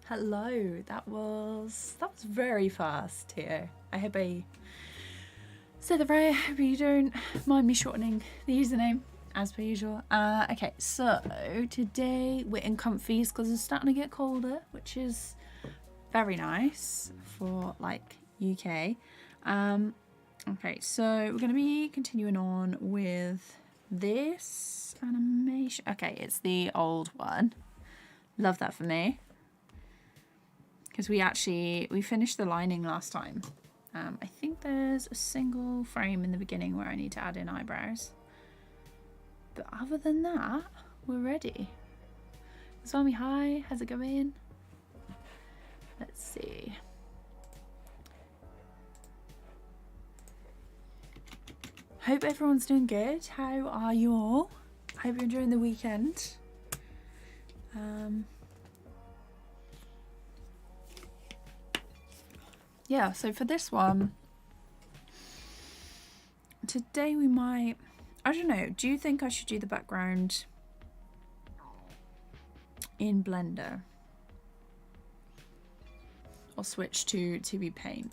Hello. That was very fast here. I hope I said that right. I hope you don't mind me shortening the username as per usual. Okay, so today we're in comfies because it's starting to get colder, which is very nice for like UK. Okay, so we're going to be continuing on with this animation. Okay, it's the old one. Love that for me. Because we finished the lining last time. I think there's a single frame in the beginning where I need to add in eyebrows. But other than that, we're ready. Swami, hi, how's it going? Let's see. Hope everyone's doing good. How are you all? Hope you're enjoying the weekend. Yeah, so for this one, today we might, I don't know, do you think I should do the background in Blender? Or switch to 2B Paint?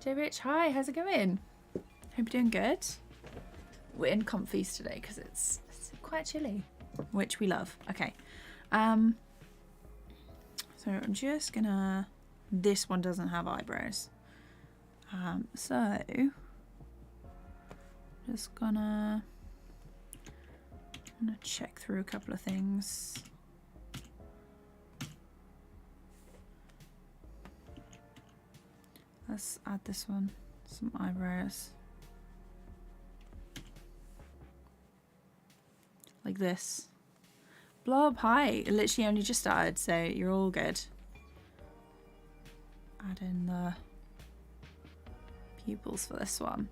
J Rich, hi, how's it going? Hope you're doing good. We're in comfies today because it's quite chilly, which we love. Okay. So I'm just gonna, this one doesn't have eyebrows. So just I'm gonna check through a couple of things. Let's add this one, some eyebrows. Like this. Blob, hi. It literally only just started, so you're all good. Add in the pupils for this one.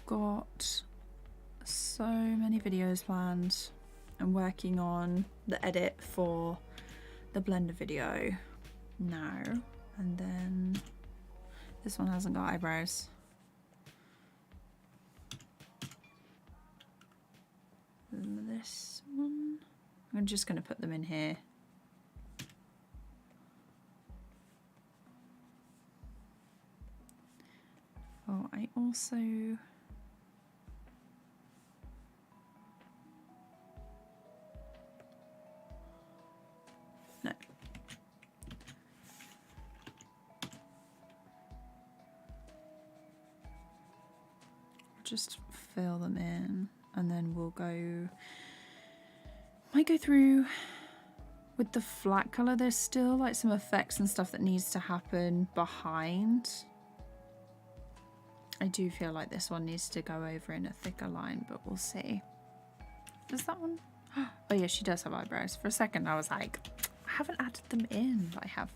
Got so many videos planned. I'm working on the edit for the Blender video now, and then this one hasn't got eyebrows. And this one, I'm just going to put them in here. Oh, I also no. Just fill them in, and then we'll go. Might go through with the flat color. There's still like some effects and stuff that needs to happen behind. I do feel like this one needs to go over in a thicker line, but we'll see. Does that one? Oh yeah, she does have eyebrows. For a second I was like, I haven't added them in, but I have.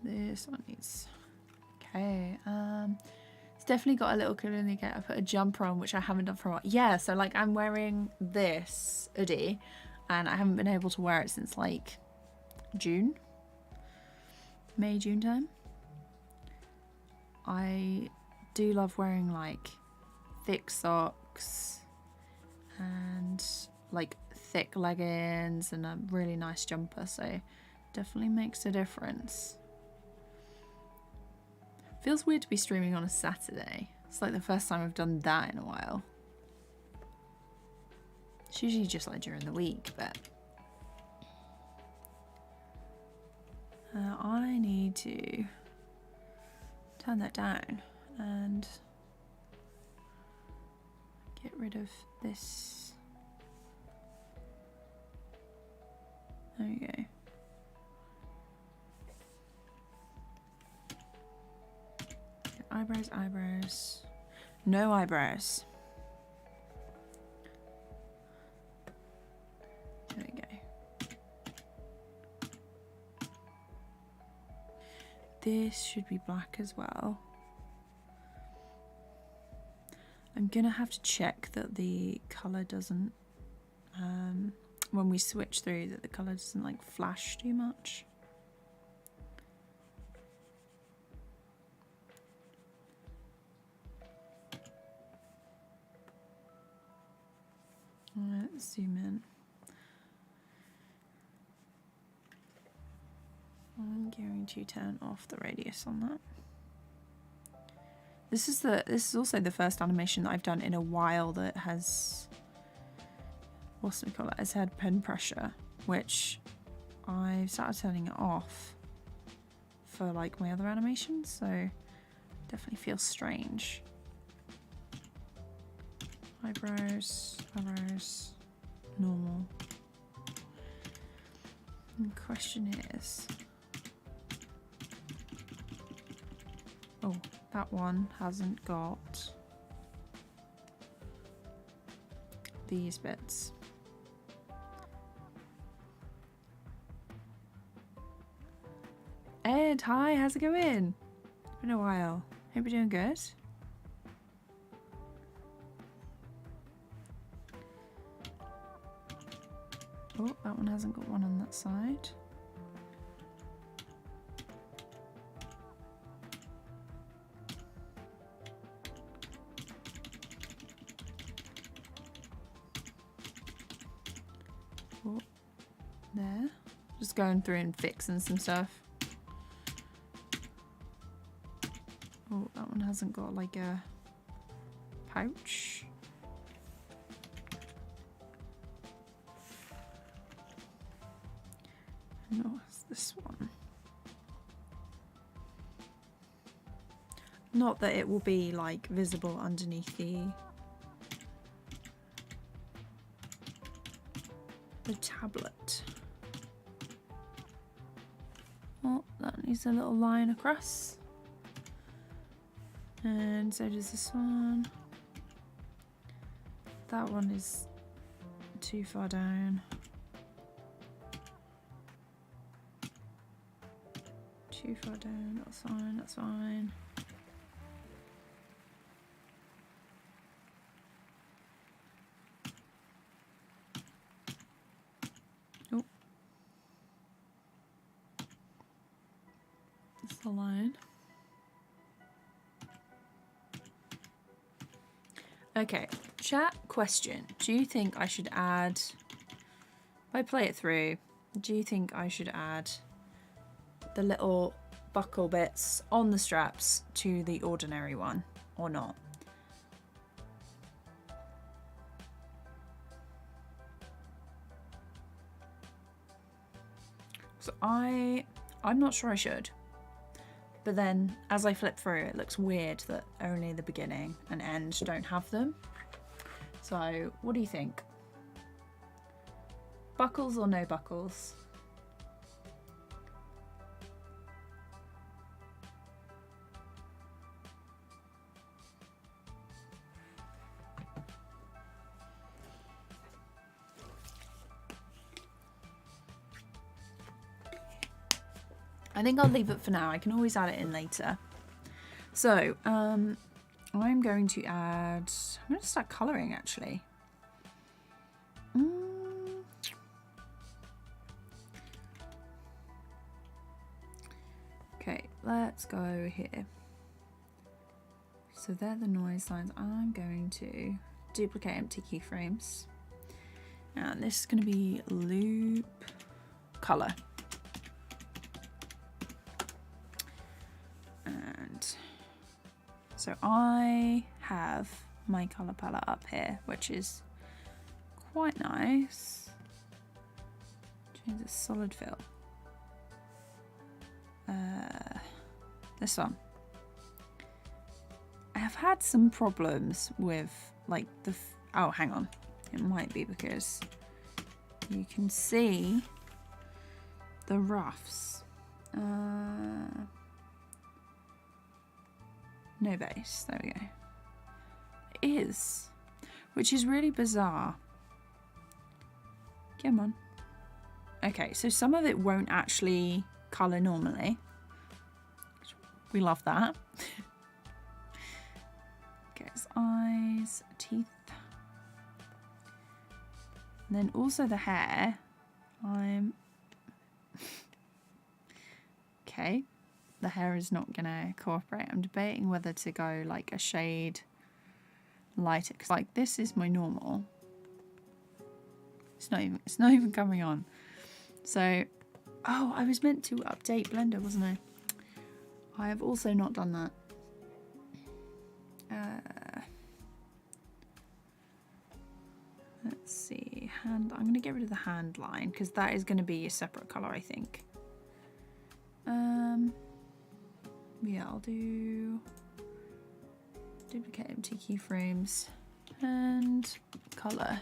This one needs, okay. It's definitely got a little coolie. I put a jumper on, which I haven't done for a while. Yeah, so like I'm wearing this hoodie and I haven't been able to wear it since like June, June time. I do love wearing like thick socks and like thick leggings and a really nice jumper, so definitely makes a difference. Feels weird to be streaming on a Saturday. It's like the first time I've done that in a while. It's usually just like during the week, but I need to turn that down and get rid of this. There we go. Eyebrows, eyebrows. No eyebrows. There we go. This should be black as well. I'm gonna have to check that the color doesn't, when we switch through, that the color doesn't like flash too much. Let's zoom in. I'm going to turn off the radius on that. This is also the first animation that I've done in a while that has, what's it called? It's had pen pressure, which I've started turning it off for like my other animations, so definitely feels strange. Eyebrows, eyebrows, normal. And the question is, oh, that one hasn't got these bits. Ed, hi, how's it going? It's been a while. Hope you're doing good. Oh, that one hasn't got one on that side. Oh, there. Just going through and fixing some stuff. Oh, that one hasn't got like a pouch. No, it's this one. Not that it will be like visible underneath the tablet. Oh, that needs a little line across. And so does this one. That one is too far down. Too far down, that's fine, that's fine. Oh. That's the line. Okay, chat question. Do you think I should add, if I play it through, do you think I should add the little buckle bits on the straps to the ordinary one or not? So I'm not sure I should, but then as I flip through it looks weird that only the beginning and end don't have them. So what do you think? Buckles or no buckles? I think I'll leave it for now. I can always add it in later. So, I'm going to add, I'm going to start colouring actually. Okay, let's go here. So they're the noise lines. I'm going to duplicate empty keyframes. And this is going to be loop colour. So I have my colour palette up here, which is quite nice. Change the solid fill. This one. I have had some problems with like the, oh hang on, it might be because you can see the roughs. No base, there we go. It is, which is really bizarre. Come on. Okay, so some of it won't actually colour normally. We love that. Okay, it's eyes, teeth. And then also the hair. Okay. The hair is not gonna cooperate. I'm debating whether to go like a shade lighter, because like this is my normal. It's not even coming on. So, oh, I was meant to update Blender, wasn't I? I have also not done that. Let's see, I'm going to get rid of the hand line because that is going to be a separate color, I think. Yeah, I'll do duplicate empty keyframes and color.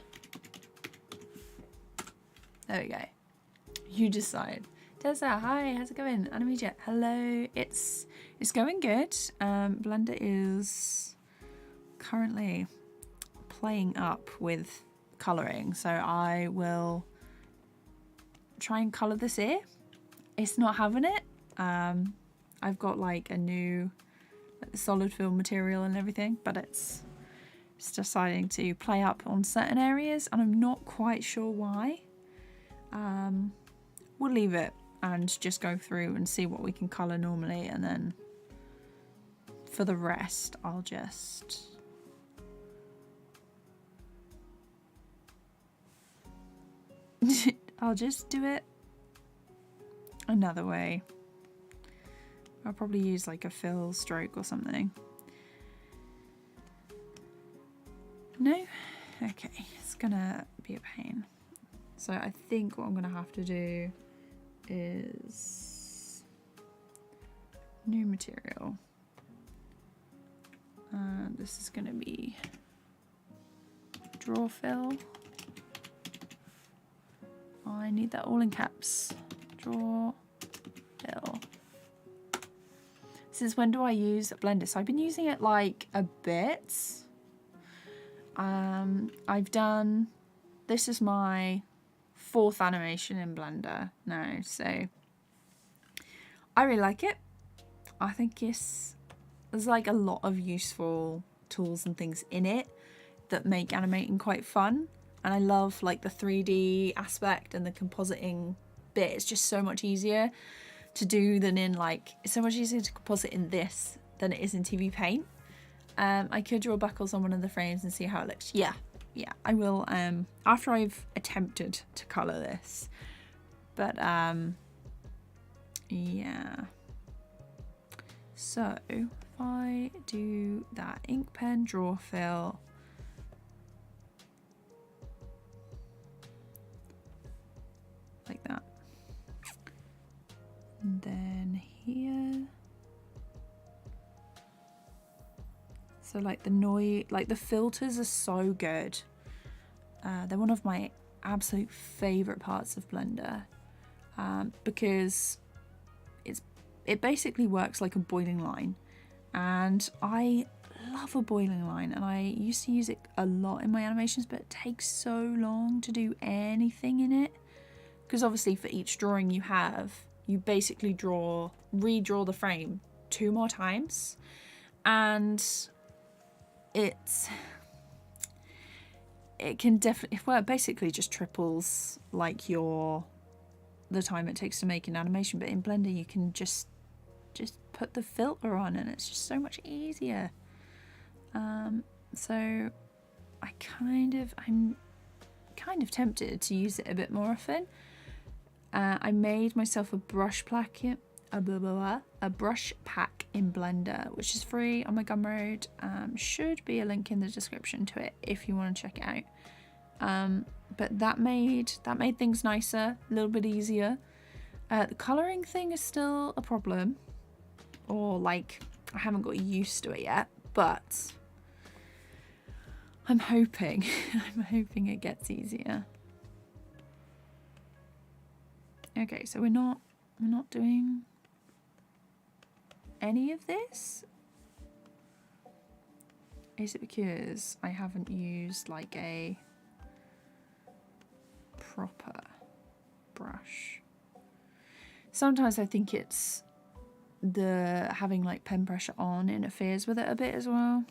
There we go. You decide. Tessa, hi, how's it going? Animating, hello. It's going good. Blender is currently playing up with coloring, so I will try and color this ear. It's not having it. I've got like a new solid film material and everything, but it's deciding to play up on certain areas, and I'm not quite sure why. We'll leave it and just go through and see what we can color normally, and then for the rest I'll just do it another way. I'll probably use like a fill stroke or something. No? Okay, it's gonna be a pain. So I think what I'm gonna have to do is new material. This is gonna be draw fill. I need that all in caps. Draw fill. Since when do I use Blender? So I've been using it like a bit. I've done, this is my 4th animation in Blender now, so I really like it. I think there's like a lot of useful tools and things in it that make animating quite fun. And I love like the 3D aspect and the compositing bit. It's just so much easier to do than in like, it's so much easier to composite in this than it is in TV Paint. I could draw buckles on one of the frames and see how it looks. Yeah, I will after I've attempted to colour this. But yeah. So if I do that ink pen, draw fill, like that. And then here. So like the noise, like the filters are so good. They're one of my absolute favorite parts of Blender because it basically works like a boiling line, and I love a boiling line, and I used to use it a lot in my animations, but it takes so long to do anything in it because obviously for each drawing you have, you basically redraw the frame 2 more times, and it can definitely, well, it basically just triples like the time it takes to make an animation. But in Blender you can just put the filter on and it's just so much easier. So I'm kind of tempted to use it a bit more often. I made myself a brush pack in Blender, which is free on my Gumroad. Should be a link in the description to it if you want to check it out. But that made things nicer, a little bit easier. The colouring thing is still a problem, or like I haven't got used to it yet, but I'm hoping it gets easier. Okay, so we're not doing any of this. Is it because I haven't used like a proper brush? Sometimes I think it's the having like pen pressure on interferes with it a bit as well.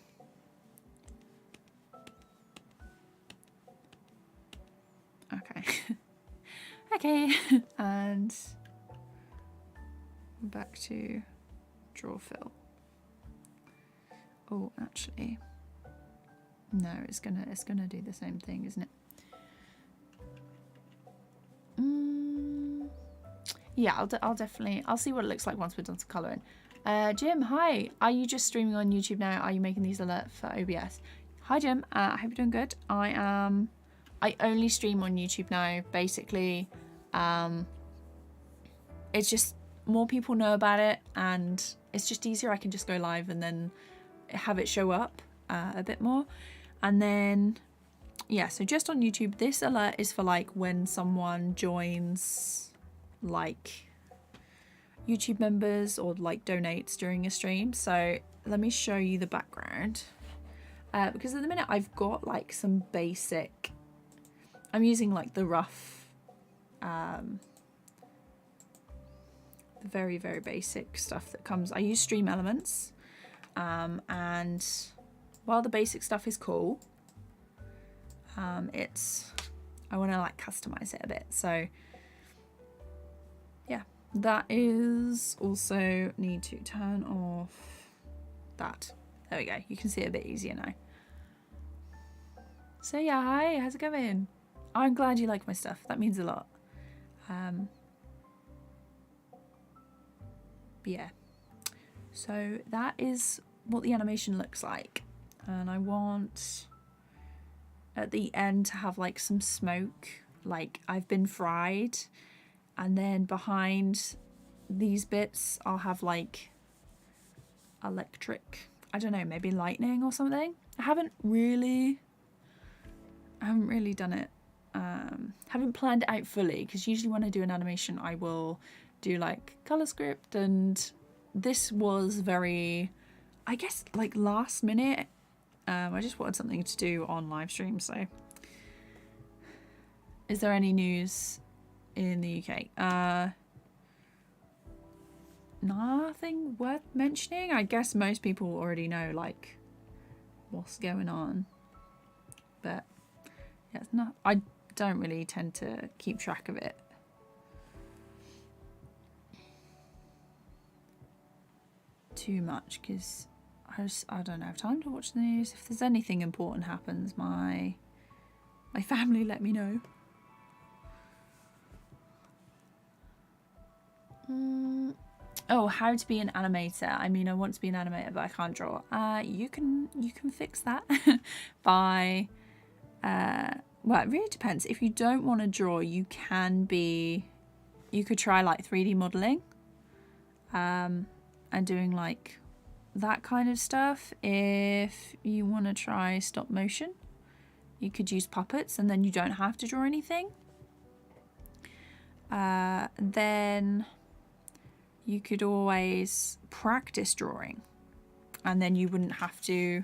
Okay. Okay, and back to draw fill. Oh, actually, no, it's gonna do the same thing, isn't it? Yeah, I'll definitely, I'll see what it looks like once we're done some colouring. Jim, hi. Are you just streaming on YouTube now? Are you making these alerts for OBS? Hi, Jim. I hope you're doing good. I only stream on YouTube now. Basically, it's just more people know about it, and it's just easier. I can just go live and then have it show up a bit more. And then, yeah, so just on YouTube, this alert is for like when someone joins like YouTube members or like donates during a stream. So let me show you the background, because at the minute I've got like some basic, I'm using like the rough, the very very stuff that comes. I use Stream Elements, and while the basic stuff is cool, I want to like customize it a bit. So yeah, that is also need to turn off that. There we go. You can see it a bit easier now. So yeah, hi, how's it going? I'm glad you like my stuff. That means a lot. But yeah, so that is what the animation looks like, and I want at the end to have like some smoke, like I've been fried, and then behind these bits I'll have like electric, I don't know, maybe lightning or something. I haven't really done it, haven't planned it out fully, because usually when I do an animation I will do like color script, and this was very, I guess, like last minute. I just wanted something to do on live stream. So is there any news in the UK? Nothing worth mentioning. I guess most people already know like what's going on, but yeah, it's not, I don't really tend to keep track of it. Too much, because I don't have time to watch the news. If there's anything important happens, my family let me know. Oh, how to be an animator. I mean, I want to be an animator, but I can't draw. You can fix that by well, it really depends. If you don't want to draw, you could try like 3D modeling, and doing like that kind of stuff. If you want to try stop motion, you could use puppets, and then you don't have to draw anything. Then you could always practice drawing, and then you wouldn't have to,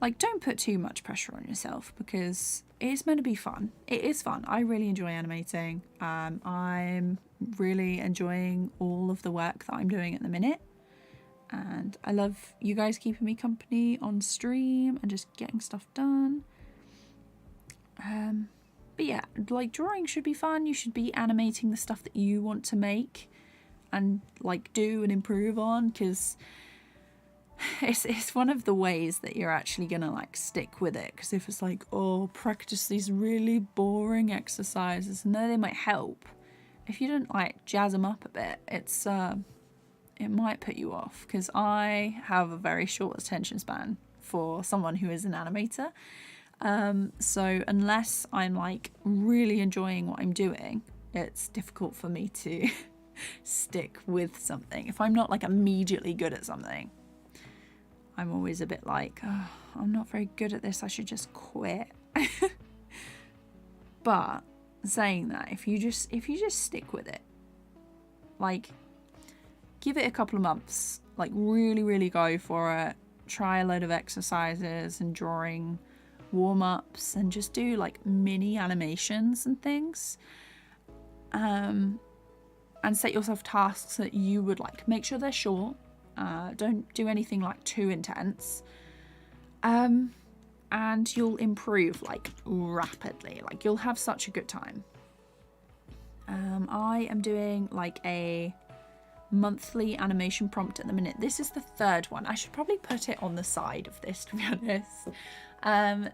like, don't put too much pressure on yourself, because it's meant to be fun. It is fun. I really enjoy animating. I'm really enjoying all of the work that I'm doing at the minute, and I love you guys keeping me company on stream and just getting stuff done. But yeah, like, drawing should be fun. You should be animating the stuff that you want to make and like do and improve on, because it's one of the ways that you're actually gonna like stick with it. Because if it's like, oh, practice these really boring exercises, and though they might help, if you don't like jazz them up a bit, it might put you off. Because I have a very short attention span for someone who is an animator, so unless I'm like really enjoying what I'm doing, it's difficult for me to stick with something. If I'm not like immediately good at something, I'm always a bit like, oh, I'm not very good at this, I should just quit. But saying that, if you just stick with it, like, give it a couple of months, like really go for it, try a load of exercises and drawing warm-ups, and just do like mini animations and things, and set yourself tasks that you would like. Make sure they're short. Don't do anything like too intense, and you'll improve like rapidly. Like, you'll have such a good time. I am doing like a monthly animation prompt at the minute. This is the third one. I should probably put it on the side of this, to be honest.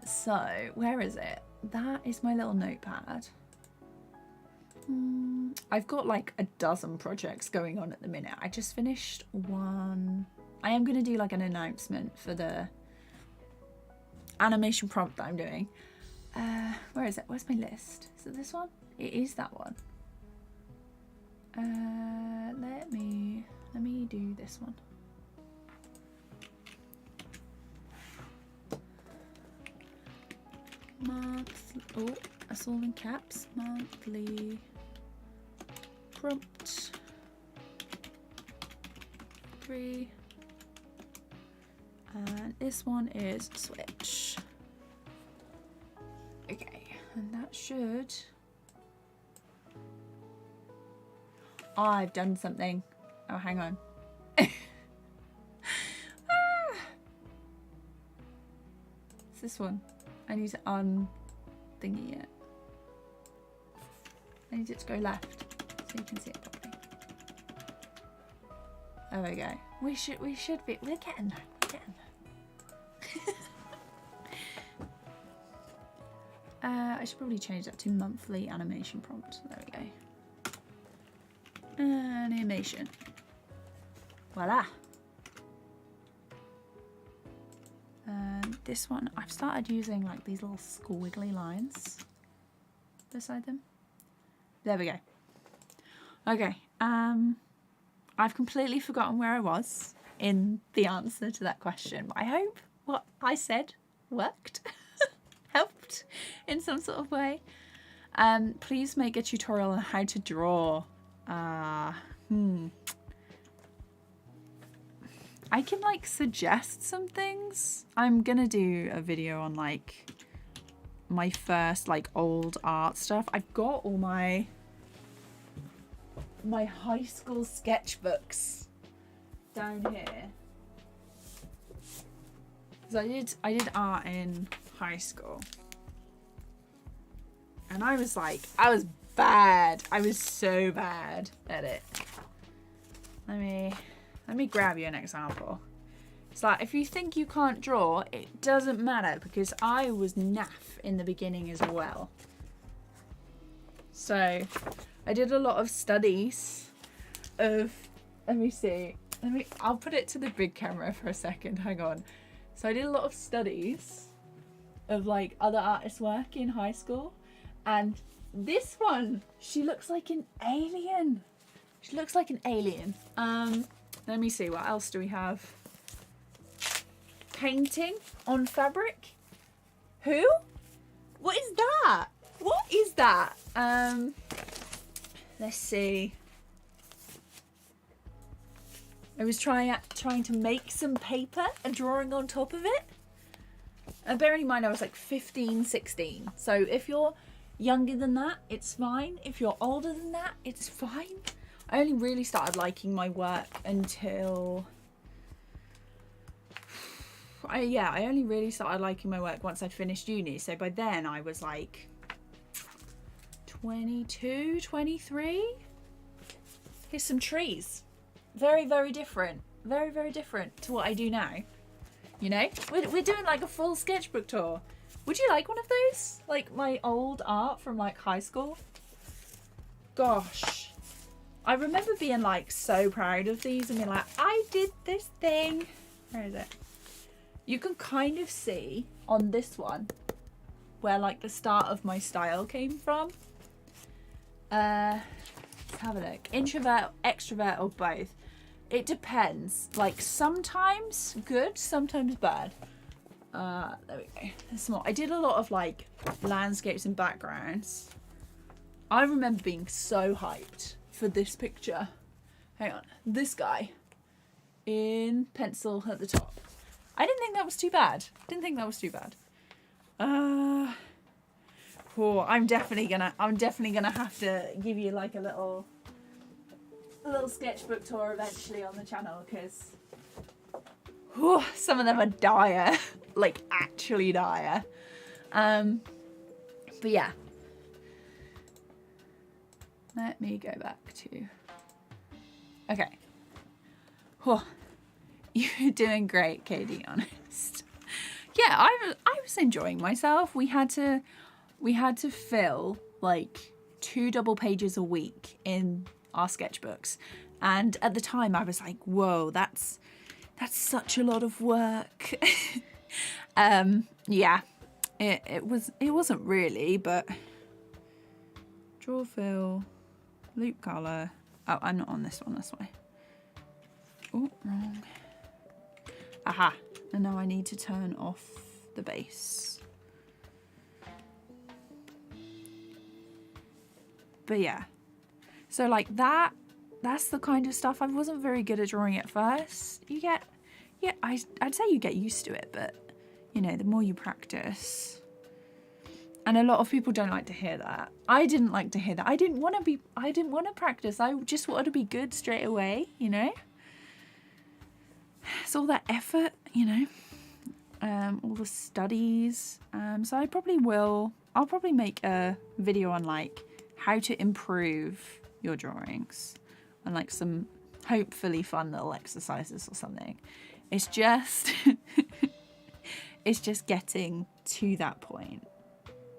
So where is it? That is my little notepad. I've got like a dozen projects going on at the minute. I just finished one. I am going to do like an announcement for the animation prompt that I'm doing. Where is it? Where's my list? Is it this one? It is that one. Let me do this one. That's all in caps. Monthly prompt 3, and this one is switch. Okay, and that should. Oh, I've done something. Oh, hang on. It's this one. I need to un-thingy it. I need it to go left so you can see it properly. There we go. We should be. We're getting there. We're getting there. I should probably change that to monthly animation prompt. There we go. Animation. Voila. This one, I've started using like these little squiggly lines beside them. There we go. Okay. I've completely forgotten where I was in the answer to that question, but I hope what I said worked, helped in some sort of way. Please make a tutorial on how to draw. I can like suggest some things. I'm gonna do a video on like my first like old art stuff. I've got all my high school sketchbooks down here. So I did art in high school. And I was bad. I was so bad at it. Let me grab you an example. It's like, if you think you can't draw, it doesn't matter, because I was naff in the beginning as well. So I did a lot of studies of, let me see. I'll put it to the big camera for a second. Hang on. So I did a lot of studies of like other artists' work in high school. And this one, she looks like an alien. She looks like an alien. Let me see, what else do we have? Painting on fabric. Who? What is that? What is that? Let's see. I was trying to make some paper and drawing on top of it. And bearing in mind I was like 15, 16. So if you're younger than that, it's fine. If you're older than that, it's fine. I only really started liking my work until... I only really started liking my work once I'd finished uni. So by then I was like 22, 23. Here's some trees. Very, very different. Very, very different to what I do now. You know? We're doing like a full sketchbook tour. Would you like one of those? Like my old art from like high school? Gosh. I remember being like so proud of these and being like, I did this thing. Where is it? You can kind of see on this one where like the start of my style came from. Let's have a look. Introvert, extrovert, or both. It depends. Like sometimes good, sometimes bad. There we go. There's more. I did a lot of like landscapes and backgrounds. I remember being so hyped for this picture. Hang on. This guy in pencil at the top. I didn't think that was too bad. I'm definitely gonna have to give you like a little sketchbook tour eventually on the channel, because some of them are dire. Like actually dire. But yeah. Let me go back to... Okay. You're doing great, KD, honest. Yeah, I was enjoying myself. We had to fill like 2 double pages a week in our sketchbooks. And at the time I was like, whoa, that's such a lot of work. Yeah, it wasn't really, but draw, fill, loop color. Oh, I'm not on this one, this way. Oh, wrong. Aha, and now I need to turn off the base. But yeah, so like that's the kind of stuff. I wasn't very good at drawing at first. I'd say you get used to it, but you know, the more you practice. And a lot of people don't like to hear that. I didn't like to hear that. I didn't want to practice. I just wanted to be good straight away, you know? It's all that effort, you know, all the studies. So I'll probably make a video on like how to improve your drawings and like some hopefully fun little exercises or something. It's just, it's just getting to that point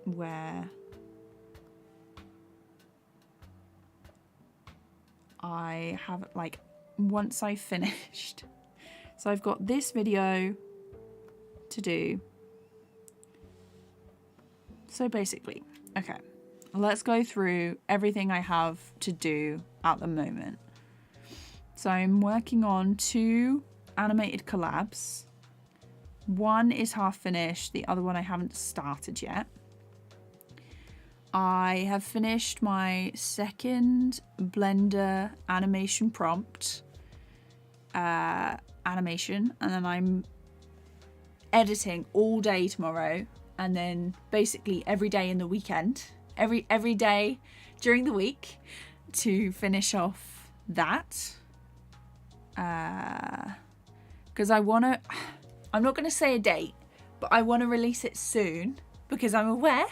where I have like, once I've finished, so I've got this video to do. So basically, okay, let's go through everything I have to do at the moment. So I'm working on 2 animated collabs. One is half finished, the other one I haven't started yet. I have finished my second Blender animation prompt animation, and then I'm editing all day tomorrow, and then basically every day in the weekend, every day during the week to finish off that. Because I'm not going to say a date, but I want to release it soon because I'm aware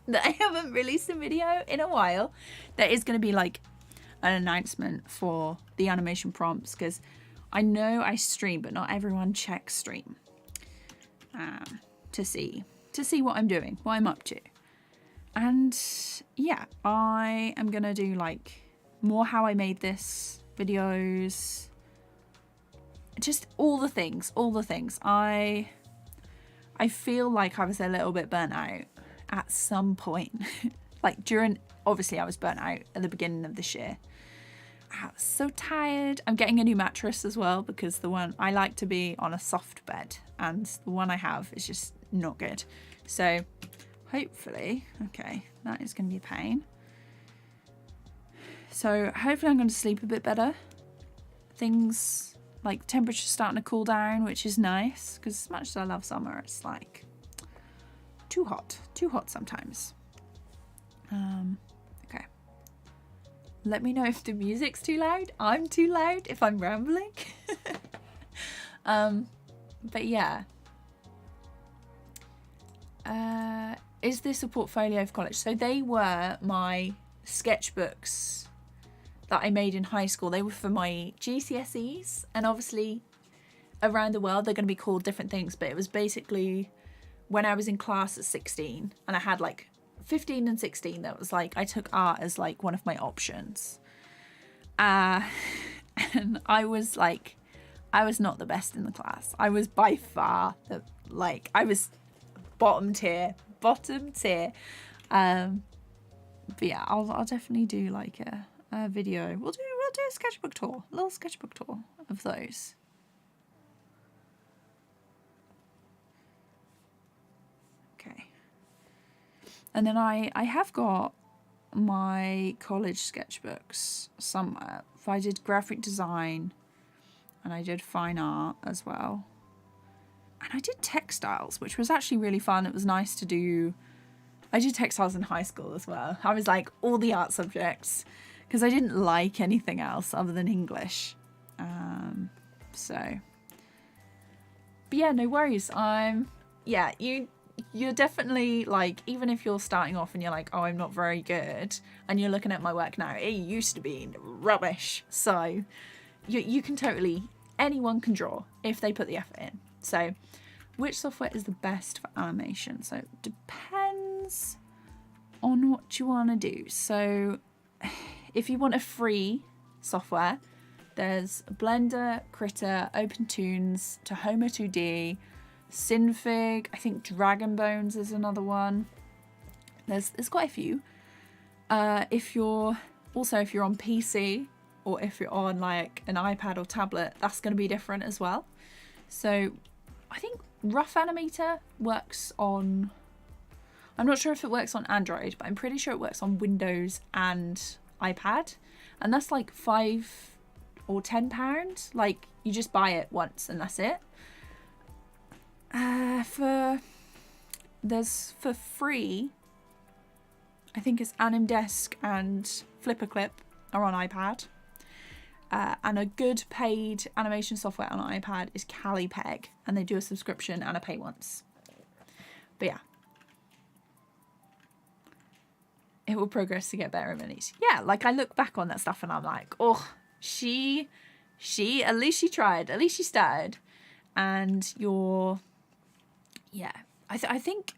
that I haven't released a video in a while. There is going to be like an announcement for the animation prompts, because I know I stream, but not everyone checks stream to see what I'm doing, what I'm up to. And yeah, I am going to do like more how I made this videos, just all the things. I feel like I was a little bit burnt out at some point. Like obviously I was burnt out at the beginning of this year. I was so tired. I'm getting a new mattress as well, because the one I like to be on a soft bed, and the one I have is just not good. So hopefully, okay, that is going to be a pain. So hopefully I'm going to sleep a bit better. Things like temperature's starting to cool down, which is nice, because as much as I love summer, it's like too hot sometimes. Okay. Let me know if the music's too loud. I'm too loud if I'm rambling. But yeah. Is this a portfolio for college? So they were my sketchbooks that I made in high school. They were for my GCSEs, and obviously around the world they're going to be called different things, but it was basically when I was in class at 16 and I had like 15 and 16, that was like I took art as like one of my options, and I was not the best in the class. I was by far I was bottom tier. But yeah, I'll definitely do like a video. We'll do a sketchbook tour, a little sketchbook tour of those. Okay. And then I have got my college sketchbooks somewhere. I did graphic design and I did fine art as well. And I did textiles, which was actually really fun. It was nice to do. I did textiles in high school as well. I was like all the art subjects, because I didn't like anything else other than English. But yeah, no worries. Yeah, you're definitely like, even if you're starting off and you're like, oh, I'm not very good, and you're looking at my work now, it used to be rubbish. So you can totally, anyone can draw if they put the effort in. So which software is the best for animation? So it depends on what you want to do. So if you want a free software, there's Blender, Critter, OpenToons, Tahoma 2D, Synfig, I think Dragon Bones is another one. There's quite a few. If you're on PC, or if you're on like an iPad or tablet, that's going to be different as well. So I think Rough Animator works on, I'm not sure if it works on Android, but I'm pretty sure it works on Windows and iPad. And that's like £5 or £10. Like you just buy it once and that's it. For free, I think it's AnimDesk and FlipperClip are on iPad. And a good paid animation software on iPad is CaliPeg, and they do a subscription and a pay once. But yeah, it will progress to get better and easier. Yeah, like I look back on that stuff and I'm like, oh, she at least she tried, at least she started. And I think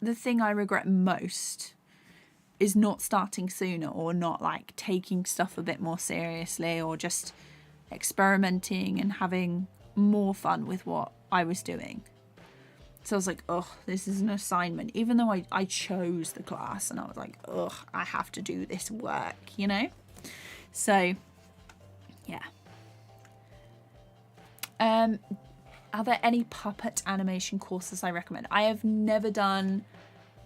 the thing I regret most is not starting sooner, or not like taking stuff a bit more seriously, or just experimenting and having more fun with what I was doing. So I was like, oh, this is an assignment, even though I chose the class, and I was like, ugh, I have to do this work, you know? So yeah. Are there any puppet animation courses I recommend? I have never done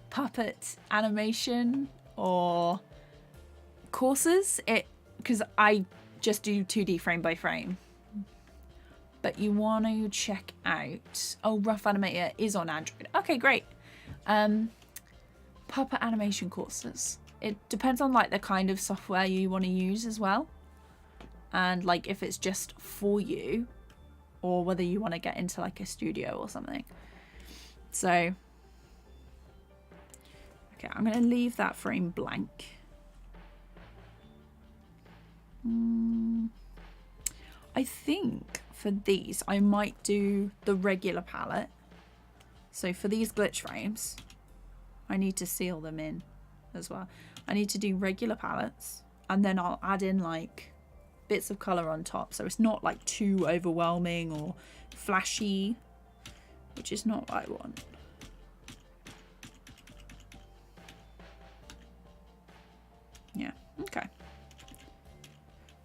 puppet animation or courses, because I just do 2D frame by frame. But you want to check out, Rough Animator is on Android. Okay, great. Puppet animation courses. It depends on like the kind of software you want to use as well, and like if it's just for you, or whether you want to get into like a studio or something. So okay, I'm going to leave that frame blank. I think for these, I might do the regular palette. So for these glitch frames, I need to seal them in as well. I need to do regular palettes, and then I'll add in like bits of color on top. So it's not like too overwhelming or flashy, which is not what I want. Yeah, okay.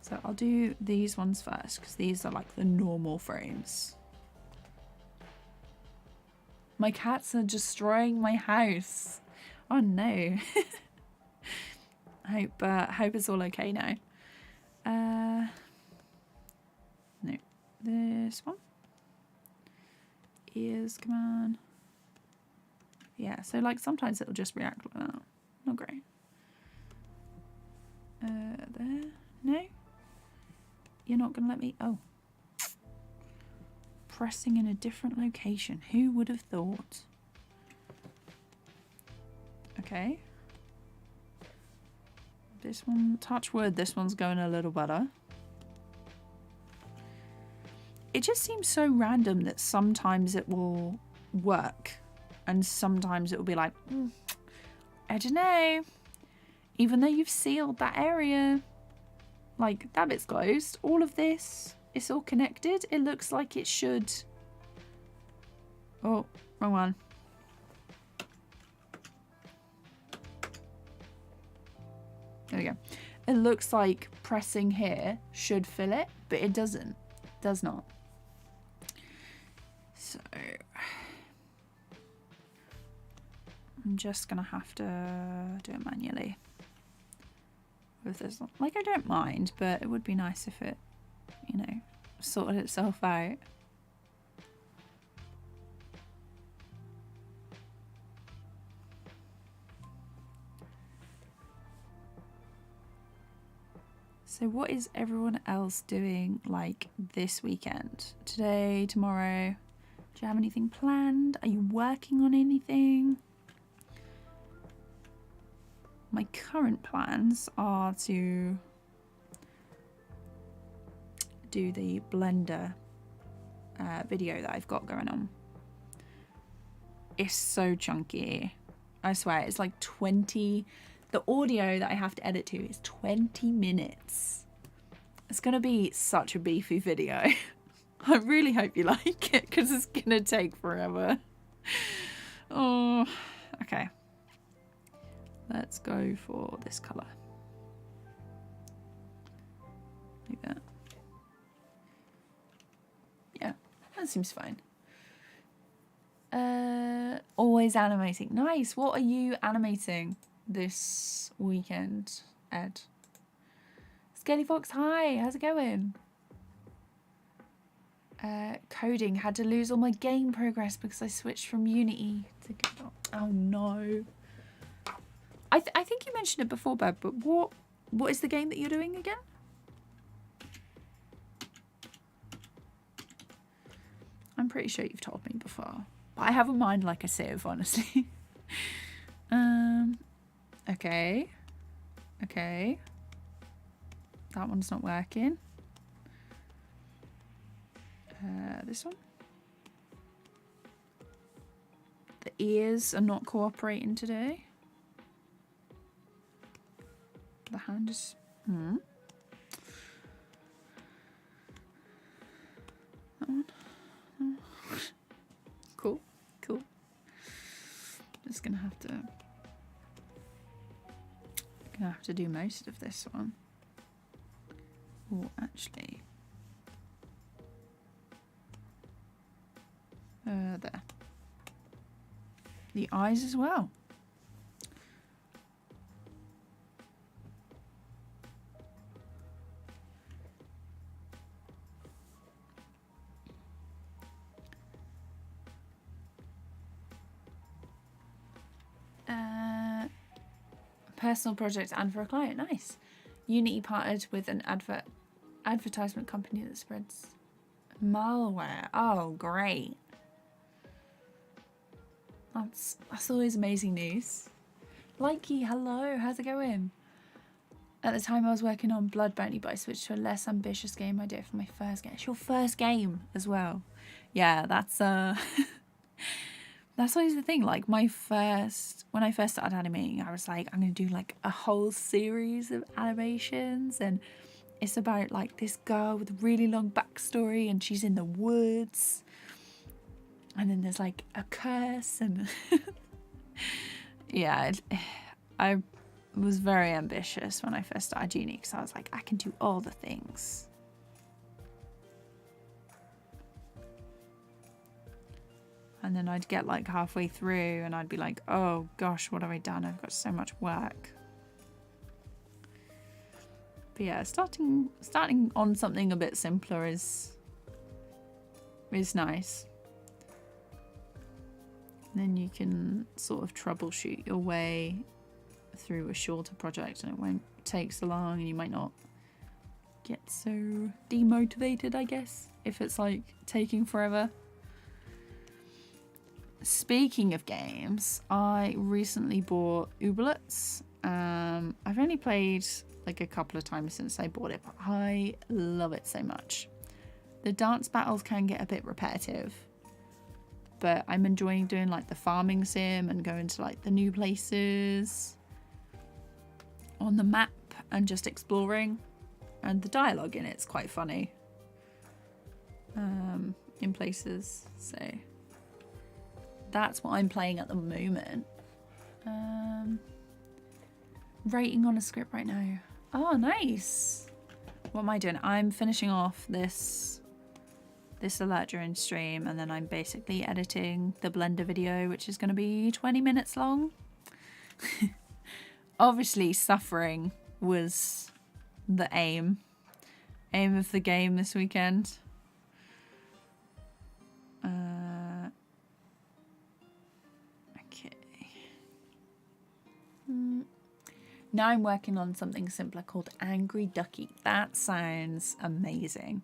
So I'll do these ones first, because these are like the normal frames. My cats are destroying my house. Oh no. Hope it's all okay now. No, this one. Ears, come on. Yeah, so like sometimes it'll just react like that. Not great. There. No? You're not going to let me... Oh. Pressing in a different location. Who would have thought? Okay. This one, touch wood, this one's going a little better. It just seems so random that sometimes it will work and sometimes it will be like, I don't know. Even though you've sealed that area, like that bit's closed, all of this, it's all connected. It looks like it should. Oh, wrong one. There we go. It looks like pressing here should fill it, but it doesn't. It does not. So I'm just gonna have to do it manually with this one. Like, I don't mind, but it would be nice if it, you know, sorted itself out. So what is everyone else doing like this weekend? Today, tomorrow? Do you have anything planned? Are you working on anything? My current plans are to do the Blender video that I've got going on. It's so chunky I swear, it's like 20. The audio that I have to edit to is 20 minutes. It's going to be such a beefy video. I really hope you like it because it's going to take forever. Oh, okay. Let's go for this colour. Like that. Yeah, that seems fine. Always animating. Nice. What are you animating this weekend, Ed? Skelly Fox, hi. How's it going? Coding. Had to lose all my game progress because I switched from Unity to Godot. Oh no. I think you mentioned it before, Beb, but what is the game that you're doing again? I'm pretty sure you've told me before. But I have a mind like a sieve, honestly. Okay. Okay. That one's not working. This one. The ears are not cooperating today. The hand is... That one. Cool. Cool. Just gonna have to do most of this one. Oh, actually. There. The eyes as well. Personal project and for a client. Nice. Unity partnered with an advertisement company that spreads malware. Oh, great. That's always amazing news. Likey, hello. How's it going? At the time I was working on Blood Bounty, but I switched to a less ambitious game idea for my first game. It's your first game as well. Yeah, that's that's always the thing. Like when I first started animating, I was like, I'm gonna do like a whole series of animations, and it's about like this girl with a really long backstory, and she's in the woods, and then there's like a curse, and yeah, I was very ambitious when I first started uni because I was like, I can do all the things. And then I'd get like halfway through and I'd be like, oh gosh, what have I done? I've got so much work. But yeah, starting on something a bit simpler is nice. And then you can sort of troubleshoot your way through a shorter project and it won't take so long, and you might not get so demotivated, I guess, if it's like taking forever. Speaking of games, I recently bought Ooblets. I've only played like a couple of times since I bought it, but I love it so much. The dance battles can get a bit repetitive, but I'm enjoying doing like the farming sim and going to like the new places on the map and just exploring, and the dialogue in it's quite funny in places, so that's what I'm playing at the moment. Writing on a script right now. Oh, nice. What am I doing? I'm finishing off this alert during stream, and then I'm basically editing the Blender video, which is going to be 20 minutes long. Obviously, suffering was the aim of the game this weekend. Now I'm working on something simpler called Angry Ducky. That sounds amazing.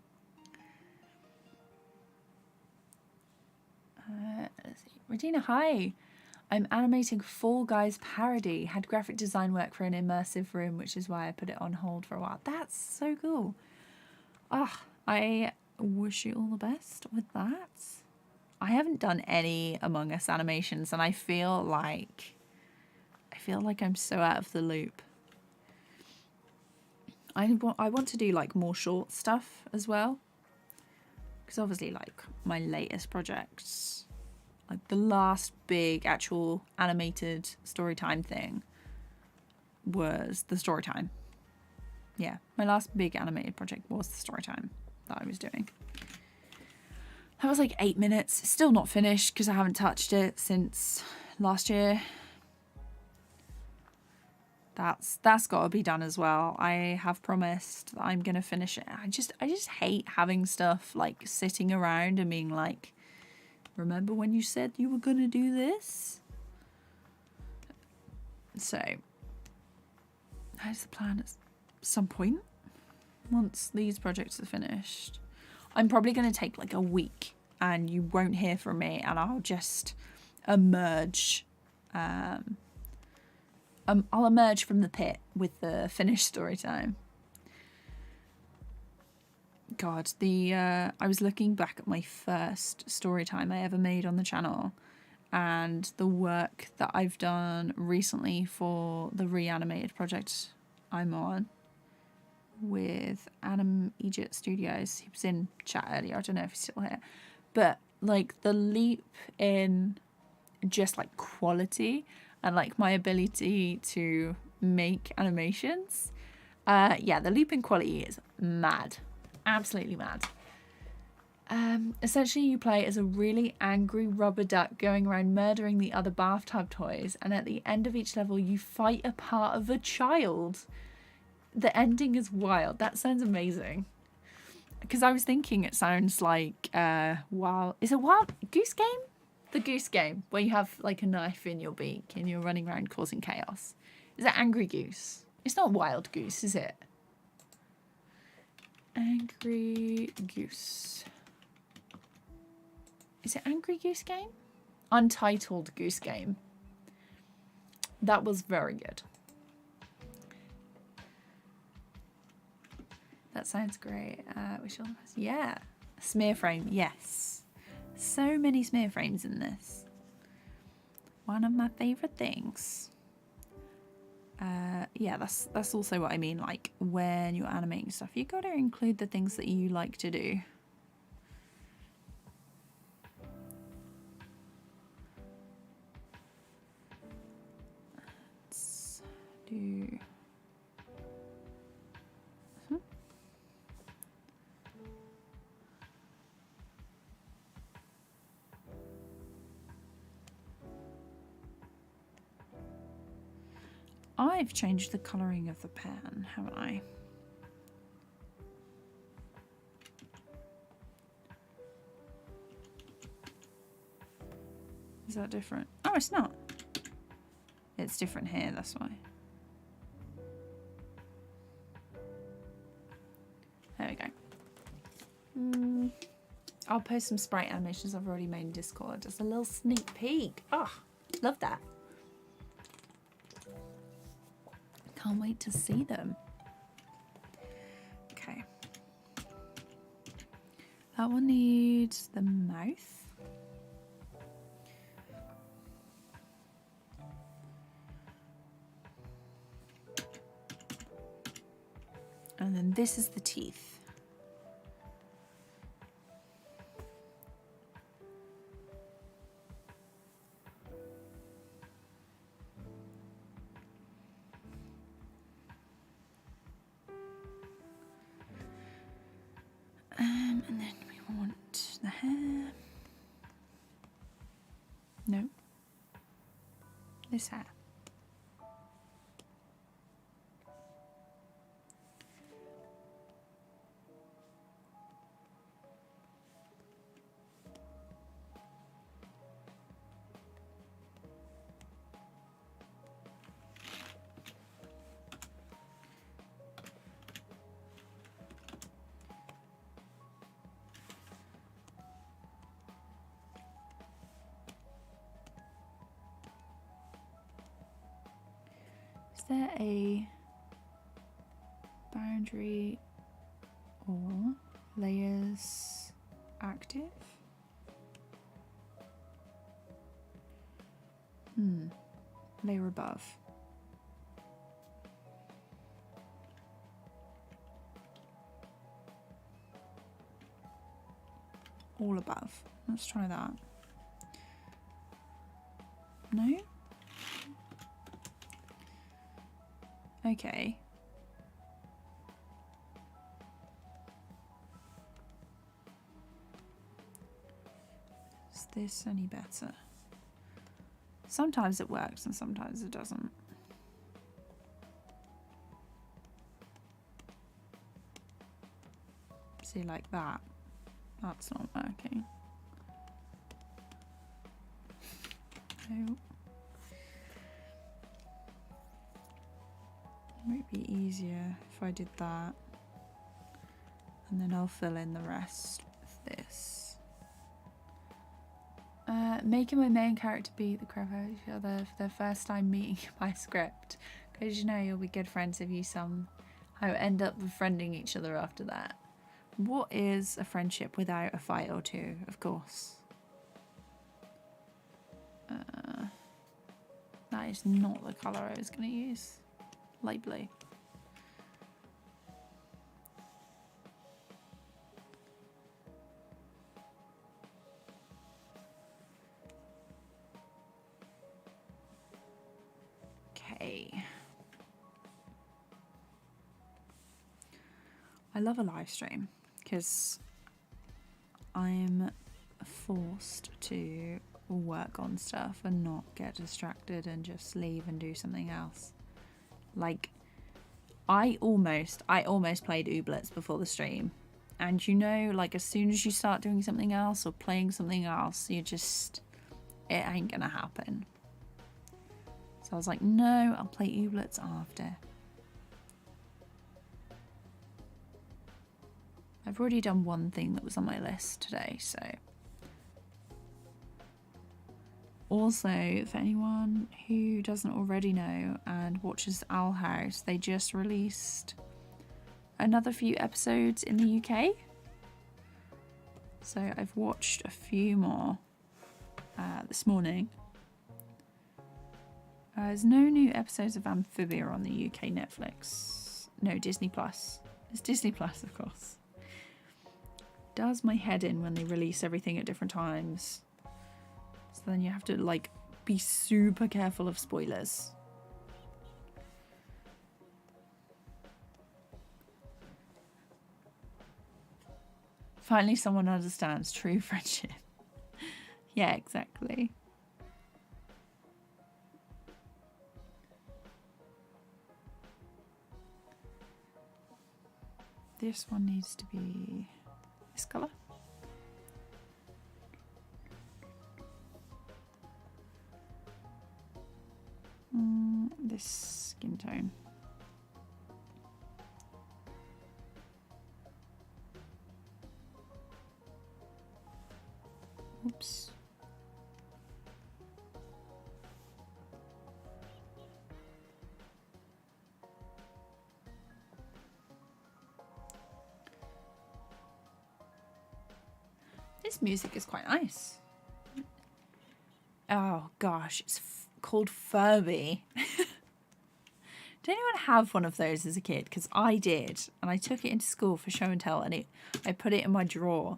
Let's see. Regina, hi. I'm animating Fall Guys parody. Had graphic design work for an immersive room, which is why I put it on hold for a while. That's so cool. I wish you all the best with that. I haven't done any Among Us animations, and I feel like feel like I'm so out of the loop. I want to do like more short stuff as well. Because obviously like my latest projects, like the last big actual animated storytime thing was the storytime. Yeah, my last big animated project was the storytime that I was doing. That was like 8 minutes. Still not finished because I haven't touched it since last year. That's got to be done as well. I have promised that I'm gonna finish it. I just hate having stuff like sitting around and being like, remember when you said you were gonna do this? So that's the plan at some point. Once these projects are finished, I'm probably gonna take like a week and you won't hear from me, and I'll just emerge. I'll emerge from the pit with the finished story time. God, I was looking back at my first story time I ever made on the channel, and the work that I've done recently for the reanimated project I'm on with Egypt Studios. He was in chat earlier. I don't know if he's still here, but like the leap in just like quality and like my ability to make animations, yeah, the leap in quality is mad, absolutely mad. Essentially you play as a really angry rubber duck going around murdering the other bathtub toys, and at the end of each level you fight a part of a child. The ending is wild. That sounds amazing. Because I was thinking it sounds like is it Wild Goose Game? The Goose Game, where you have like a knife in your beak and you're running around causing chaos. Is that Angry Goose? It's not Wild Goose, is it? Angry Goose. Is it Angry Goose Game? Untitled Goose Game. That was very good. That sounds great. Yeah. Smear frame, yes. So many smear frames in this. One of my favorite things. Yeah, that's also what I mean. Like when you're animating stuff, you got to include the things that you like to do. Let's do. I've changed the colouring of the pen, haven't I? Is that different? Oh, it's not. It's different here, that's why. There we go. I'll post some sprite animations I've already made in Discord. Just a little sneak peek. Oh, love that. Can't wait to see them. Okay. That one needs the mouth. And then this is the teeth. And then we want the hair. No. This hair. Is there a boundary or layers active? Layer above. all above. Let's try that. No? Okay. Is this any better? Sometimes it works and sometimes it doesn't. See, like that. That's not working. No. Might be easier if I did that. And then I'll fill in the rest with this. Making my main character beat the crap out of each other for their first time meeting my script. Because you know you'll be good friends if you somehow end up befriending each other after that. What is a friendship without a fight or two? Of course. That is not the colour I was going to use. Light blue. Okay. I love a live stream because I'm forced to work on stuff and not get distracted and just leave and do something else. Like, I almost played Ooblets before the stream, and you know, like as soon as you start doing something else or playing something else, you just, it ain't gonna happen. So I was like, no, I'll play Ooblets after. I've already done one thing that was on my list today, so. Also, for anyone who doesn't already know and watches Owl House, they just released another few episodes in the UK. So I've watched a few more this morning. There's no new episodes of Amphibia on the UK Netflix. No, Disney Plus. It's Disney Plus, of course. Does my head in when they release everything at different times. So then you have to like be super careful of spoilers. Finally someone understands true friendship. Yeah, exactly. This one needs to be this colour. This skin tone. Oops. This music is quite nice. Oh gosh, it's called Furby. Did anyone have one of those as a kid? Because I did, and I took it into school for show and tell, and I put it in my drawer.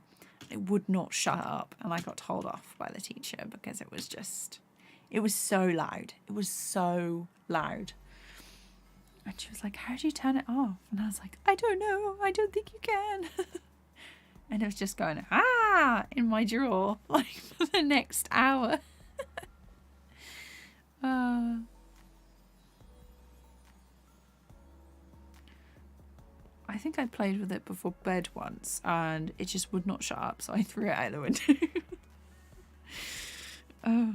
It would not shut up, and I got told off by the teacher because it was so loud. It was so loud. And she was like, how do you turn it off? And I was like, I don't know. I don't think you can. And it was just going, in my drawer, like for the next hour. I think I played with it before bed once and it just would not shut up, so I threw it out the window. I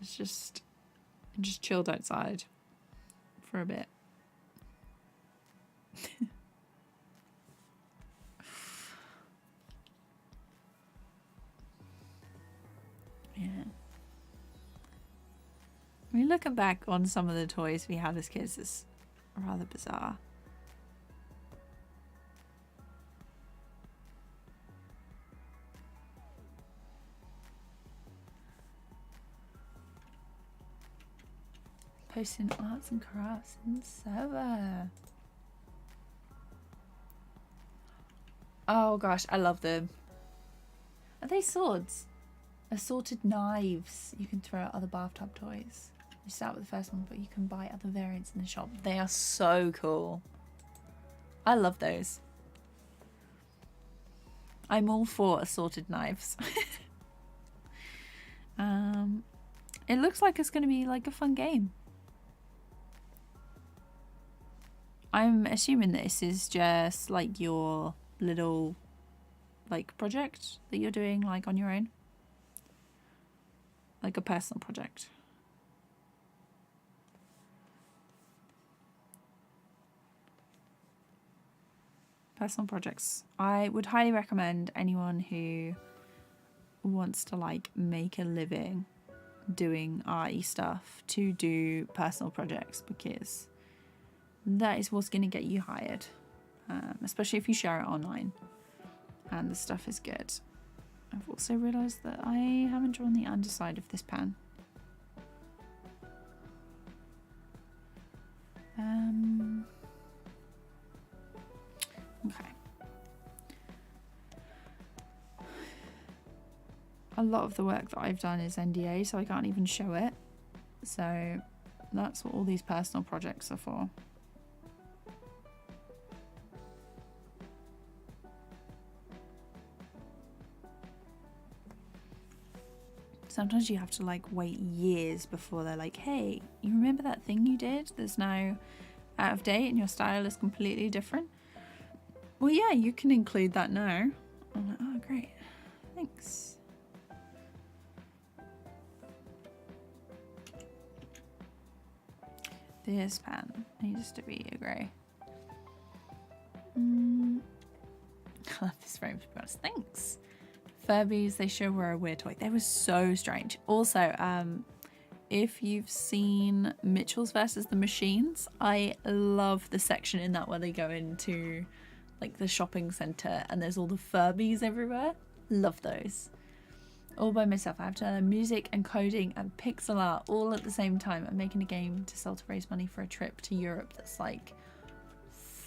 just chilled outside for a bit. Yeah. I mean, looking back on some of the toys we had as kids is rather bizarre. Posting arts and crafts in server. Oh gosh, I love them. Are they swords? Assorted knives. You can throw out other bathtub toys. You start with the first one, but you can buy other variants in the shop. They are so cool. I love those. I'm all for assorted knives. It looks like it's going to be like a fun game. I'm assuming this is just like your little like project that you're doing like on your own. Like a personal project. Personal projects. I would highly recommend anyone who wants to like make a living doing arty stuff to do personal projects, because that is what's going to get you hired, especially if you share it online and the stuff is good. I've also realised that I haven't drawn the underside of this pan. Okay. A lot of the work that I've done is NDA, so I can't even show it. So that's what all these personal projects are for. Sometimes you have to like wait years before they're like, hey, you remember that thing you did that's now out of date and your style is completely different? Well, yeah, you can include that now. I'm like, oh, great. Thanks. This pan needs to be a grey. I love this frame, to be honest. Thanks. Furbies, they sure were a weird toy. They were so strange. Also, if you've seen Mitchell's versus the Machines, I love the section in that where they go into like the shopping centre and there's all the Furbies everywhere. Love those. All by myself. I have to learn music and coding and pixel art all at the same time. I'm making a game to sell to raise money for a trip to Europe that's like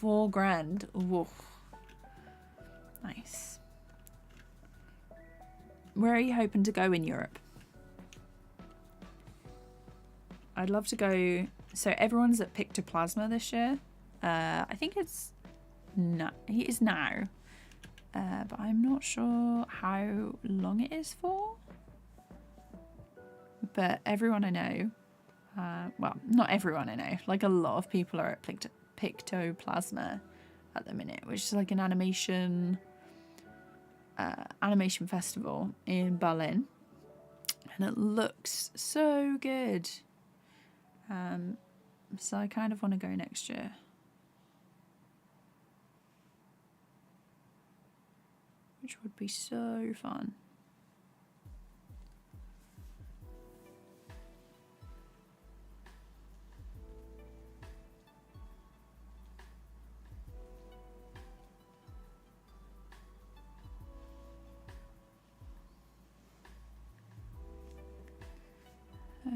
$4,000. Whoa. Nice. Where are you hoping to go in Europe? I'd love to go. So everyone's at Pictoplasma this year. I think it's no, it is now. But I'm not sure how long it is for. But everyone I know, well, not everyone I know, like a lot of people are at Pictoplasma at the minute, which is like an animation festival in Berlin. And it looks so good. So I kind of want to go next year. Which would be so fun.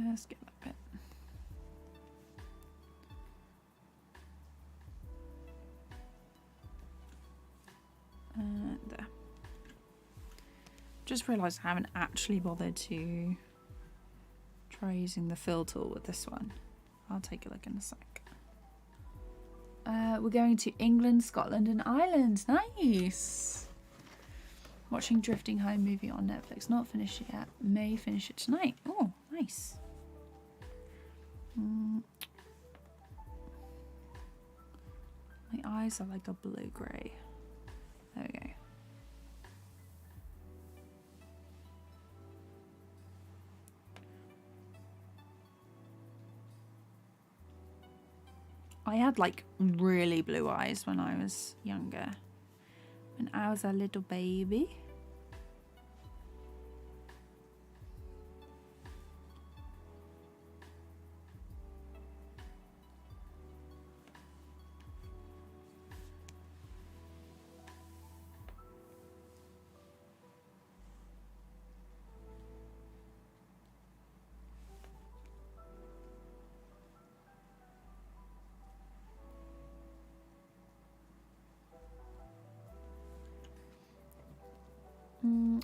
Let's get that bit. There. Just realised I haven't actually bothered to try using the fill tool with this one. I'll take a look in a sec. We're going to England, Scotland and Ireland. Nice! Watching Drifting Home movie on Netflix. Not finished it yet. May finish it tonight. Oh, nice. My eyes are like a blue-grey. There we go. I had like really blue eyes when I was younger. When I was a little baby.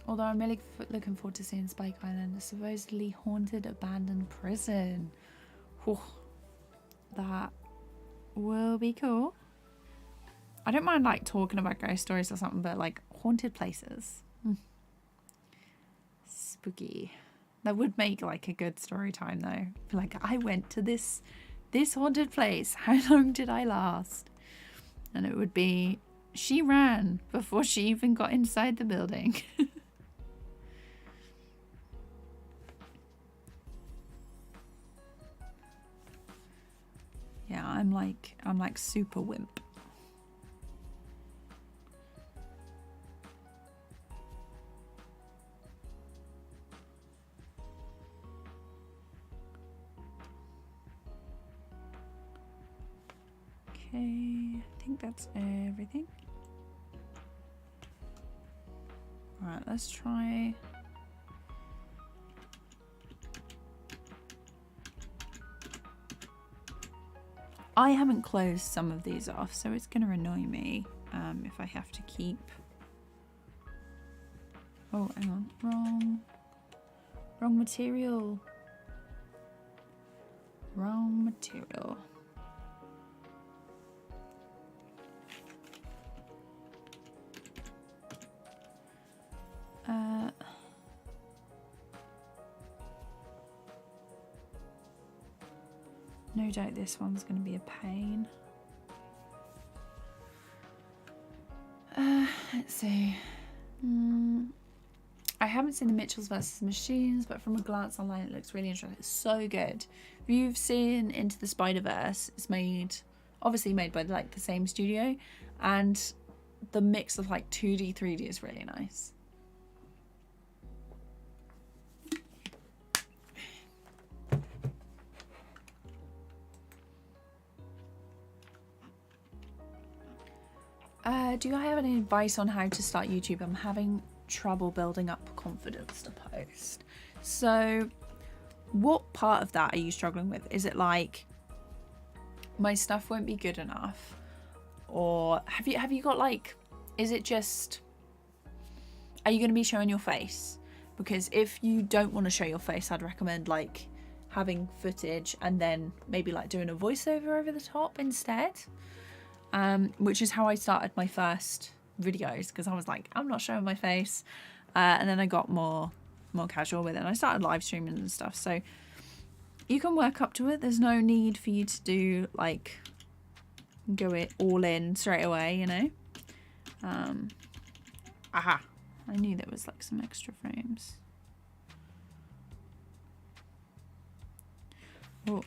Although I'm really looking forward to seeing Spike Island, a supposedly haunted abandoned prison. Whew. That will be cool. I don't mind like talking about ghost stories or something, but like haunted places. Spooky. That would make like a good story time though. Like, I went to this haunted place. How long did I last? And it would be, she ran before she even got inside the building. Yeah, I'm like super wimp. Okay, I think that's everything. Alright, let's try. I haven't closed some of these off, so it's going to annoy me if I have to keep... Oh, hang on. Wrong material. Wrong material. No doubt this one's going to be a pain. Let's see. I haven't seen the Mitchells vs. Machines, but from a glance online it looks really interesting. It's so good. If you've seen Into the Spider-Verse, it's obviously made by like the same studio, and the mix of like 2D, 3D is really nice. Do I have any advice on how to start YouTube? I'm having trouble building up confidence to post. So what part of that are you struggling with? Is it like my stuff won't be good enough? Or have you got like, is it just, are you going to be showing your face? Because if you don't want to show your face, I'd recommend like having footage and then maybe like doing a voiceover over the top instead. Which is how I started my first videos, because I was like, I'm not showing my face, and then I got more casual with it, and I started live streaming and stuff. So you can work up to it. There's no need for you to do like go it all in straight away, you know. Aha, I knew there was like some extra frames. Oh.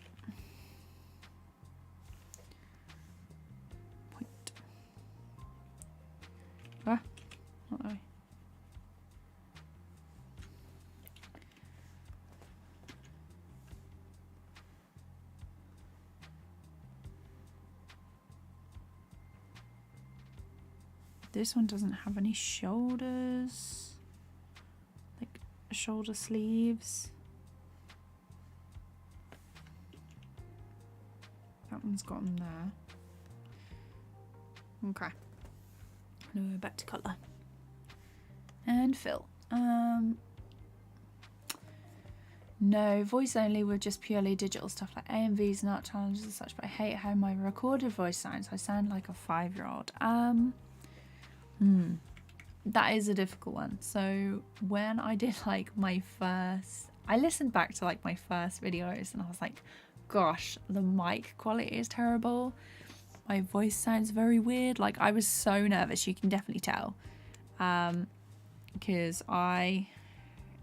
Not that way. This one doesn't have any shoulders, like shoulder sleeves. That one's got them there. Okay. Now we're back to colour. And fill. No, voice only with just purely digital stuff like AMVs and art challenges and such, but I hate how my recorded voice sounds. I sound like a 5-year-old. That is a difficult one. So when I did like my first, I listened back to like my first videos and I was like, gosh, the mic quality is terrible. My voice sounds very weird. Like, I was so nervous, you can definitely tell. Because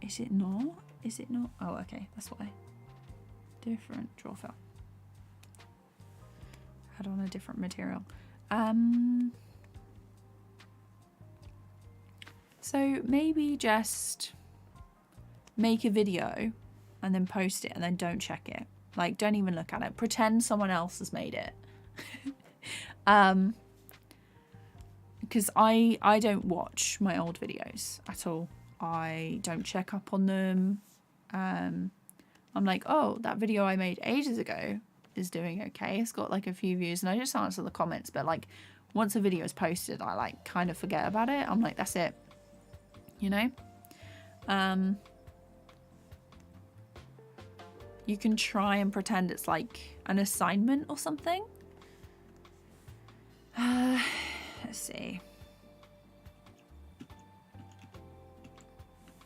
is it not? Is it not? Oh, okay, that's why. Different draw fill. Had on a different material. So maybe just make a video and then post it and then don't check it. Like, don't even look at it. Pretend someone else has made it. Because I don't watch my old videos at all. I don't check up on them. I'm like, oh, that video I made ages ago is doing okay. It's got like a few views, and I just answer the comments. But like, once a video is posted, I like kind of forget about it. I'm like, that's it. you know? You can try and pretend it's like an assignment or something. Let's see.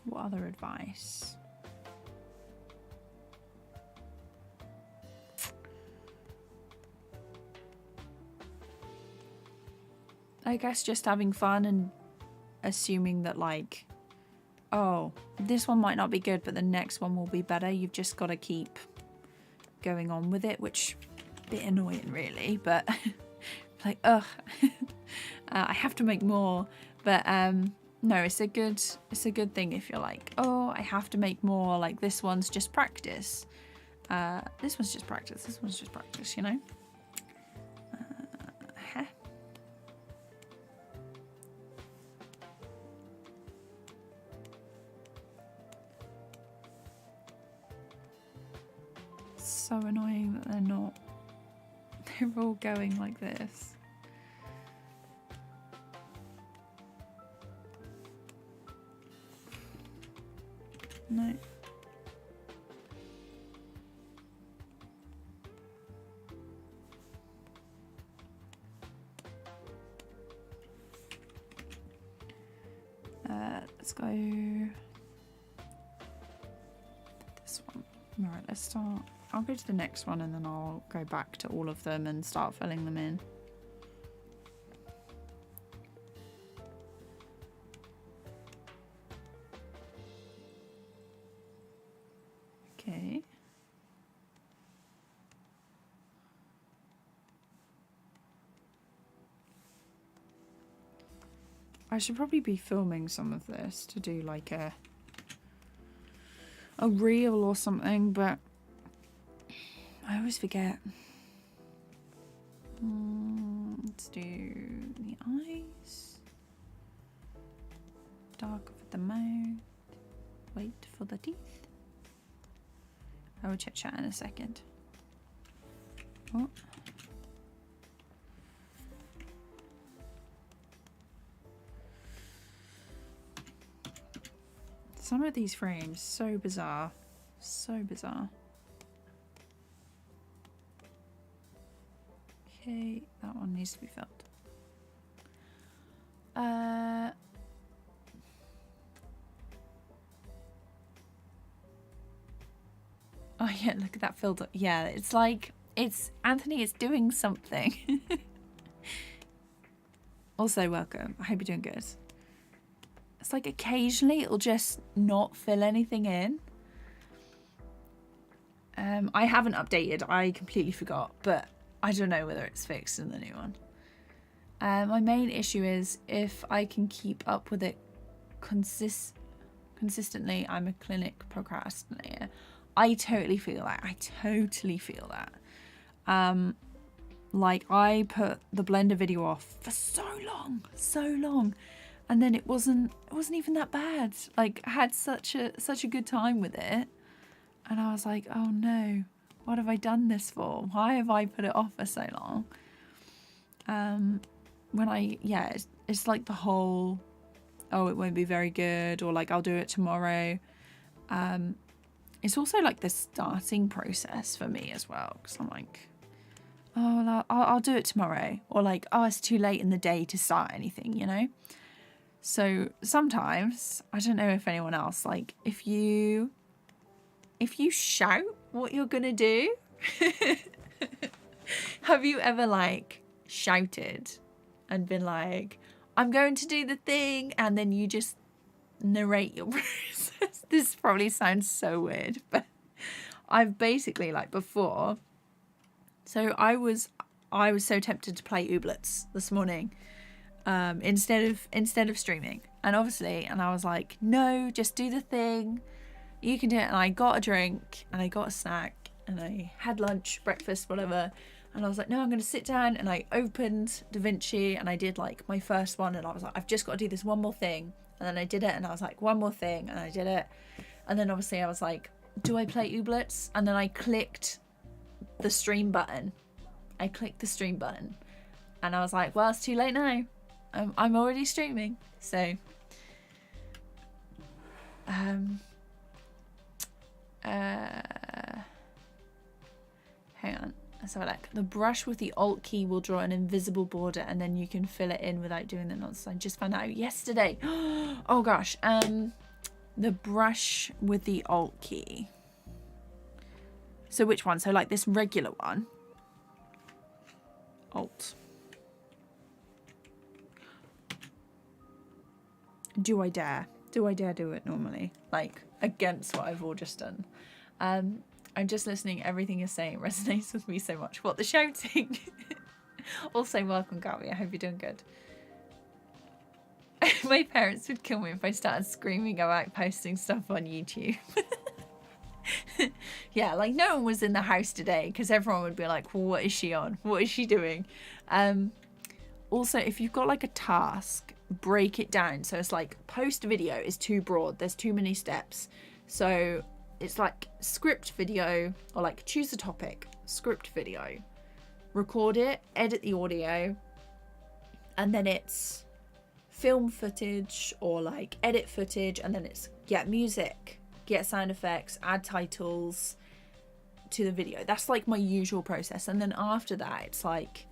What other advice? I guess just having fun and assuming that, like, oh, this one might not be good, but the next one will be better. You've just got to keep going on with it, which a bit annoying really, but like, ugh, I have to make more. But no, it's a good thing if you're like, oh, I have to make more. Like, this one's just practice. This one's just practice. This one's just practice, you know? So annoying that they're all going like this. No. Let's go this one. All right, let's start. I'll go to the next one and then I'll go back to all of them and start filling them in. Okay. I should probably be filming some of this to do like a reel or something, but I always forget. Let's do the eyes. Dark for the mouth. Wait for the teeth. I will check chat in a second. Oh. Some of these frames, so bizarre. So bizarre. Okay, that one needs to be filled. Oh yeah, look at that filled up. Yeah, it's like, it's Anthony is doing something. Also, welcome. I hope you're doing good. It's like occasionally it'll just not fill anything in. I haven't updated. I completely forgot, but I don't know whether it's fixed in the new one. My main issue is if I can keep up with it consistently, I'm a clinic procrastinator. I totally feel that. I totally feel that. Like, I put the Blender video off for so long, and then it wasn't even that bad. Like, I had such a good time with it, and I was like, oh no, what have I done this for? Why have I put it off for so long? It's like the whole, oh, it won't be very good, or like, I'll do it tomorrow. It's also like the starting process for me as well, because I'm like, oh, I'll do it tomorrow, or like, oh, it's too late in the day to start anything, you know? So sometimes, I don't know if anyone else, like, if you shout what you're gonna do, have you ever like shouted and been like, I'm going to do the thing, and then you just narrate your process? This probably sounds so weird, but I've basically, like, before, so I was so tempted to play Ooblets this morning, instead of streaming, and I was like, no, just do the thing, you can do it. And I got a drink and I got a snack and I had lunch, breakfast, whatever, and I was like, no, I'm going to sit down, and I opened Davinci and I did like my first one, and I was like, I've just got to do this one more thing, and then I did it, and I was like, one more thing, and I did it, and then obviously I was like, do I play Ooblets? And then I clicked the stream button. And I was like, well, it's too late now. I'm already streaming. So Hang on, let's have a look. The brush with the Alt key will draw an invisible border and then you can fill it in without doing the nonsense. I just found out yesterday. Oh gosh. The brush with the Alt key. So which one? So like this regular one. Alt. Do I dare? Do I dare do it normally? Like against what I've all just done. I'm just listening. Everything you're saying resonates with me so much. What, the shouting? Also, welcome, Gabby. I hope you're doing good. My parents would kill me if I started screaming about posting stuff on YouTube. Yeah, like no one was in the house today because everyone would be like, well, what is she on? What is she doing? Also, if you've got like a task, break it down. So it's like post video is too broad. There's too many steps. So it's like script video, or like choose a topic, script video, record it, edit the audio, and then it's film footage or like edit footage, and then it's get music, get sound effects, add titles to the video. That's like my usual process. And then after that, it's like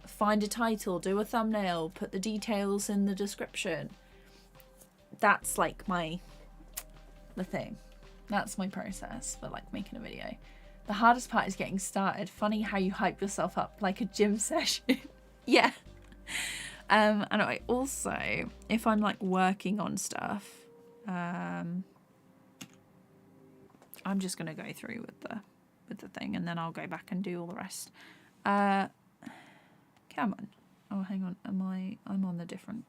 find a title, do a thumbnail, put the details in the description. That's like the thing. That's my process for like making a video. The hardest part is getting started. Funny how you hype yourself up like a gym session. Yeah. And I also, if I'm like working on stuff, I'm just gonna go through with the thing, and then I'll go back and do all the rest. Come on. Oh, hang on. I'm on the different.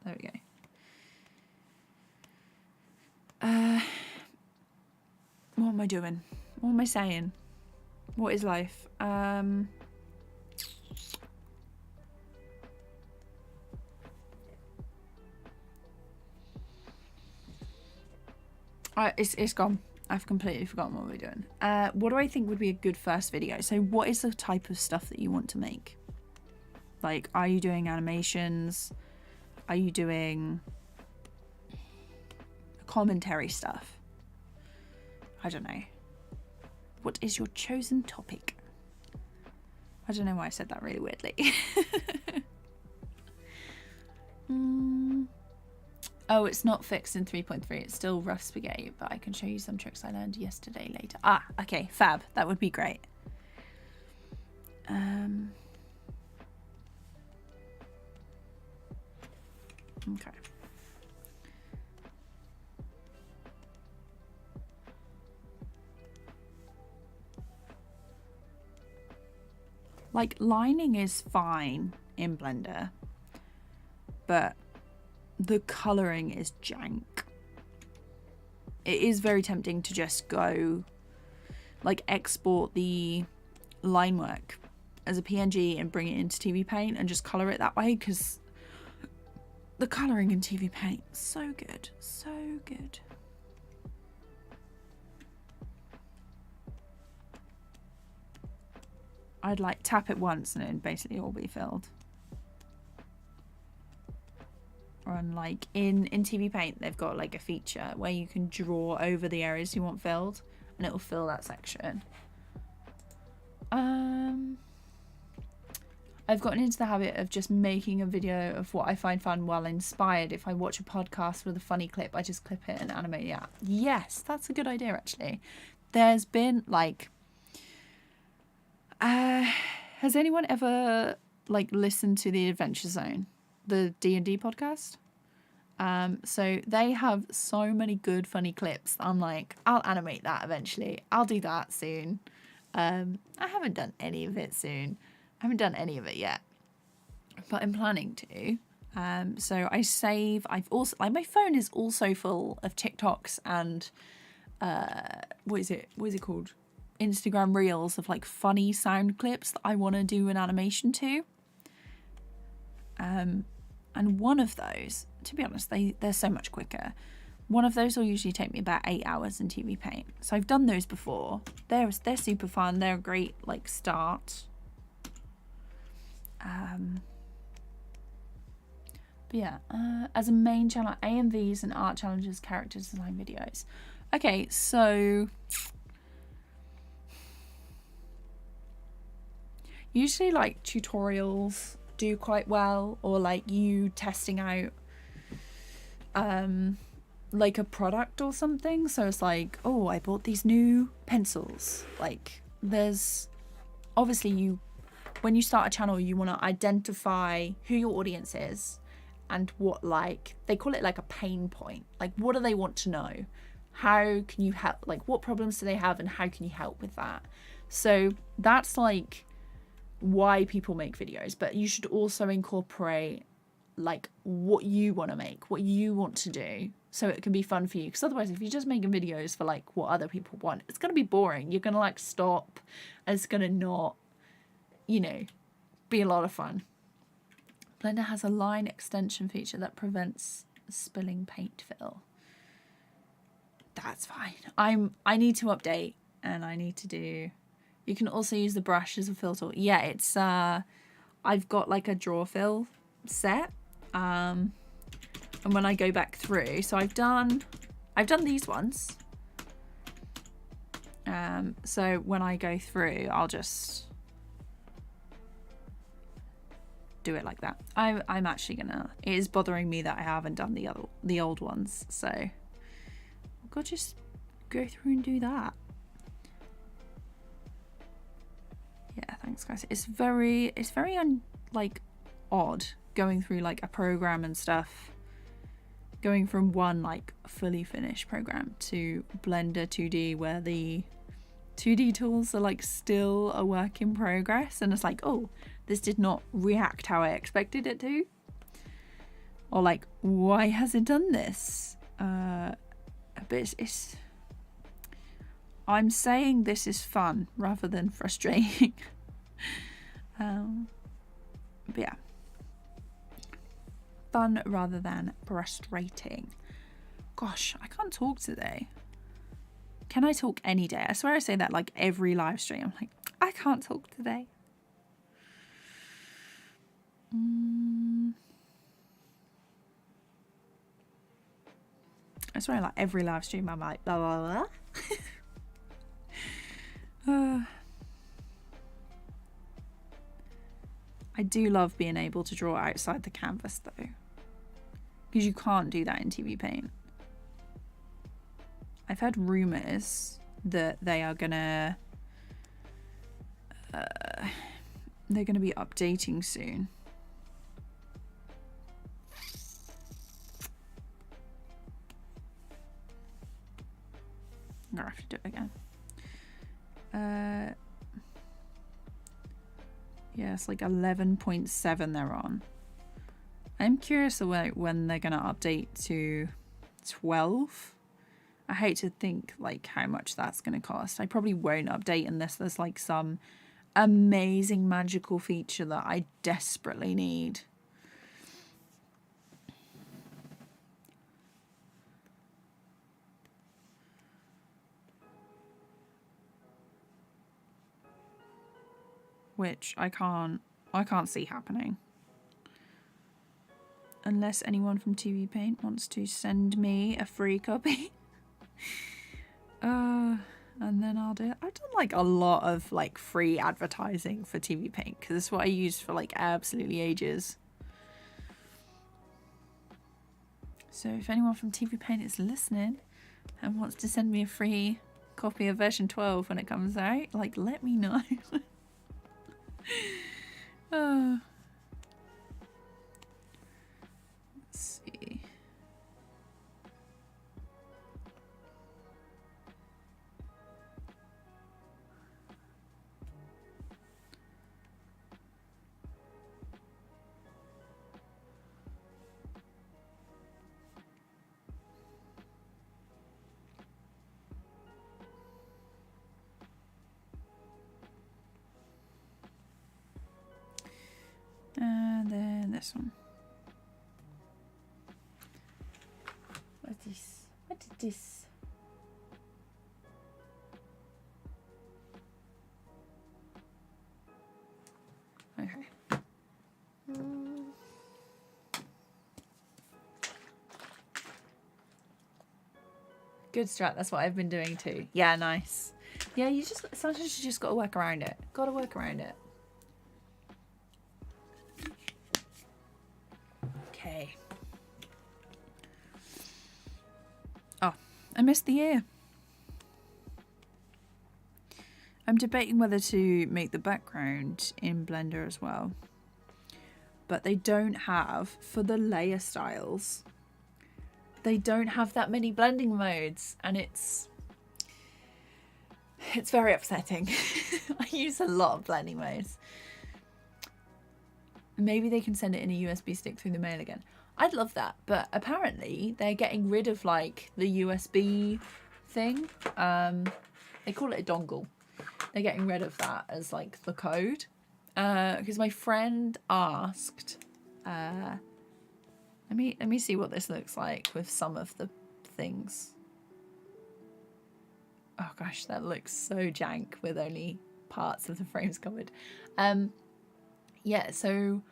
There we go. What am I doing? What am I saying? What is life? It's gone. I've completely forgotten what we're doing. What do I think would be a good first video? So what is the type of stuff that you want to make? Like, are you doing animations? Are you doing commentary stuff? I don't know. What is your chosen topic? I don't know why I said that really weirdly. Oh, it's not fixed in 3.3. It's still rough spaghetti, but I can show you some tricks I learned yesterday later. Ah, okay, fab. That would be great. Okay. Like, lining is fine in Blender, but the colouring is jank. It is very tempting to just go, like, export the line work as a PNG and bring it into TV Paint and just colour it that way, because the colouring in TV Paint is so good, so good. I'd like tap it once and it'd basically all be filled. Or like in TV Paint, they've got like a feature where you can draw over the areas you want filled and it'll fill that section. I've gotten into the habit of just making a video of what I find fun while inspired. If I watch a podcast with a funny clip, I just clip it and animate it out. Yes, that's a good idea actually. There's been like has anyone ever like listened to the Adventure Zone, the D&D podcast? So they have so many good funny clips. I'm like, I'll animate that eventually. I'll do that soon. I haven't done any of it soon. I haven't done any of it yet, but I'm planning to. So I save. I've also, like, my phone is also full of TikToks and what is it called? Instagram reels of like funny sound clips that I want to do an animation to. And one of those, to be honest, they're so much quicker. One of those will usually take me about 8 hours in TV Paint. So I've done those before. They're super fun. They're a great like start. But yeah, as a main channel, AMVs and art challenges, character design videos. Okay, so usually like tutorials do quite well, or like you testing out like a product or something. So it's like, oh, I bought these new pencils. Like there's obviously when you start a channel, you want to identify who your audience is and what, like, they call it like a pain point. Like, what do they want to know? How can you help? Like, what problems do they have and how can you help with that? So that's like why people make videos, but you should also incorporate like what you want to make, what you want to do, so it can be fun for you. Because otherwise, if you're just making videos for like what other people want, it's going to be boring. You're going to like stop, and it's going to not, you know, be a lot of fun. Blender has a line extension feature that prevents spilling paint fill. That's fine. I need to update, and I need to do. You can also use the brush as a fill tool. Yeah, it's I've got like a draw fill set. And when I go back through, so I've done these ones. So when I go through, I'll just do it like that. I'm actually gonna. It is bothering me that I haven't done the old ones, so I'll go just go through and do that. Yeah, thanks guys. It's very like odd going through like a program and stuff, going from one like fully finished program to Blender 2D, where the 2D tools are like still a work in progress, and it's like, oh, this did not react how I expected it to, or like, why has it done this? But it's I'm saying this is fun rather than frustrating. But yeah, fun rather than frustrating. Gosh, I can't talk today. Can I talk any day? I swear I say that like every live stream. I'm like, I can't talk today. I swear like every live stream I'm like blah blah blah. I do love being able to draw outside the canvas though, because you can't do that in TV Paint. I've heard rumours that they are gonna they're gonna be updating soon. I'm gonna have to do it again. Yeah, it's like 11.7 they're on. I'm curious about when they're gonna update to 12. I hate to think like how much that's gonna cost. I probably won't update unless there's like some amazing magical feature that I desperately need. Which I can't see happening. Unless anyone from TV Paint wants to send me a free copy. And then I'll do it. I've done like a lot of like free advertising for TV Paint, because it's what I used for like absolutely ages. So if anyone from TV Paint is listening and wants to send me a free copy of version 12 when it comes out, like, let me know. Let's see. And then this one. What is this? What is this? Okay. Good strat. That's what I've been doing too. Yeah, nice. Yeah, sometimes you just got to work around it. Got to work around it. Okay. Oh, I missed the ear. I'm debating whether to make the background in Blender as well. But they don't have, for the layer styles, they don't have that many blending modes, and it's very upsetting. I use a lot of blending modes. Maybe they can send it in a USB stick through the mail again. I'd love that, but apparently they're getting rid of like the USB thing. They call it a dongle. They're getting rid of that as like the code. Because my friend asked, let me see what this looks like with some of the things. Oh gosh, that looks so jank with only parts of the frames covered. Yeah, so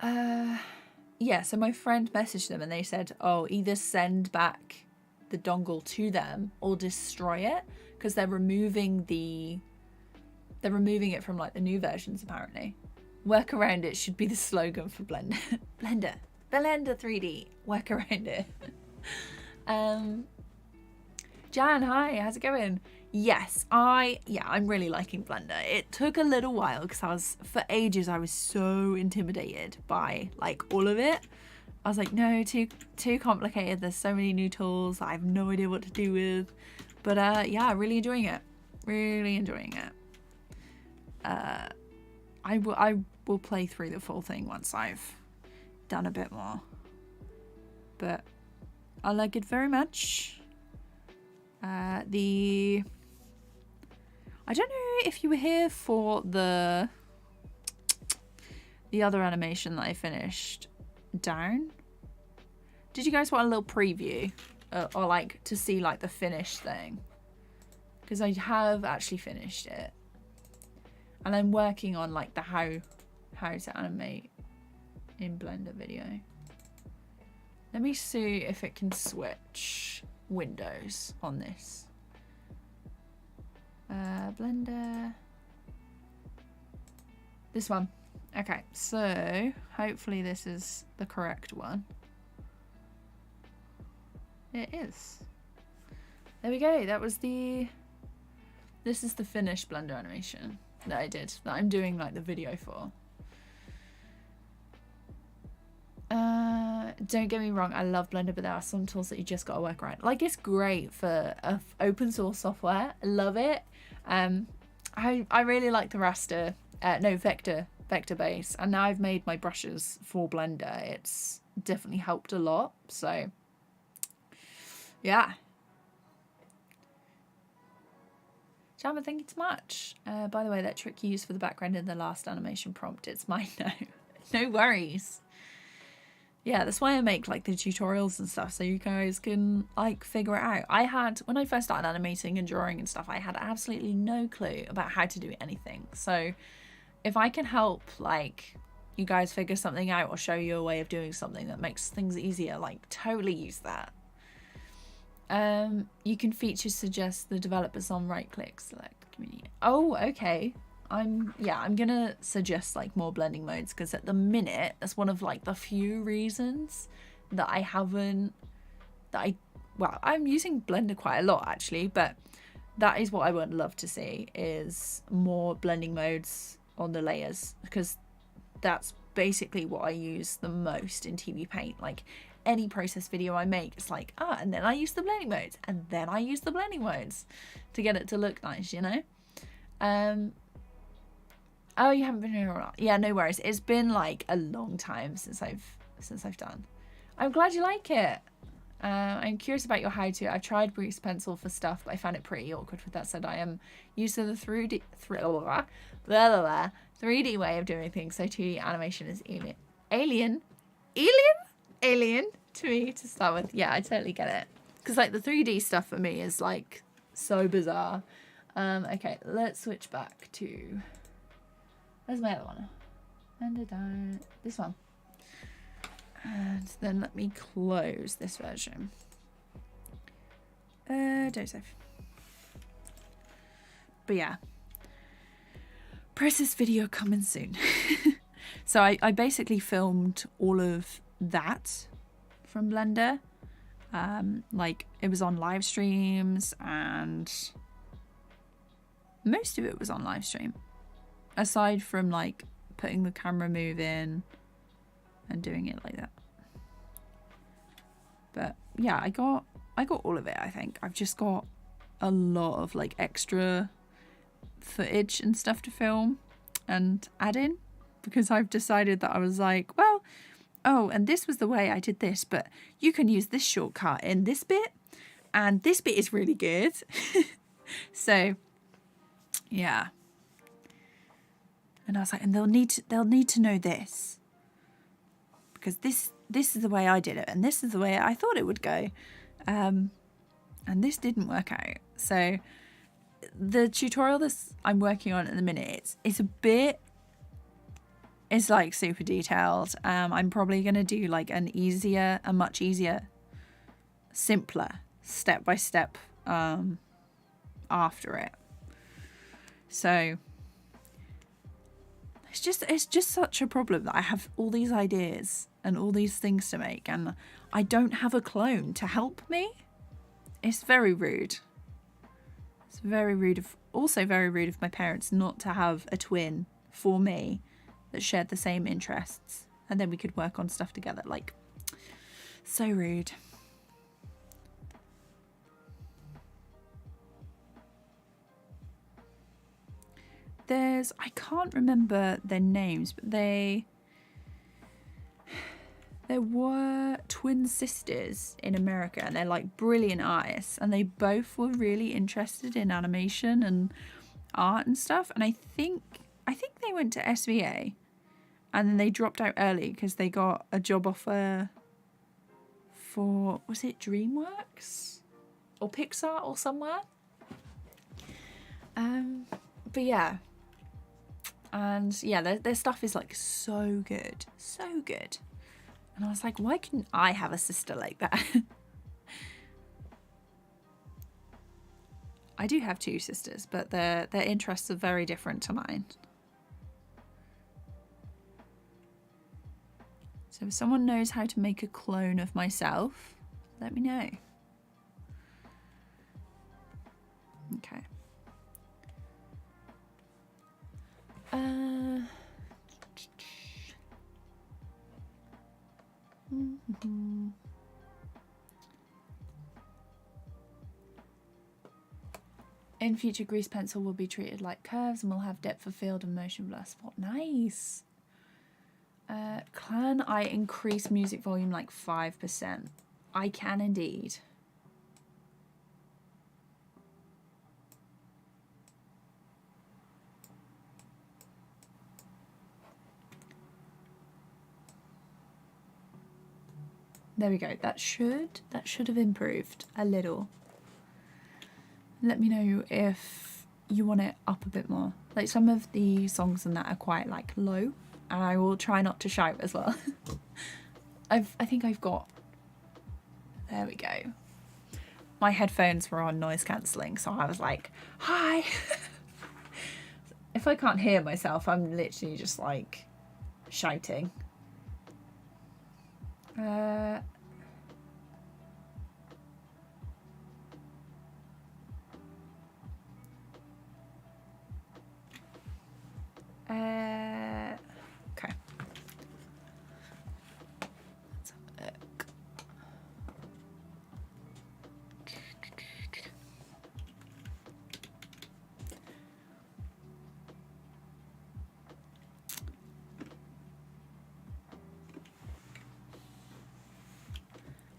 my friend messaged them and they said, oh, either send back the dongle to them or destroy it, because they're removing it from like the new versions apparently. Work around it should be the slogan for Blender. Blender 3D, work around it. Jan, hi, how's it going? Yes, I'm really liking Blender. It took a little while because for ages I was so intimidated by like all of it. I was like, no, too complicated. There's so many new tools I have no idea what to do with. But yeah, really enjoying it. Really enjoying it. I will play through the full thing once I've done a bit more. But I like it very much. I don't know if you were here for the other animation that I finished down. Did you guys want a little preview or like to see like the finished thing? Because I have actually finished it. And I'm working on like the how to animate in Blender video. Let me see if it can switch windows on this. Blender. This one. Okay, so hopefully this is the correct one. It is. There we go. This is the finished Blender animation that I did, that I'm doing like the video for. Don't get me wrong, I love Blender, but there are some tools that you just gotta work around. Like, it's great for open source software. I love it. I really like the raster, vector base, and now I've made my brushes for Blender. It's definitely helped a lot. So yeah. Jammer, thank you so much. By the way, that trick you used for the background in the last animation prompt, it's mine now. No worries. Yeah, that's why I make like the tutorials and stuff, so you guys can like figure it out. When I first started animating and drawing and stuff, I had absolutely no clue about how to do anything. So if I can help like you guys figure something out or show you a way of doing something that makes things easier, like totally use that. You can feature suggest the developers on right click, select community. Oh, okay. I'm gonna suggest like more blending modes, because at the minute that's one of like the few reasons that I'm using Blender quite a lot actually, but that is what I would love to see, is more blending modes on the layers, because that's basically what I use the most in TV Paint. Like any process video I make, it's like, and then I use the blending modes, and then I use the blending modes to get it to look nice, you know? Oh, you haven't been here or not? Yeah, no worries. It's been like a long time since I've done. I'm glad you like it. I'm curious about your how-to. I've tried Bruce Pencil for stuff, but I found it pretty awkward. With that said, I am used to the 3D way of doing things, so 2D animation is alien to me to start with. Yeah, I totally get it. Because like the 3D stuff for me is like so bizarre. Okay, let's switch back to... Where's my other one? And this one. And then let me close this version. Joseph. But yeah, process video coming soon. So I basically filmed all of that from Blender. Like it was on Livestreams, and most of it was on Livestream, aside from like putting the camera move in and doing it like that. But yeah, I got all of it. I think I've just got a lot of like extra footage and stuff to film and add in, because I've decided that I was like, well, oh, and this was the way I did this, but you can use this shortcut in this bit, and this bit is really good. So yeah, and I was like, and they'll need to know this, because this is the way I did it, and this is the way I thought it would go, and this didn't work out. So the tutorial that I'm working on at the minute, it's like super detailed. I'm probably gonna do like a much easier, simpler step-by-step after it. So it's just such a problem that I have all these ideas and all these things to make, and I don't have a clone to help me. It's very rude. It's very rude also very rude of my parents not to have a twin for me that shared the same interests, and then we could work on stuff together. Like, so rude. I can't remember their names, but there were twin sisters in America, and they're like brilliant artists, and they both were really interested in animation and art and stuff. And I think they went to SVA, and then they dropped out early because they got a job offer for, was it DreamWorks or Pixar or somewhere? But yeah. And yeah, their stuff is like so good. So good. And I was like, why couldn't I have a sister like that? I do have two sisters, but their interests are very different to mine. So if someone knows how to make a clone of myself, let me know. Okay. In future, grease pencil will be treated like curves and will have depth of field and motion blur support. Nice. Can I increase music volume like 5%? I can indeed. There we go. That should have improved a little. Let me know if you want it up a bit more. Like some of the songs and that are quite like low, and I will try not to shout as well. I think I've got, there we go. My headphones were on noise cancelling, so I was like, hi. If I can't hear myself, I'm literally just like shouting. Okay. Let's have a look.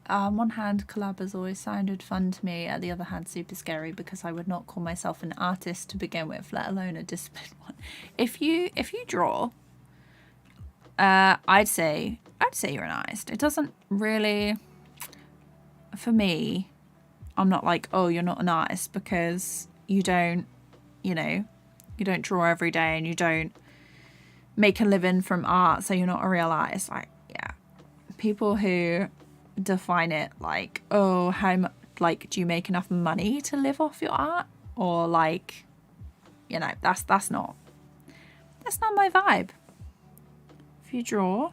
On one hand, collab has always sounded fun to me. At the other hand, super scary because I would not call myself an artist to begin with, let alone a disciplined one. If you draw, I'd say you're an artist. It doesn't really, for me, I'm not like, oh, you're not an artist because you don't, you don't draw every day and you don't make a living from art, so you're not a real artist. Like, yeah, people who define it like, oh, how much, like, do you make enough money to live off your art? Or like, you know, that's not my vibe. If you draw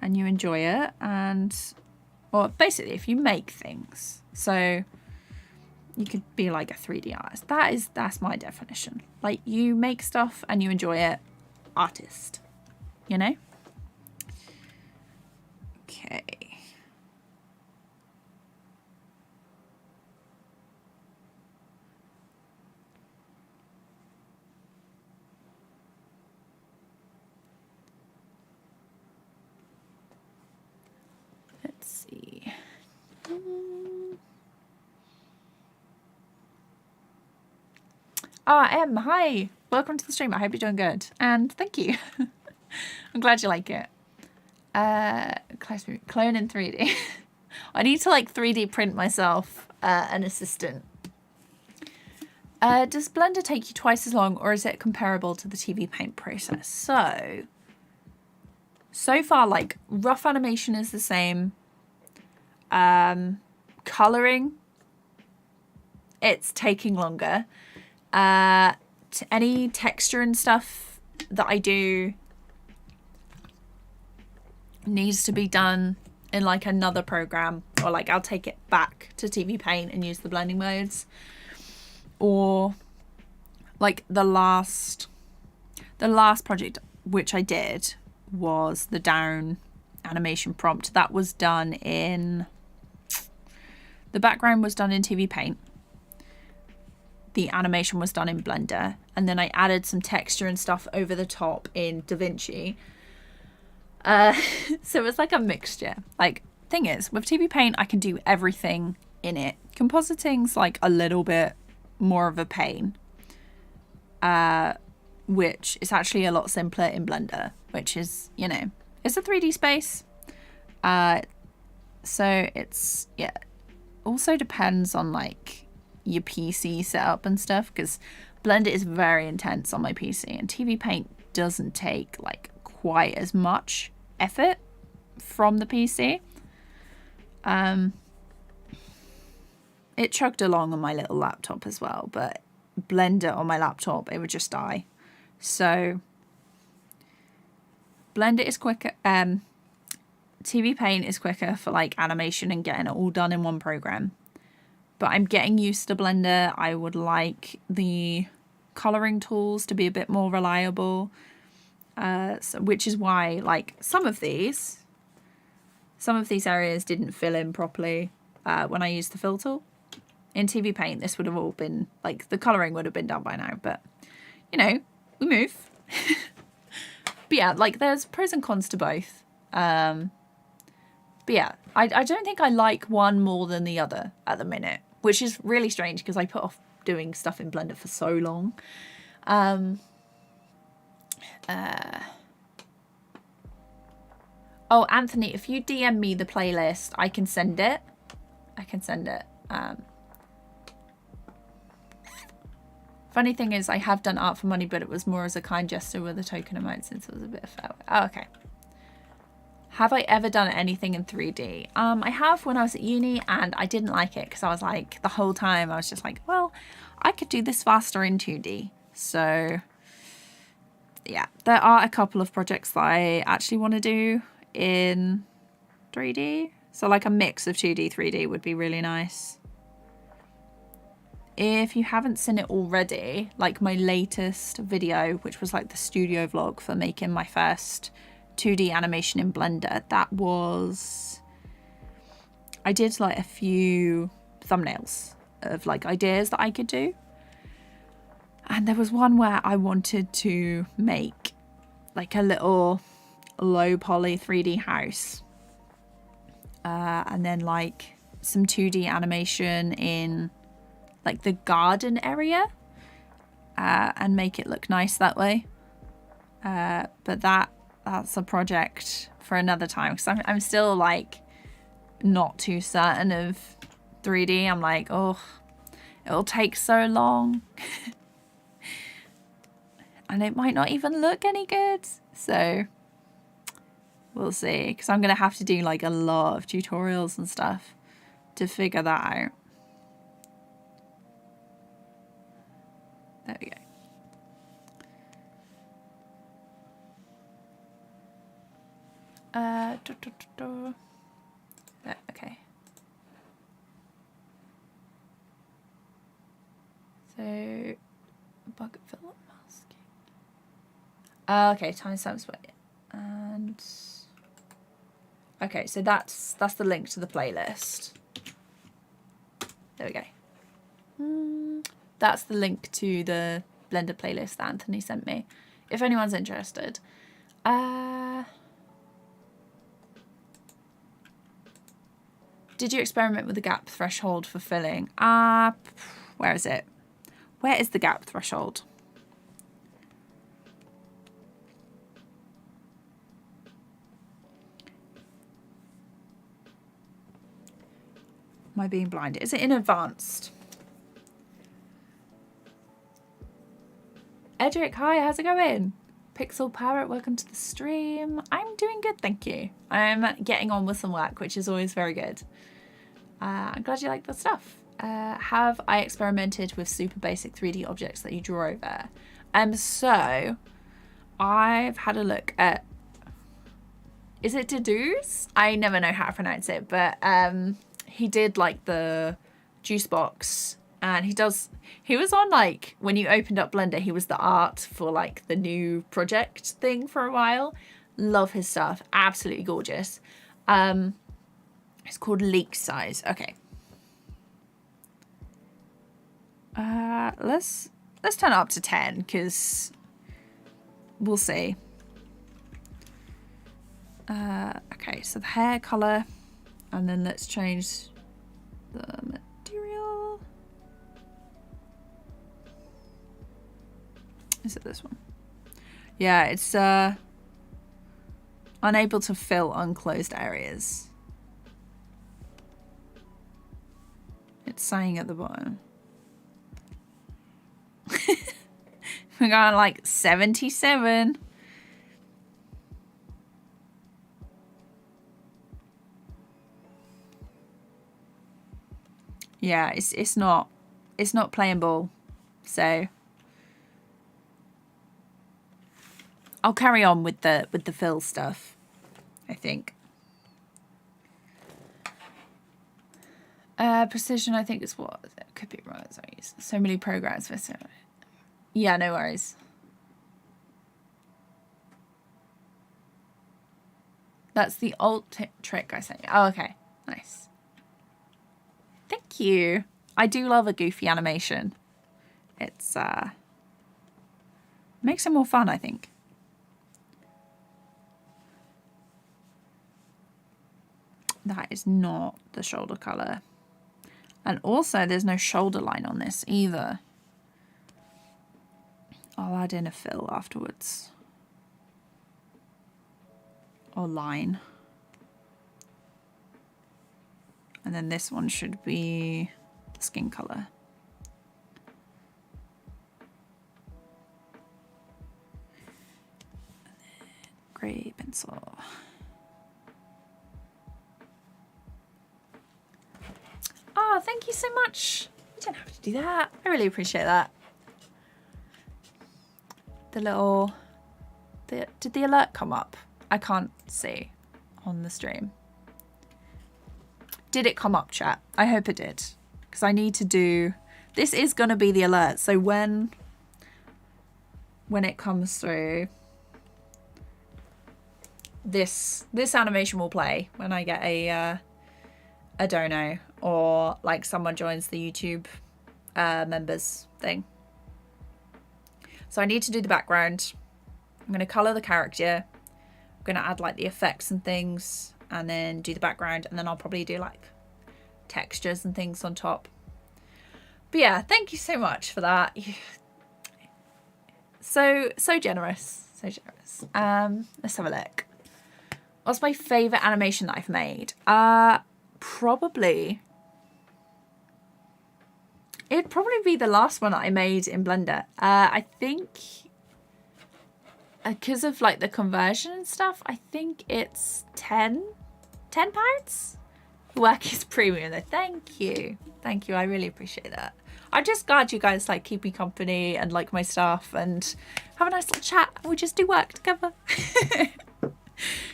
and you enjoy it, or basically if you make things, so you could be like a 3D artist. That's my definition. Like, you make stuff and you enjoy it, artist, you know? Okay. Let's see. Hi. Welcome to the stream. I hope you're doing good. And thank you. I'm glad you like it. Clone in 3D. I need to like 3D print myself an assistant. Does Blender take you twice as long, or is it comparable to the TV Paint process? So far, like, rough animation is the same. Coloring, it's taking longer. Any texture and stuff that I do needs to be done in like another program, or like I'll take it back to TV Paint and use the blending modes. Or like the last project which I did was the down animation prompt. That was done in, the background was done in TV Paint. The animation was done in Blender, and then I added some texture and stuff over the top in Davinci. So it was like a mixture. Like, thing is, with TV Paint, I can do everything in it. Compositing's like a little bit more of a pain, which is actually a lot simpler in Blender, which is, you know, it's a 3D space. So it's, yeah, also depends on like your PC setup and stuff, because Blender is very intense on my PC, and TV Paint doesn't take like quite as much effort from the PC. It chugged along on my little laptop as well, but Blender on my laptop, it would just die. So Blender is quicker. TV Paint is quicker for like animation and getting it all done in one program. But I'm getting used to Blender. I would like the coloring tools to be a bit more reliable, which is why like some of these areas didn't fill in properly when I used the fill tool. In TV Paint, this would have all been like, the coloring would have been done by now, but you know, we move. But yeah, like there's pros and cons to both. But yeah, I don't think I like one more than the other at the minute, which is really strange because I put off doing stuff in Blender for so long. Oh, Anthony, if you DM me the playlist, I can send it. Funny thing is, I have done art for money, but it was more as a kind gesture with a token amount, since it was a bit of fair. Oh, okay. Have I ever done anything in 3D? I have when I was at uni, and I didn't like it because I was like, the whole time I was just like, well, I could do this faster in 2D. So yeah, there are a couple of projects that I actually want to do in 3D. So like a mix of 2D, 3D would be really nice. If you haven't seen it already, like my latest video, which was like the studio vlog for making my first 2D animation in Blender, that was, I did like a few thumbnails of like ideas that I could do. And there was one where I wanted to make like a little low poly 3D house. And then like some 2D animation in like the garden area, and make it look nice that way. But that's a project for another time, because I'm still like not too certain of 3D. I'm like, oh, it'll take so long. And it might not even look any good. So we'll see, because I'm going to have to do like a lot of tutorials and stuff to figure that out. There we go. Okay. So, bucket fill masking. Okay, timestamps. And okay, so that's the link to the playlist. There we go. That's the link to the Blender playlist that Anthony sent me. If anyone's interested. Did you experiment with the gap threshold for filling? Where is it? Where is the gap threshold? Am I being blinded? Is it in advanced? Edric, hi, how's it going? Pixel Parrot, welcome to the stream. I'm doing good, thank you. I'm getting on with some work, which is always very good. I'm glad you like the stuff. Have I experimented with super basic 3D objects that you draw over? So I've had a look at, is it to-dos? I never know how to pronounce it, but he did like the juice box, and he was on like, when you opened up Blender, he was the art for like the new project thing for a while. Love his stuff, absolutely gorgeous. It's called Leak Size. Okay. Let's turn it up to 10 because we'll see. Okay, so the hair color, and then let's change the material. Is it this one? Yeah, it's unable to fill unclosed areas. It's saying at the bottom. We're going like 77. Yeah, it's not playing ball. So I'll carry on with the fill stuff, I think. Precision, I think is what it could be right. So many programs for so. Yeah, no worries. That's the alt trick I sent you. Oh, okay, nice. Thank you. I do love a goofy animation. It's makes it more fun, I think. That is not the shoulder color. And also there's no shoulder line on this either. I'll add in a fill afterwards. Or line. And then this one should be the skin color. Gray pencil. Oh, thank you so much. You don't have to do that. I really appreciate that. The little... Did the alert come up? I can't see on the stream. Did it come up, chat? I hope it did. Because I need to do... This is going to be the alert. So when it comes through, this animation will play when I get a dono, or like someone joins the YouTube members thing. So I need to do the background. I'm going to color the character. I'm going to add like the effects and things, and then do the background, and then I'll probably do like textures and things on top. But yeah, thank you so much for that. So generous, so generous. Let's have a look. What's my favorite animation that I've made? Probably it'd probably be the last one that I made in Blender. I think because of like the conversion and stuff, I think it's 10 pounds. Work is premium though. Thank you. Thank you. I really appreciate that. I'm just glad you guys like keep me company and like my stuff and have a nice little chat. We just do work together.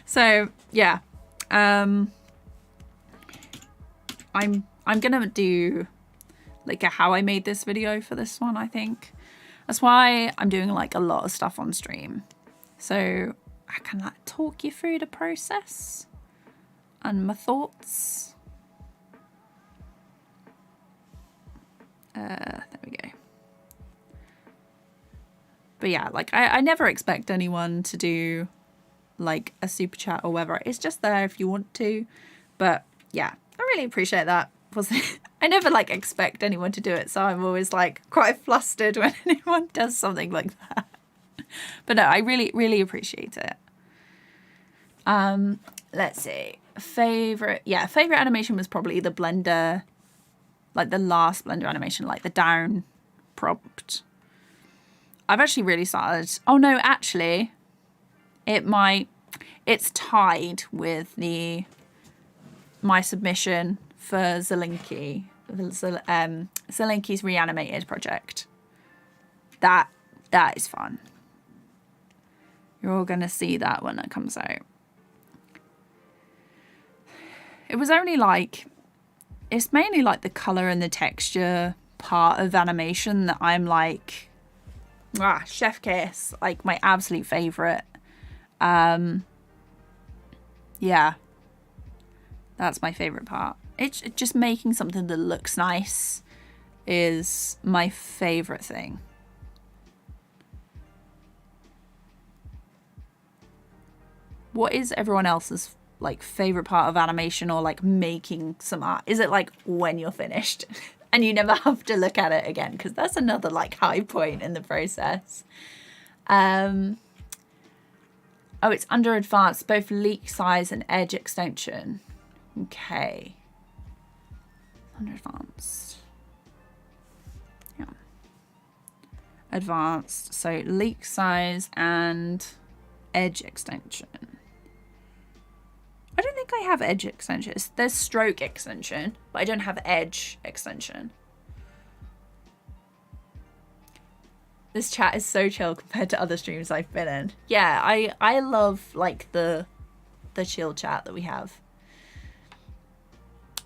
So yeah, I'm gonna do like a how I made this video for this one. I think that's why I'm doing like a lot of stuff on stream, so I can like talk you through the process and my thoughts. There we go. But yeah, like I never expect anyone to do like a super chat or whatever. It's just there if you want to. But yeah, I really appreciate that. I never like expect anyone to do it, so I'm always like quite flustered when anyone does something like that. But no, I really appreciate it. Let's see. Favorite animation was probably the Blender, like the last Blender animation, like the down prompt. I've actually really started. Oh no, actually, it's tied with my submission for Zelinki, Zelinki's reanimated project. That is fun. You're all gonna see that when it comes out. It was only like, it's mainly like the color and the texture part of animation that I'm like, chef kiss, like my absolute favorite. Yeah, that's my favorite part. It's just making something that looks nice is my favorite thing. What is everyone else's like favorite part of animation or like making some art? Is it like when you're finished and you never have to look at it again? Because that's another like high point in the process. Oh, it's under advanced, both leak size and edge extension. Okay. Under advanced. Yeah. Advanced. So leak size and edge extension. I don't think I have edge extension. There's stroke extension, but I don't have edge extension. This chat is so chill compared to other streams I've been in. Yeah, I love like the chill chat that we have.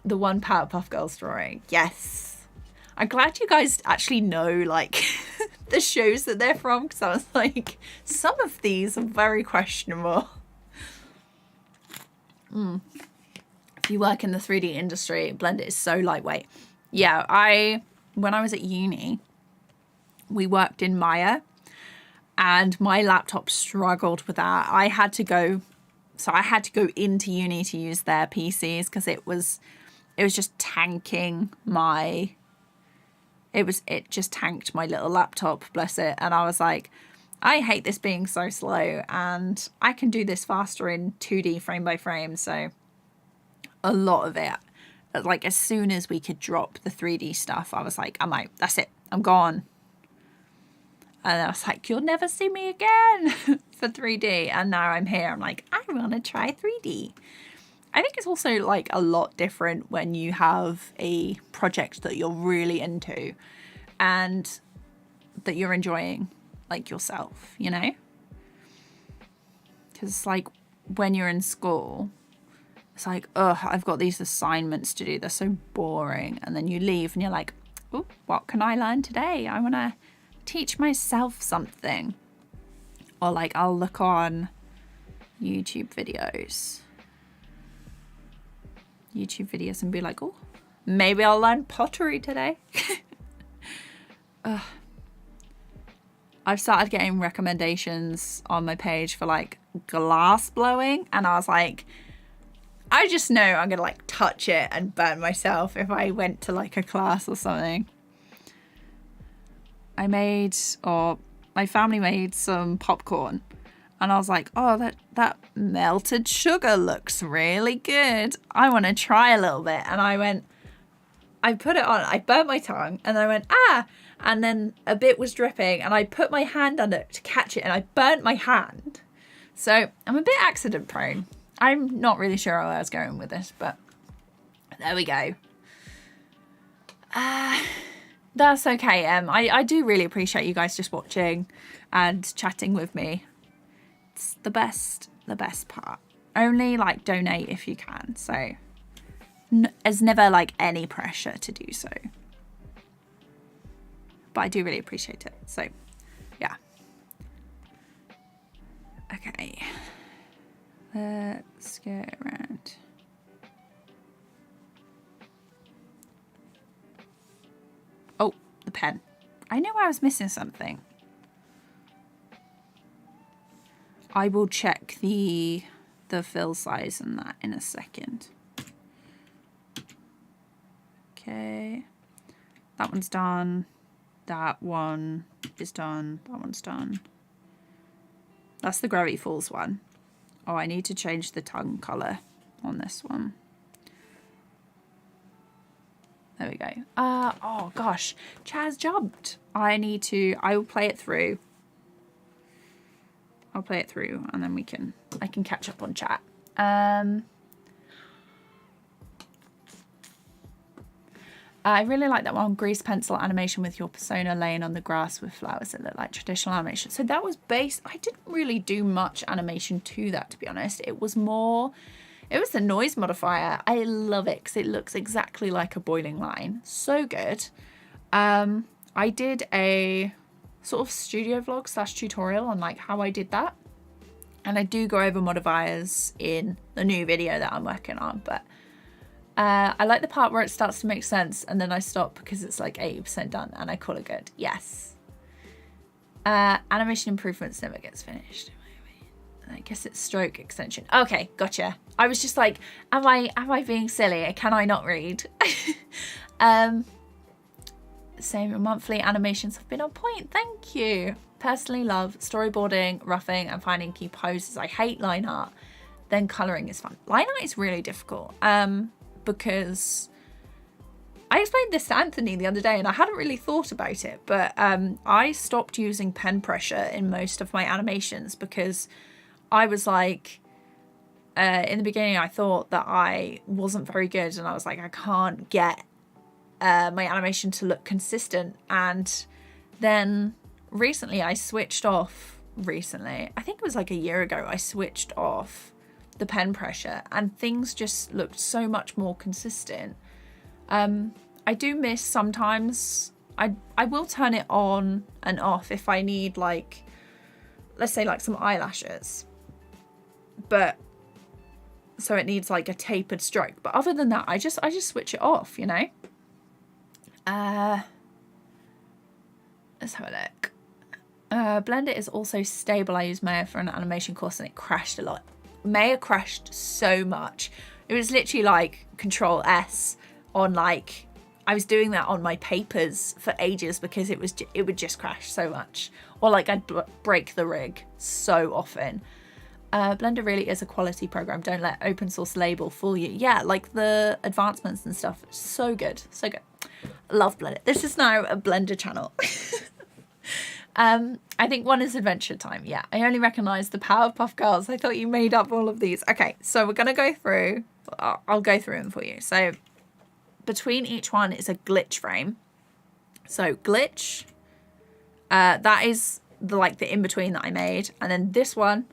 The one Powerpuff Girls drawing. Yes. I'm glad you guys actually know like the shows that they're from, because I was like, some of these are very questionable. If you work in the 3D industry, Blender is so lightweight. Yeah, when I was at uni, we worked in Maya and my laptop struggled with that. I had to go into uni to use their PCs because it was just tanking it just tanked my little laptop, bless it. And I was like, I hate this being so slow, and I can do this faster in 2D frame by frame. So a lot of it, like as soon as we could drop the 3D stuff, I was like, I'm out, that's it, I'm gone. And I was like, you'll never see me again for 3D. And now I'm here, I'm like, I want to try 3D. I think it's also like a lot different when you have a project that you're really into and that you're enjoying like yourself, you know? Because like when you're in school, it's like, oh, I've got these assignments to do, they're so boring. And then you leave and you're like, oh, what can I learn today? I want to teach myself something. Or like I'll look on YouTube videos and be like, oh, maybe I'll learn pottery today. I've started getting recommendations on my page for like glass blowing, and I was like, I just know I'm gonna like touch it and burn myself if I went to like a class or something. My family made some popcorn, and I was like, oh, that melted sugar looks really good. I want to try a little bit. And I put it on, I burnt my tongue, and I went, and then a bit was dripping, and I put my hand under it to catch it, and I burnt my hand. So I'm a bit accident prone. I'm not really sure where I was going with this, but There we go. That's okay. I do really appreciate you guys just watching and chatting with me. It's the best part. Only like donate if you can. So there's never like any pressure to do so. But I do really appreciate it. So yeah. Okay. Let's go around. Oh, the pen. I knew I was missing something. I will check the fill size and that in a second. Okay. That one's done. That one is done. That one's done. That's the Gravity Falls one. Oh, I need to change the tongue colour on this one. There we go. Oh gosh, Chaz jumped. I will play it through. I'll play it through and then I can catch up on chat. I really like that one, grease pencil animation with your persona laying on the grass with flowers that look like traditional animation. So that was based, I didn't really do much animation to that, to be honest. It was the noise modifier. I love it because it looks exactly like a boiling line. So good. I did a sort of studio vlog / tutorial on like how I did that. And I do go over modifiers in the new video that I'm working on, but I like the part where it starts to make sense and then I stop because it's like 80% done and I call it good. Yes. Animation improvements never gets finished. I guess it's stroke extension. Okay, gotcha. I was just like, am I being silly? Can I not read? Same monthly animations have been on point. Thank you. Personally love storyboarding, roughing, and finding key poses. I hate line art. Then colouring is fun. Line art is really difficult. Because I explained this to Anthony the other day and I hadn't really thought about it, but I stopped using pen pressure in most of my animations because I was like, in the beginning I thought that I wasn't very good and I was like, I can't get my animation to look consistent. And then recently I switched off, I think it was like a year ago, I switched off the pen pressure and things just looked so much more consistent. I do miss sometimes, I will turn it on and off if I need like, let's say like some eyelashes, but so it needs like a tapered stroke, but other than that I just switch it off, you know. Let's have a look. Blender is also stable. I used Maya for an animation course and it crashed a lot. Maya crashed so much. It was literally like Control S on like, I was doing that on my papers for ages because it would just crash so much. Or like I'd break the rig so often. Blender really is a quality program. Don't let open source label fool you. Yeah, like the advancements and stuff. So good. So good. Love Blender. This is now a Blender channel. I think one is Adventure Time. Yeah, I only recognise the Powerpuff Girls. I thought you made up all of these. Okay, so we're going to go through. I'll go through them for you. So between each one is a glitch frame. So glitch, that is the in-between that I made. And then this one,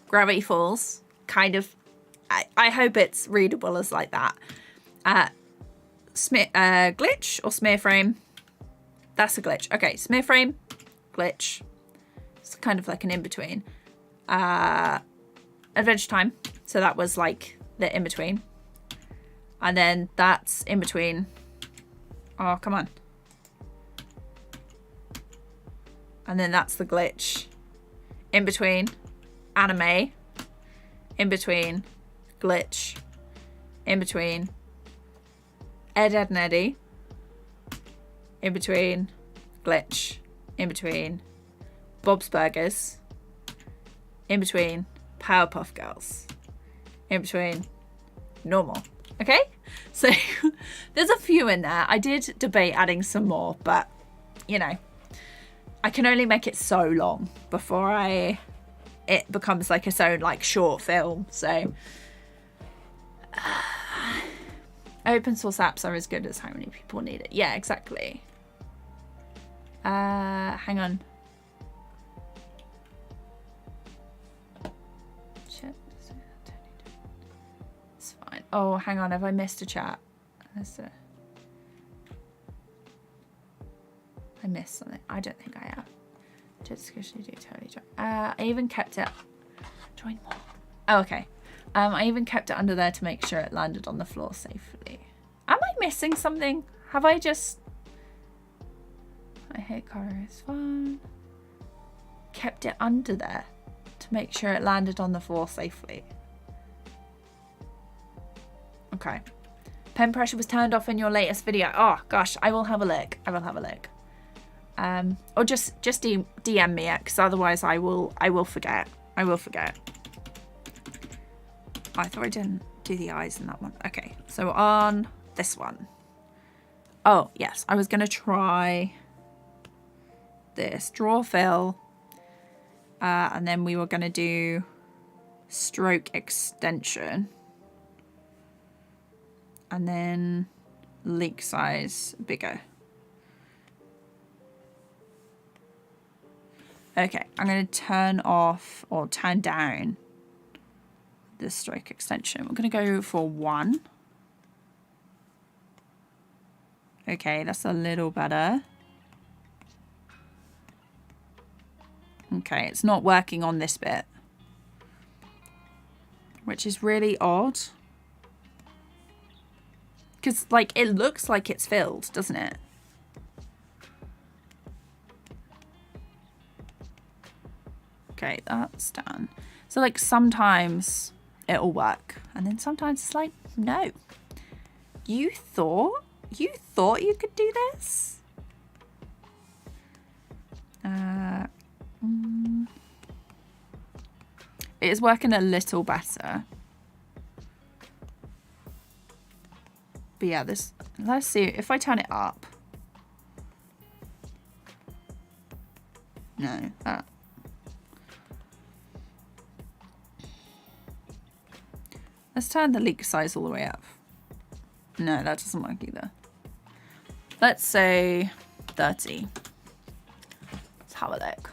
Gravity Falls, kind of, I hope it's readable as like that. Glitch or smear frame. That's a glitch. Okay, smear frame, glitch. It's kind of like an in-between. Adventure Time. So that was like the in-between. And then that's in between. Oh, come on. And then that's the glitch. In between. Anime. In between. Glitch. In between. Ed, Edd and Eddy. In between. Glitch. In between. Bob's Burgers. In between. Powerpuff Girls. In between. Normal. Okay, so there's a few in there. I did debate adding some more, but you know, I can only make it so long before it becomes like its own like short film. So Open source apps are as good as how many people need it. Yeah, exactly. Hang on. Shit. It's fine. Oh, hang on. Have I missed a chat? I missed something. I don't think I have. I even kept it. Join more. Oh, okay. I even kept it under there to make sure it landed on the floor safely. Am I missing something? Have I just... I hate color is fun. Kept it under there to make sure it landed on the floor safely. Okay. Pen pressure was turned off in your latest video. Oh gosh, I will have a look. I will have a look. Or just DM me it, because otherwise I will forget. I will forget. I thought I didn't do the eyes in that one. Okay, so on this one. Oh, yes, I was going to try this. Draw fill. And then we were going to do stroke extension. And then leak size bigger. Okay, I'm going to turn off or turn down the stroke extension. We're going to go for 1. Okay, that's a little better. Okay, it's not working on this bit, which is really odd. Because, like, it looks like it's filled, doesn't it? Okay, that's done. So, like, sometimes it'll work. And then sometimes it's like, no. You thought you could do this? It is working a little better. But yeah, this, let's see, if I turn it up. No, let's turn the leak size all the way up. No, that doesn't work either. Let's say 30. Let's have a look.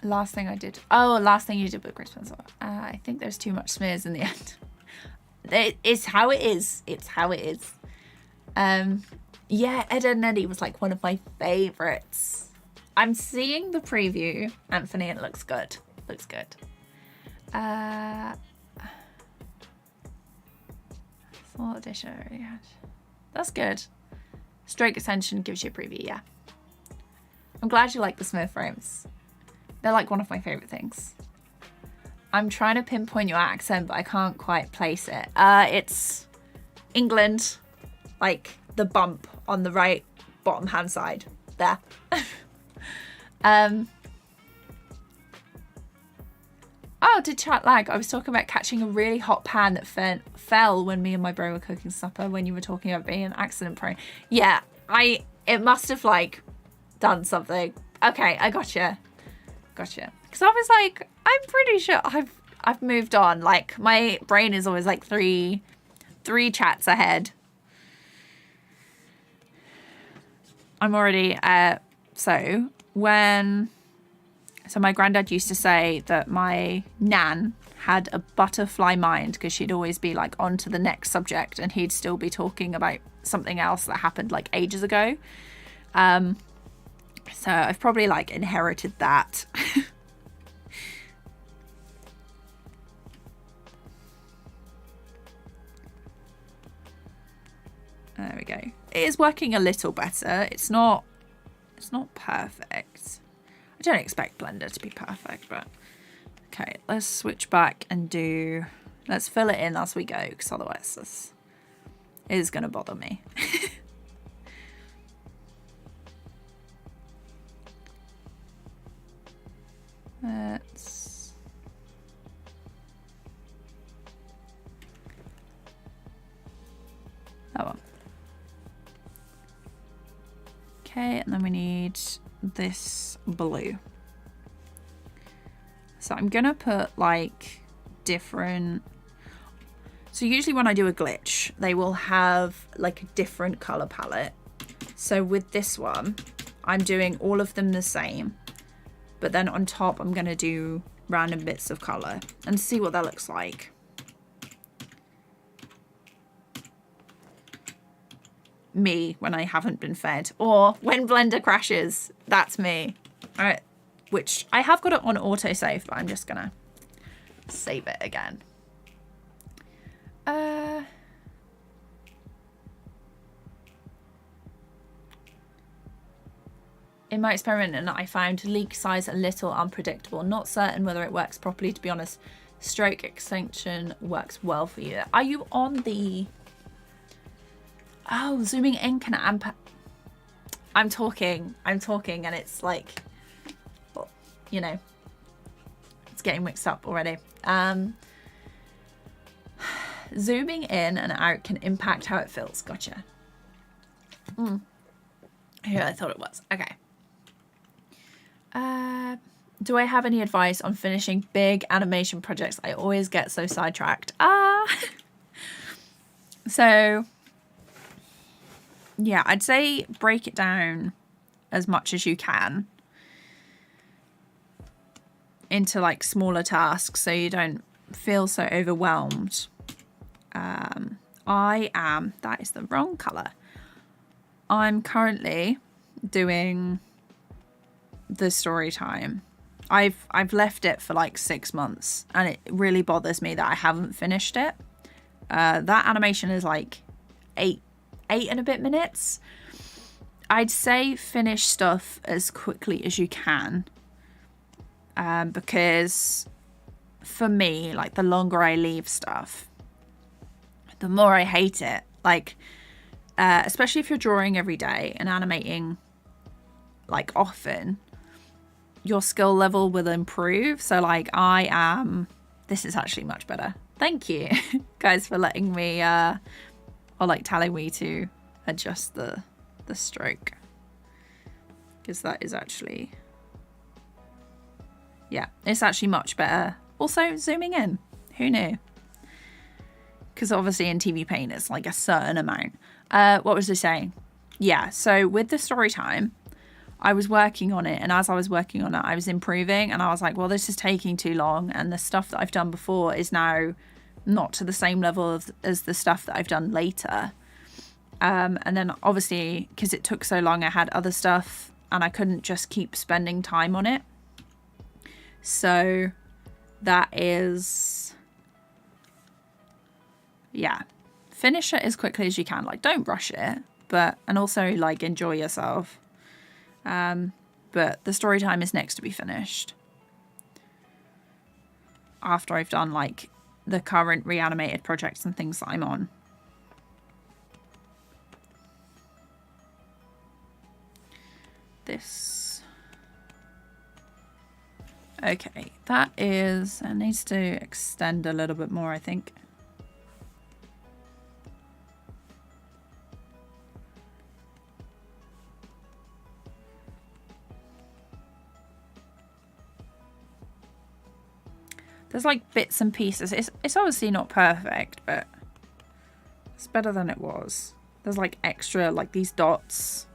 Last thing I did. Oh, last thing you did with Christmas. I think there's too much smears in the end. It's how it is. It's how it is. Yeah, Ed, Edd n Eddy was like one of my favorites. I'm seeing the preview, Anthony, and it looks good. Looks good. Full edition already had. That's good. Stroke extension gives you a preview, yeah. I'm glad you like the Smurf frames. They're like one of my favorite things. I'm trying to pinpoint your accent, but I can't quite place it. It's England, like the bump on the right bottom hand side there. Oh, did chat lag? I was talking about catching a really hot pan that fell when me and my bro were cooking supper when you were talking about being accident prone. Yeah, it must have like done something. Okay, I gotcha. Gotcha. Because I was like, I'm pretty sure I've moved on. Like my brain is always like three chats ahead. I'm already so my granddad used to say that my nan had a butterfly mind because she'd always be like on to the next subject and he'd still be talking about something else that happened like ages ago. So I've probably like inherited that. There we go. It is working a little better. It's not perfect. I don't expect Blender to be perfect, but okay, let's switch back and let's fill it in as we go, because otherwise this is going to bother me. Let's... that one. Okay, and then we need this blue. So I'm gonna put like different. So usually when I do a glitch, they will have like a different color palette. So with this one, I'm doing all of them the same, but then on top, I'm gonna do random bits of color and see what that looks like. Me when I haven't been fed, or when Blender crashes, that's me. All right, which I have got it on autosave, but I'm just gonna save it again. In my experiment, I found leak size a little unpredictable. Not certain whether it works properly, to be honest. Stroke extension works well for you. Are you on the... Oh, zooming in can I'm talking, and it's like, you know, it's getting mixed up already. Zooming in and out can impact how it feels. Gotcha. Yeah, I thought it was. Okay. Do I have any advice on finishing big animation projects? I always get so sidetracked. So, yeah, I'd say break it down as much as you can into like smaller tasks so you don't feel so overwhelmed. That is the wrong color. I'm currently doing the story time. I've left it for like 6 months, and it really bothers me that I haven't finished it. That animation is like eight and a bit minutes. I'd say finish stuff as quickly as you can, because for me, like, the longer I leave stuff, the more I hate it. Like, especially if you're drawing every day and animating like often, your skill level will improve. So like this is actually much better. Thank you guys for letting me or like telling me to adjust the stroke, because that is actually, yeah, it's actually much better. Also zooming in, who knew? Because obviously in TV Paint it's like a certain amount. What was I saying? Yeah, so with the story time, I was working on it, and as I was working on it, I was improving, and I was like, well, this is taking too long, and the stuff that I've done before is now not to the same level as the stuff that I've done later. And then obviously, because it took so long, I had other stuff, and I couldn't just keep spending time on it. So that is, yeah, finish it as quickly as you can. Like, don't rush it, and also like enjoy yourself. But the story time is next to be finished, after I've done like the current reanimated projects and things that I'm on. This, okay, that is, it needs to extend a little bit more, I think. There's like bits and pieces. It's obviously not perfect, but it's better than it was. There's like extra, like these dots.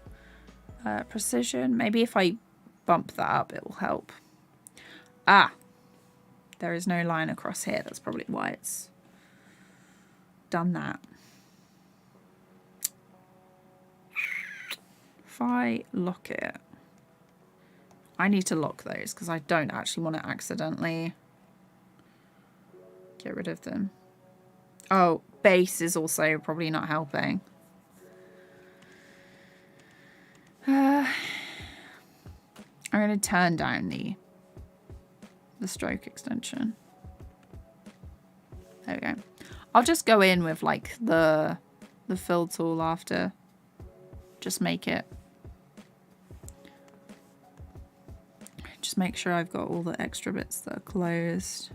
Precision. Maybe if I bump that up, it will help. Ah, there is no line across here. That's probably why it's done that. If I lock it, I need to lock those because I don't actually want to accidentally get rid of them. Oh, base is also probably not helping. I'm going to turn down the stroke extension. There we go. I'll just go in with like the fill tool after. Just make it. Just make sure I've got all the extra bits that are closed.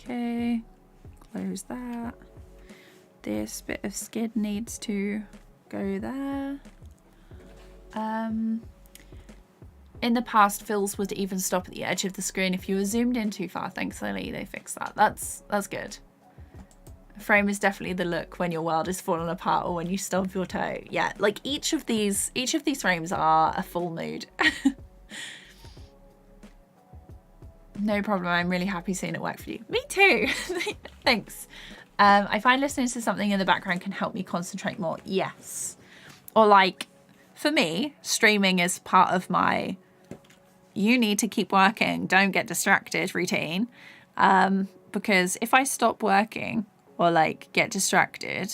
Okay, close that. This bit of skid needs to go there. In the past, fills would even stop at the edge of the screen if you were zoomed in too far. Thankfully, they fixed that. That's good. Frame is definitely the look when your world is falling apart or when you stub your toe. Yeah, like each of these frames are a full mood. No problem. I'm really happy seeing it work for you. Me too. Thanks. I find listening to something in the background can help me concentrate more. Yes. Or like, for me, streaming is part of my you need to keep working, don't get distracted routine. Because if I stop working or like get distracted,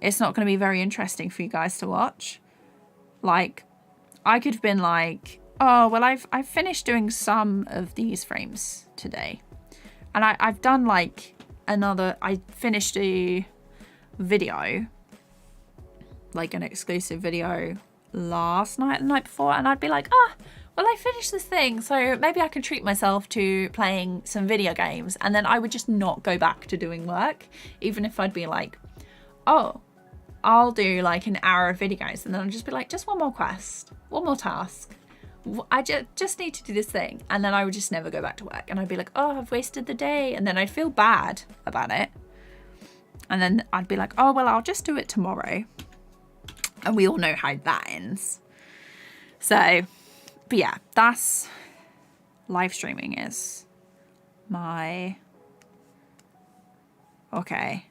it's not going to be very interesting for you guys to watch. Like, I could have been like, oh, well, I've finished doing some of these frames today. And I've done like I finished a video, like an exclusive video last night, the night before, and I'd be like, well, I finished this thing, so maybe I can treat myself to playing some video games. And then I would just not go back to doing work, even if I'd be like, oh, I'll do like an hour of video games. And then I'd just be like, just one more quest, one more task. I just need to do this thing. And then I would just never go back to work. And I'd be like, oh, I've wasted the day. And then I'd feel bad about it. And then I'd be like, oh, well, I'll just do it tomorrow. And we all know how that ends. So, but yeah, that's live streaming is my, okay.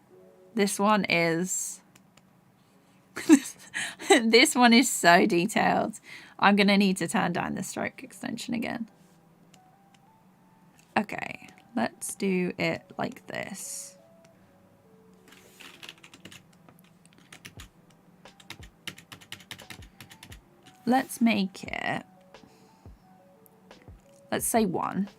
This one is, this one is so detailed. I'm going to need to turn down the stroke extension again. Okay, let's do it like this. Let's make it, let's say 1.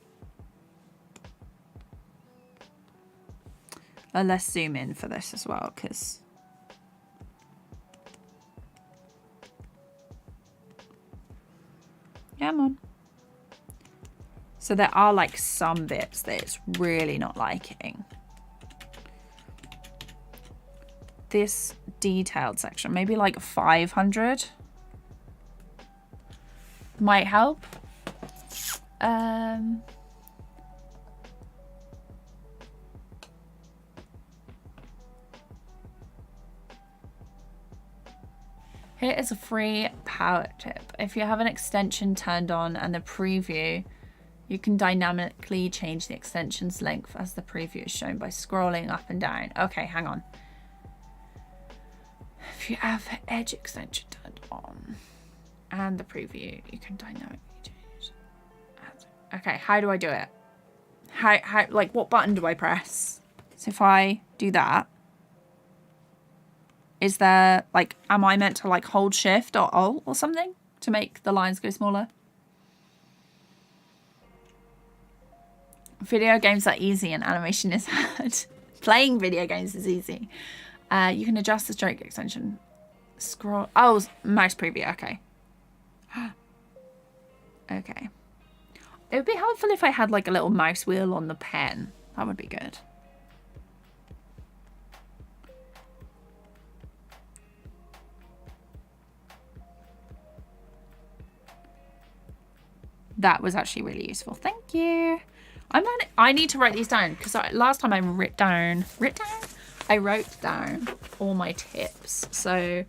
Let's zoom in for this as well, because come on. So there are like some bits that it's really not liking. This detailed section, maybe like 500 might help. Here is a free power tip. If you have an extension turned on and the preview, you can dynamically change the extension's length as the preview is shown by scrolling up and down. Okay, hang on. If you have the edge extension turned on and the preview, you can dynamically change. Okay, how do I do it? How like what button do I press? So if I do that, is there like, am I meant to like hold shift or alt or something to make the lines go smaller? Video games are easy and animation is hard. Playing video games is easy. You can adjust the stroke extension. Scroll. Oh, mouse preview. Okay. Okay. It would be helpful if I had like a little mouse wheel on the pen. That would be good. That was actually really useful. Thank you. I need to write these down because last time I wrote down all my tips. So,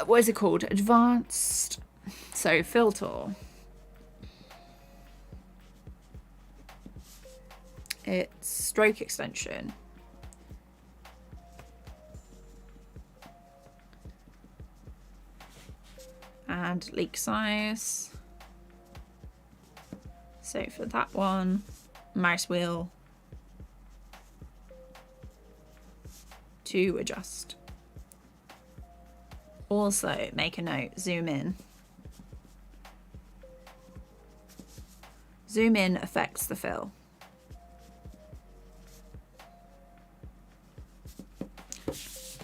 what is it called? Advanced. So filter. It's stroke extension. And leak size. So for that one, mouse wheel to adjust. Also make a note, zoom in. Zoom in affects the fill.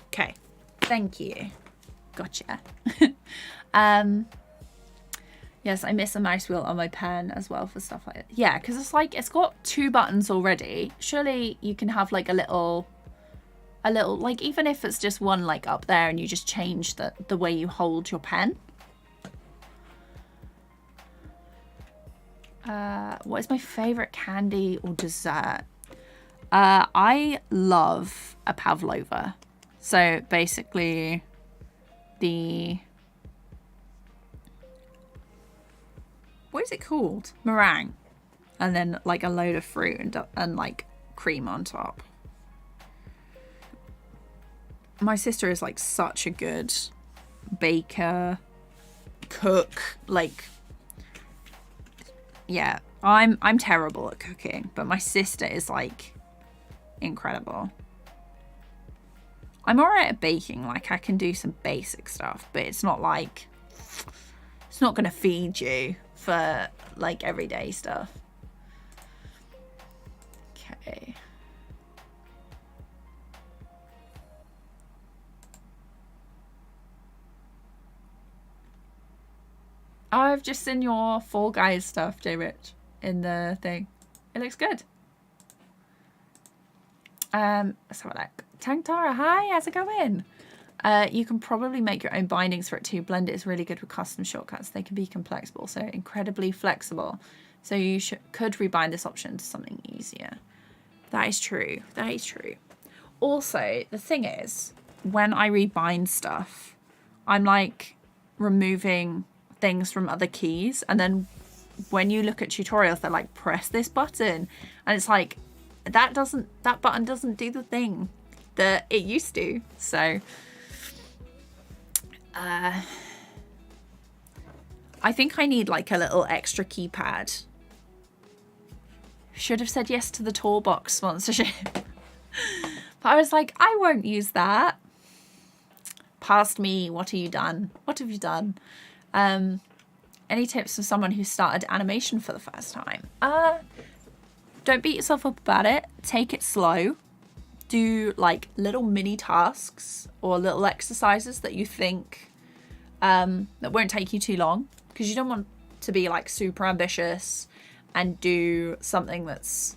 Okay, thank you. Gotcha. Yes, I miss a mouse wheel on my pen as well for stuff like that. Yeah, because it's like, it's got 2 buttons already. Surely you can have like a little a little, like even if it's just one like up there and you just change the way you hold your pen. What is my favorite candy or dessert? I love a pavlova. So basically the, what is it called? Meringue. And then like a load of fruit and like cream on top. My sister is like such a good baker, cook, like, yeah, I'm terrible at cooking, but my sister is like incredible. I'm alright at baking, like I can do some basic stuff, but it's not like, it's not gonna feed you for like everyday stuff. Okay. I've just seen your Fall Guys stuff, J Rich, in the thing. It looks good. Let's have a look. Tangtara, hi, how's it going? You can probably make your own bindings for it too. Blender is really good with custom shortcuts. They can be complex, but also incredibly flexible. So you could rebind this option to something easier. That is true. That is true. Also, the thing is, when I rebind stuff, I'm like removing things from other keys, and then when you look at tutorials, they're like, press this button, and it's like, that button doesn't do the thing that it used to. So I think I need like a little extra keypad. Should have said yes to the Toolbox sponsorship. But I was like, I won't use that. Past me, what have you done? What have you done? Any tips for someone who started animation for the first time? Don't beat yourself up about it. Take it slow. Do like little mini tasks or little exercises that you think that won't take you too long, because you don't want to be like super ambitious and do something that's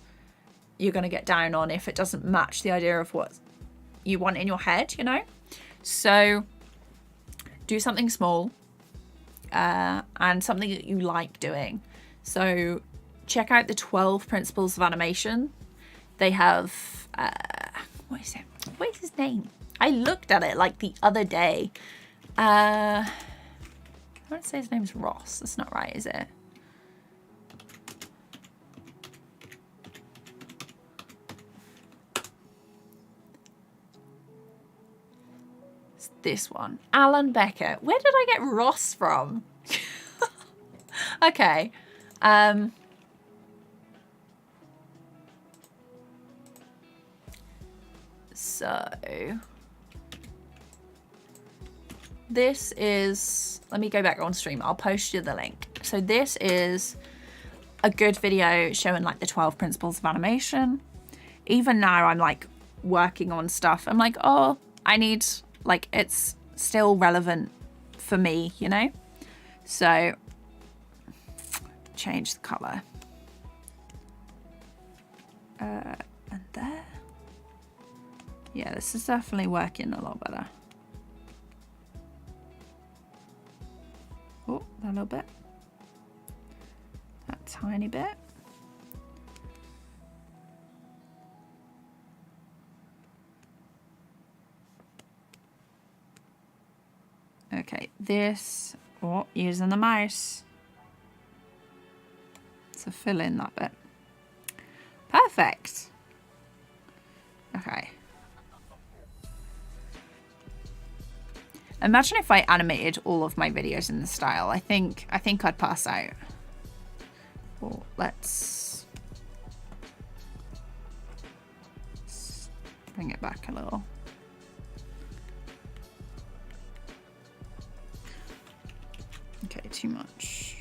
you're going to get down on if it doesn't match the idea of what you want in your head, you know? So do something small and something that you like doing. So check out the 12 Principles of Animation. They have, what is it? What is his name? I looked at it like the other day. I want to say his name's Ross. That's not right, is it? It's this one. Alan Becker. Where did I get Ross from? Okay. So this is, let me go back on stream. I'll post you the link. So this is a good video showing like the 12 principles of animation. Even now I'm like working on stuff. I'm like, oh, I need, like, it's still relevant for me, you know? So change the color. And there. Yeah, this is definitely working a lot better. Oh, that little bit. That tiny bit. Okay, this, oh, using the mouse. So fill in that bit. Perfect. Okay. Imagine if I animated all of my videos in this style. I think I'd pass out. Well, let's bring it back a little. Okay, too much.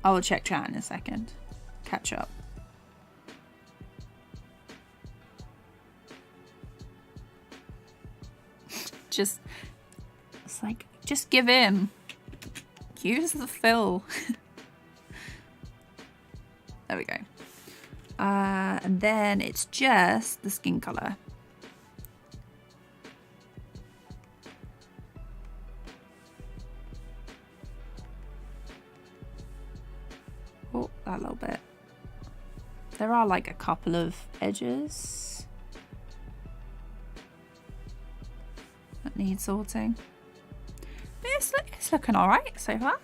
I will check chat in a second. ketchup. Just, it's like, just give in. Use the fill. There we go. And then it's just the skin color. Oh, that little bit. There are like a couple of edges that need sorting. But it's looking all right so far.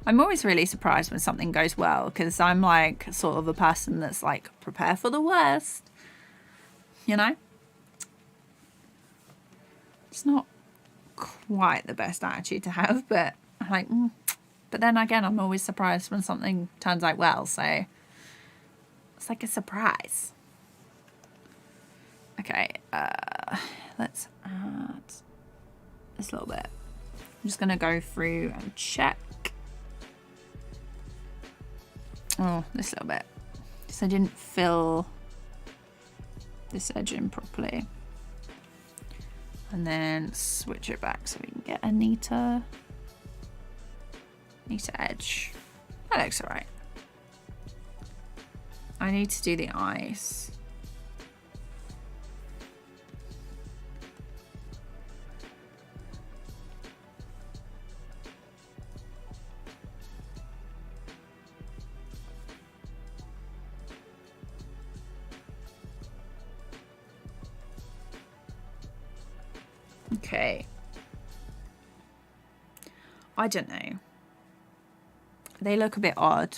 I'm always really surprised when something goes well, because I'm like sort of a person that's like, prepare for the worst, you know? It's not quite the best attitude to have, but I'm like, But then again, I'm always surprised when something turns out well, so it's like a surprise. Okay, let's add this little bit. I'm just gonna go through and check. Oh, this little bit. So I didn't fill this edge in properly. And then switch it back so we can get a neater edge. That looks alright. I need to do the eyes. Okay. I don't know. They look a bit odd.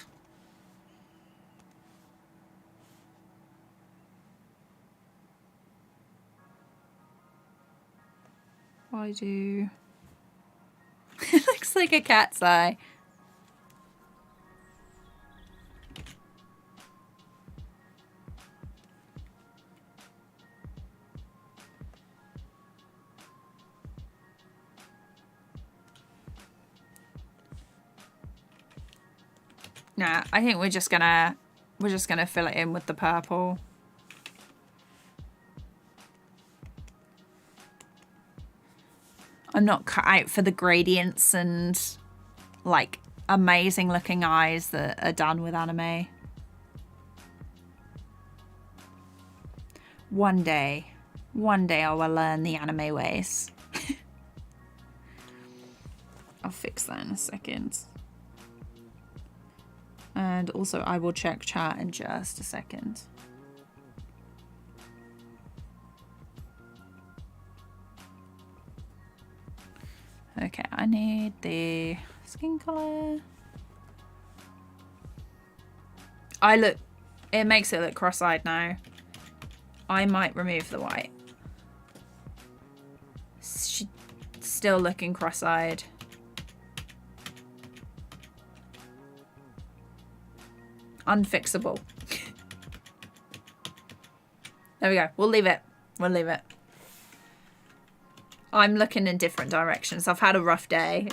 Why do... It looks like a cat's eye. Nah, I think we're just gonna fill it in with the purple. I'm not cut out for the gradients and like amazing looking eyes that are done with anime. One day I will learn the anime ways. I'll fix that in a second. And also I will check chat in just a second. Okay, I need the skin color. It makes it look cross-eyed now. I might remove the white. She's still looking cross-eyed. Unfixable. There we go. We'll leave it. We'll leave it. I'm looking in different directions. I've had a rough day.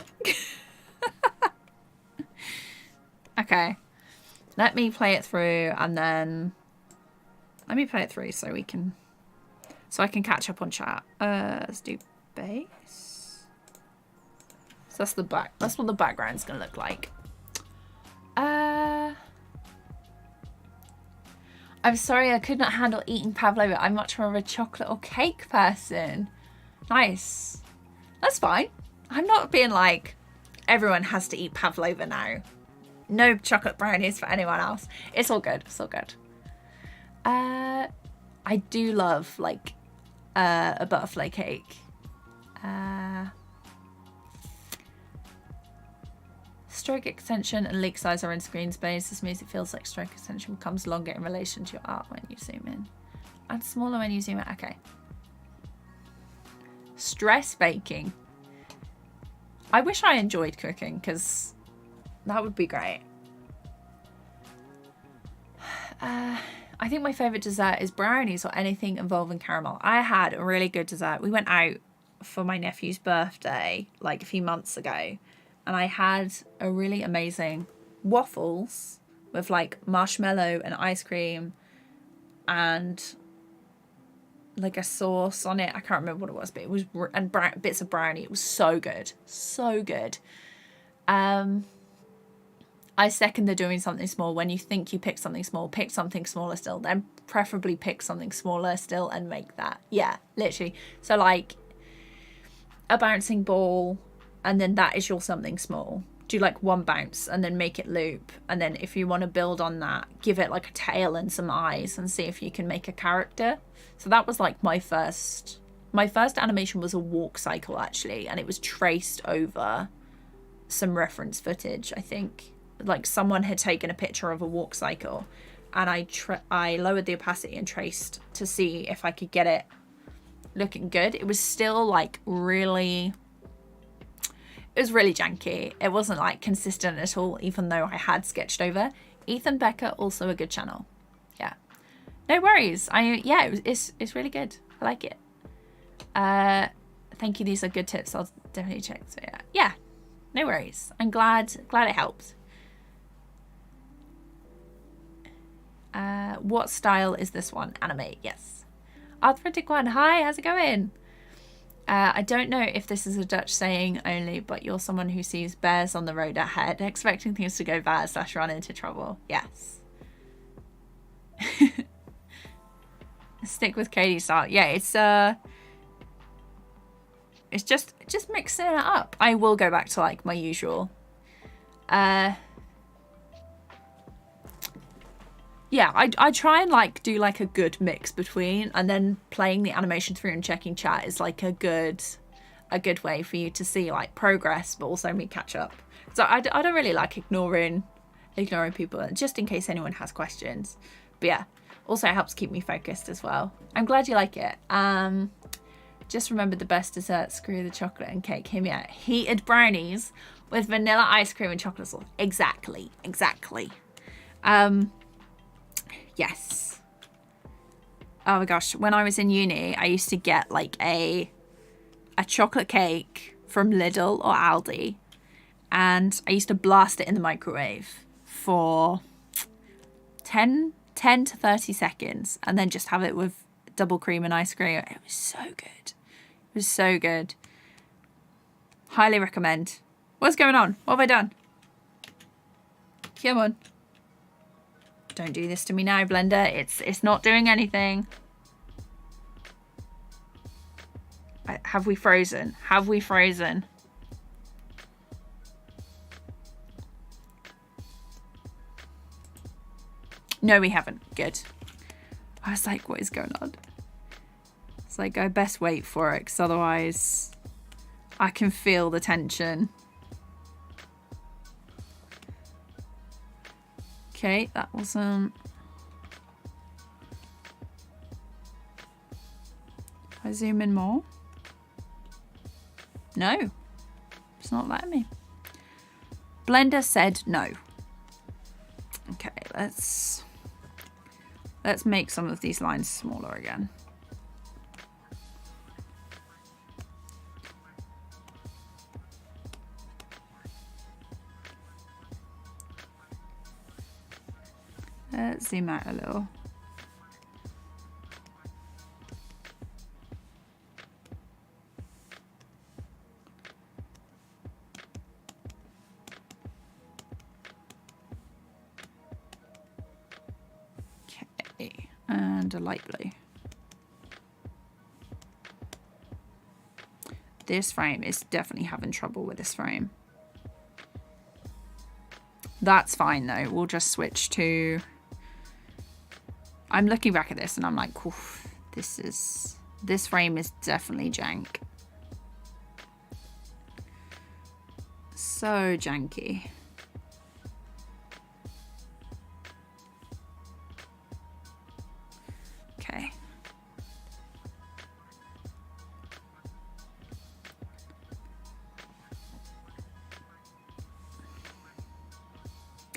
Okay. Let me play it through and then... Let me play it through so we can... So I can catch up on chat. Let's do base. So that's the back. That's what the background's going to look like. I'm sorry I could not handle eating pavlova. I'm much more of a chocolate or cake person. Nice. That's fine. I'm not being like, everyone has to eat pavlova now. No chocolate brownies for anyone else. It's all good. It's all good. I do love like a butterfly cake. Stroke extension and leak size are in screen space. This means it feels like stroke extension becomes longer in relation to your art when you zoom in. And smaller when you zoom out. Okay. Stress baking. I wish I enjoyed cooking because that would be great. I think my favourite dessert is brownies or anything involving caramel. I had a really good dessert. We went out for my nephew's birthday like a few months ago and I had a really amazing waffles with like marshmallow and ice cream and like a sauce on it. I can't remember what it was, but it was, and bits of brownie. It was so good. So good. I second the doing something small. When you think you pick something small, pick something smaller still. Then preferably pick something smaller still and make that. Yeah, literally. So like a bouncing ball, and then that is your something small. Do like one bounce and then make it loop. And then if you want to build on that, give it like a tail and some eyes and see if you can make a character. So that was like my first animation was a walk cycle actually. And it was traced over some reference footage, I think. Like someone had taken a picture of a walk cycle and I lowered the opacity and traced to see if I could get it looking good. It was still like really, it was really janky. It wasn't like consistent at all, even though I had sketched over. Ethan Becker, also a good channel. Yeah, no worries. It's really good. I like it. Thank you. These are good tips. I'll definitely check. So yeah, no worries. I'm glad it helped. What style is this one? Animate, yes. Arthritic one, hi, how's it going? I don't know if this is a Dutch saying only, but you're someone who sees bears on the road ahead, expecting things to go bad / run into trouble. Yes. Stick with Katie style. Yeah, it's just mixing it up. I will go back to like my usual. Yeah, I try and like do like a good mix between, and then playing the animation through and checking chat is like a good way for you to see like progress, but also me catch up. So I don't really like ignoring people, just in case anyone has questions. But yeah, also it helps keep me focused as well. I'm glad you like it. Just remembered the best dessert, screw the chocolate and cake. Hear me out. Heated brownies with vanilla ice cream and chocolate sauce. Exactly. Yes. Oh my gosh, when I was in uni, I used to get like a chocolate cake from Lidl or Aldi, and I used to blast it in the microwave for 10 to 30 seconds and then just have it with double cream and ice cream. It was so good. It was so good. Highly recommend. What's going on? What have I done? Come on. Don't do this to me now, Blender. It's not doing anything. Have we frozen? Have we frozen? No, we haven't. Good. I was like, what is going on? It's like, I best wait for it, because otherwise I can feel the tension. Okay, that wasn't... I zoom in more? No. It's not letting me. Blender said no. Okay, let's make some of these lines smaller again. Let's zoom out a little. Okay, and a light blue. This frame is definitely having trouble with this frame. That's fine though. We'll just switch to... I'm looking back at this and I'm like, oof, this frame is definitely jank. So janky. Okay.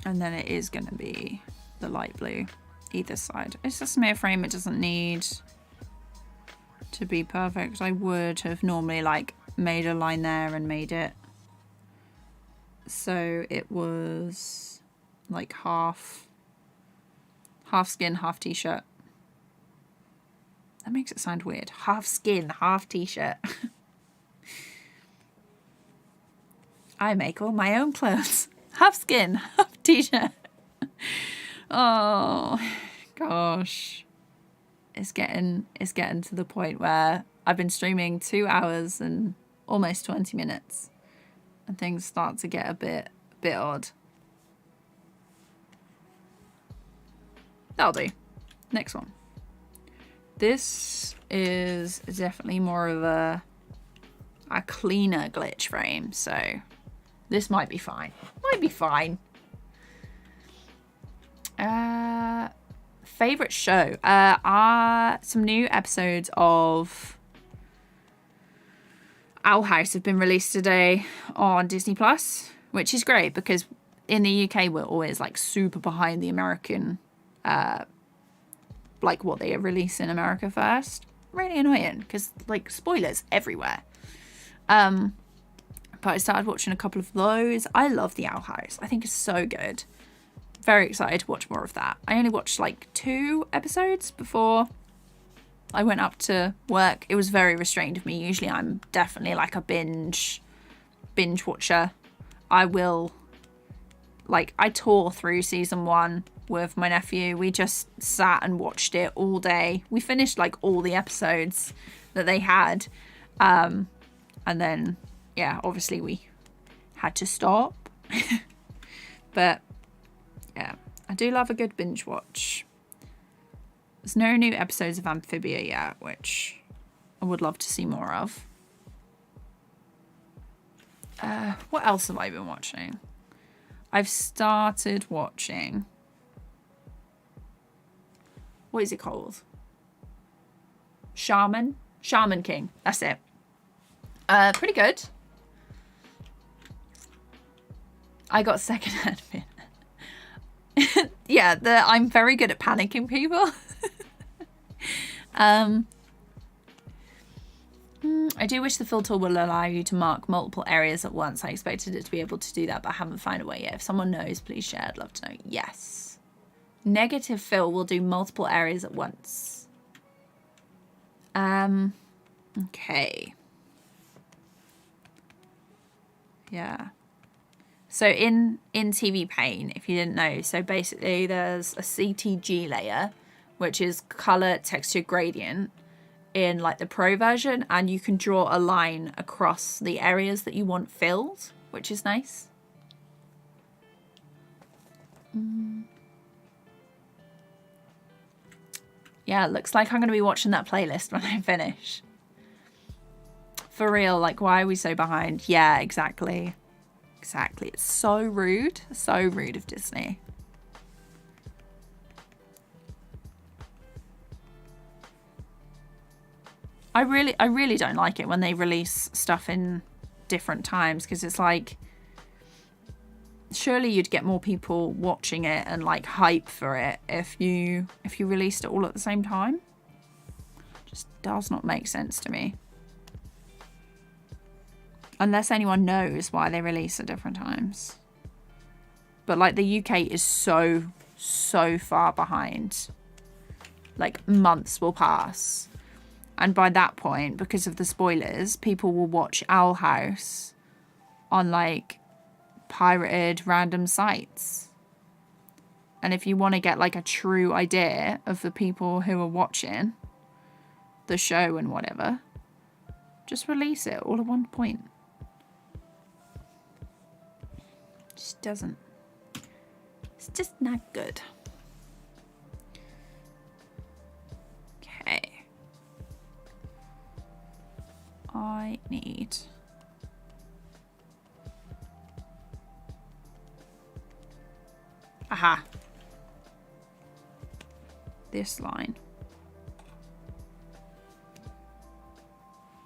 And then it is going to be the light blue either side. It's a smear frame, it doesn't need to be perfect. I would have normally like made a line there and made it so it was like half skin, half t-shirt. That makes it sound weird. Half skin, half t-shirt. I make all my own clothes. Half skin, half t-shirt. Oh gosh. It's getting to the point where I've been streaming 2 hours and almost 20 minutes. And things start to get a bit odd. That'll do. Next one. This is definitely more of a cleaner glitch frame, so this might be fine. Might be fine. Favorite show? Some new episodes of Owl House have been released today on Disney Plus, which is great because in the UK we're always like super behind the American, like what they release in America first. Really annoying because like spoilers everywhere. But I started watching a couple of those. I love the Owl House. I think it's so good. Very excited to watch more of that. I only watched like 2 episodes before I went up to work. It was very restrained of me. Usually I'm definitely like a binge watcher. I tore through season 1 with my nephew. We just sat and watched it all day. We finished like all the episodes that they had. And then, yeah, obviously we had to stop. But yeah, I do love a good binge watch. There's no new episodes of Amphibia yet, which I would love to see more of. What else have I been watching? I've started watching... What is it called? Shaman King. That's it. Pretty good. I got secondhand fear. Yeah, I'm very good at panicking people. I do wish the fill tool will allow you to mark multiple areas at once. I expected it to be able to do that, but I haven't found a way yet. If someone knows, please share. I'd love to know. Yes. Negative fill will do multiple areas at once. Okay. Yeah. So in TV Paint, if you didn't know, so basically there's a CTG layer, which is color texture gradient in like the pro version, and you can draw a line across the areas that you want filled, which is nice. Yeah, it looks like I'm going to be watching that playlist when I finish. For real, like, why are we so behind? Yeah, exactly. Exactly. It's so rude. So rude of Disney. I really don't like it when they release stuff in different times, because it's like, surely you'd get more people watching it and like hype for it if you released it all at the same time. Just does not make sense to me. Unless anyone knows why they release at different times. But like the UK is so far behind. Like months will pass. And by that point, because of the spoilers, people will watch Owl House on like pirated random sites. And if you want to get like a true idea of the people who are watching the show and whatever, just release it all at one point. Just doesn't. It's just not good. Okay. I need... Aha. This line.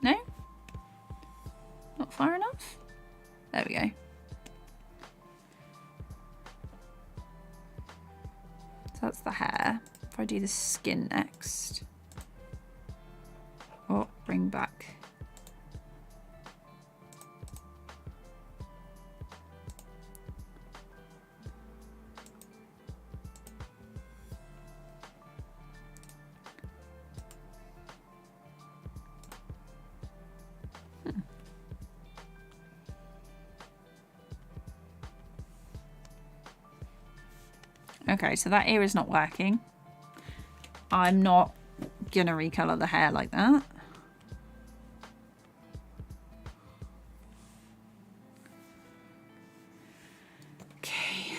No? Not far enough? There we go. So that's the hair. If I do the skin next. Oh, bring back. Okay, so that ear is not working. I'm not gonna recolor the hair like that. Okay.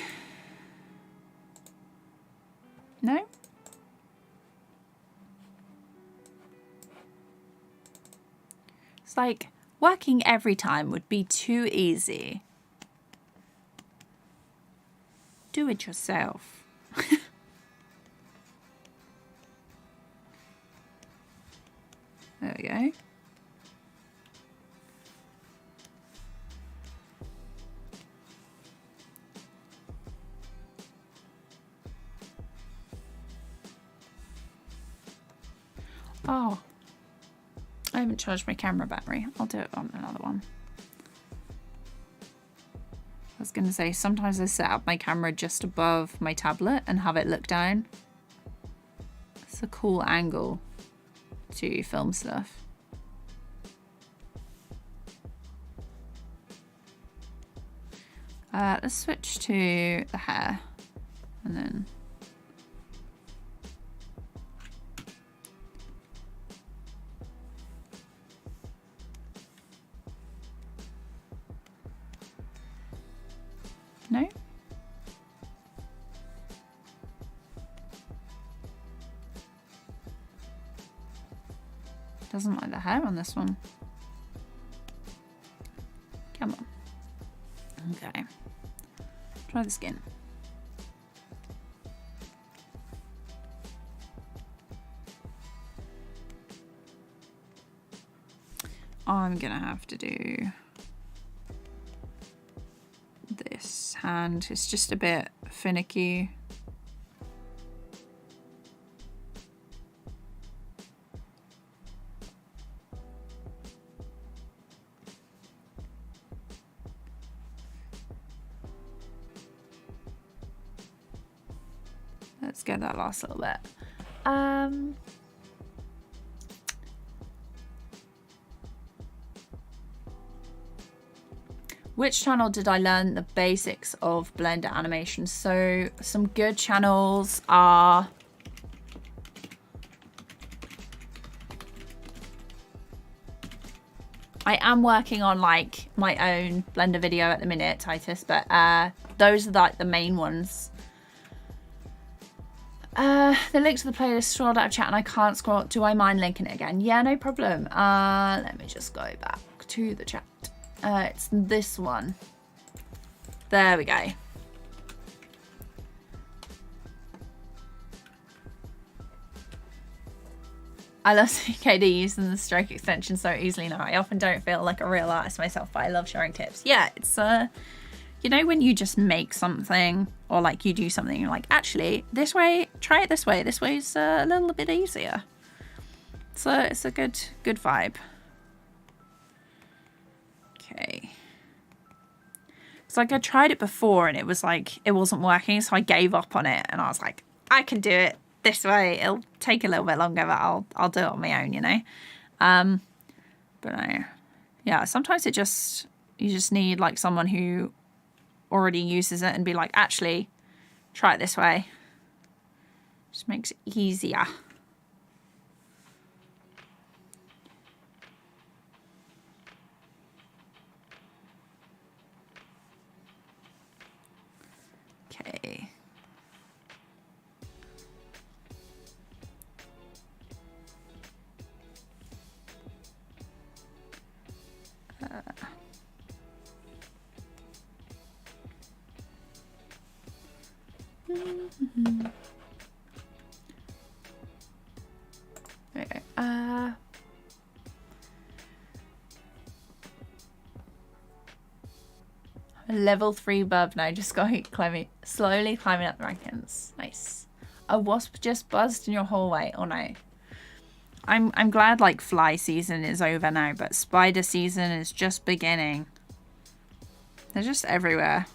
No? It's like working every time would be too easy. Do it yourself. There we go. Oh, I haven't charged my camera battery. I'll do it on another one. I was going to say, sometimes I set up my camera just above my tablet and have it look down. It's a cool angle to film stuff. Let's switch to the hair and then no. Doesn't like the hair on this one. Come on. Okay. Try the skin. I'm gonna have to do this hand. It's just a bit finicky. Let's get that last little bit. Which channel did I learn the basics of Blender animation? So some good channels are I am working on like my own Blender video at the minute, Titus, but those are like the main ones. The link to the playlist scrolled out of chat and I can't scroll. Do I mind linking it again? Yeah, no problem. Let me just go back to the chat. It's this one. There we go. I love seeing KD using the stroke extension so easily now. I often don't feel like a real artist myself, but I love sharing tips. Yeah, it's you know, when you just make something or like you do something, you're like, actually, this way, try it this way. This way's a little bit easier. So it's a good vibe. Okay. It's like I tried it before and it was like, it wasn't working. So I gave up on it and I was like, I can do it this way. It'll take a little bit longer, but I'll do it on my own, you know? But no, yeah, sometimes you just need like someone who already uses it and be like, actually, try it this way. Just makes it easier. Okay. Okay. Level 3 bub now, just going slowly climbing up the rankings. Nice. A wasp just buzzed in your hallway. Oh no. I'm glad like fly season is over now, but spider season is just beginning. They're just everywhere.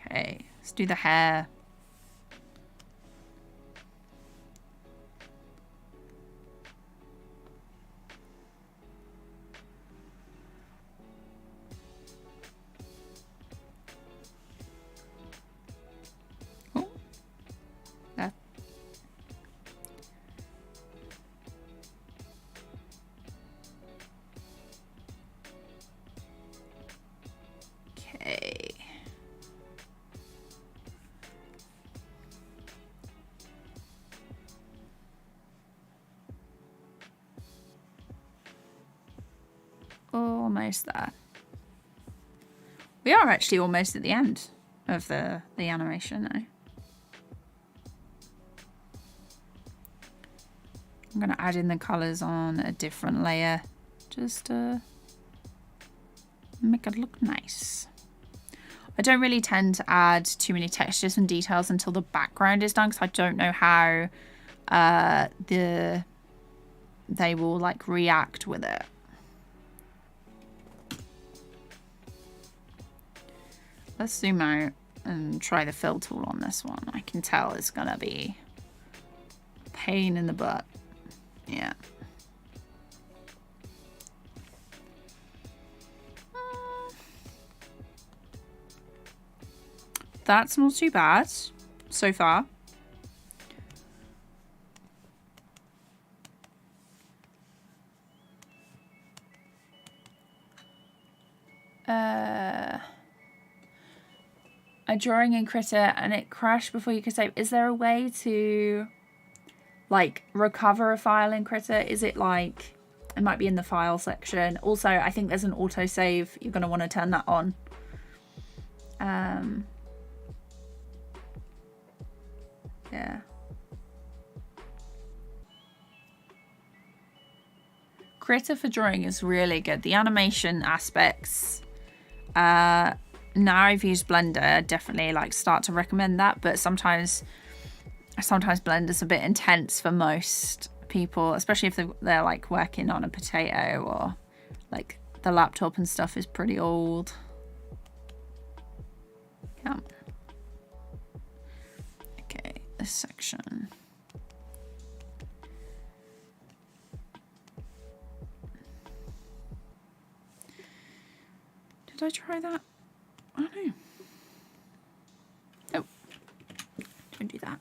Okay, let's do the hair. almost there. We are actually almost at the end of the animation now. I'm going to add in the colours on a different layer just to make it look nice. I don't really tend to add too many textures and details until the background is done, because I don't know how they will like react with it. Let's zoom out and try the fill tool on this one. I can tell it's gonna be a pain in the butt. Yeah. That's not too bad so far. A drawing in Critter and it crashed before you could save. Is there a way to like recover a file in Critter? Is it like, it might be in the file section. Also, I think there's an autosave. You're going to want to turn that on. Yeah. Critter for drawing is really good. The animation aspects, now I've used Blender, I definitely like start to recommend that, but sometimes Blender's a bit intense for most people, especially if they're like working on a potato or like the laptop and stuff is pretty old. Yeah. Okay, this section. Did I try that? I don't know. Oh, don't do that.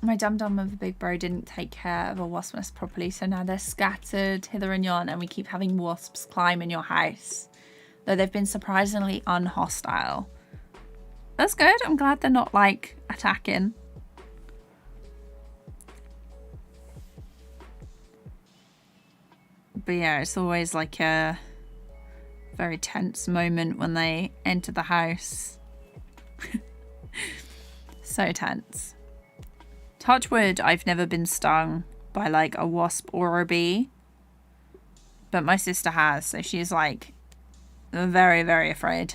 My dum-dum of a big bro didn't take care of a wasp nest properly, so now they're scattered hither and yon, and we keep having wasps climb in your house. Though they've been surprisingly unhostile. That's good. I'm glad they're not like attacking. But yeah, it's always like a very tense moment when they enter the house. So tense. Touch wood, I've never been stung by like a wasp or a bee. But my sister has, so she's like very, very afraid.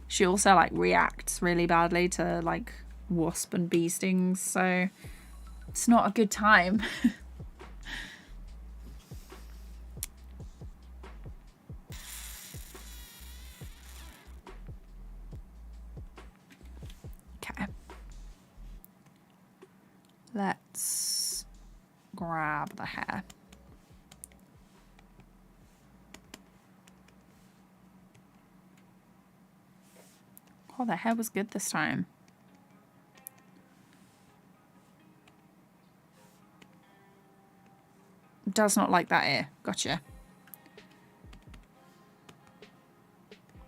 She also like reacts really badly to like wasp and bee stings, so it's not a good time. Okay. Let's grab the hair. Oh, the hair was good this time. Does not like that ear. Gotcha.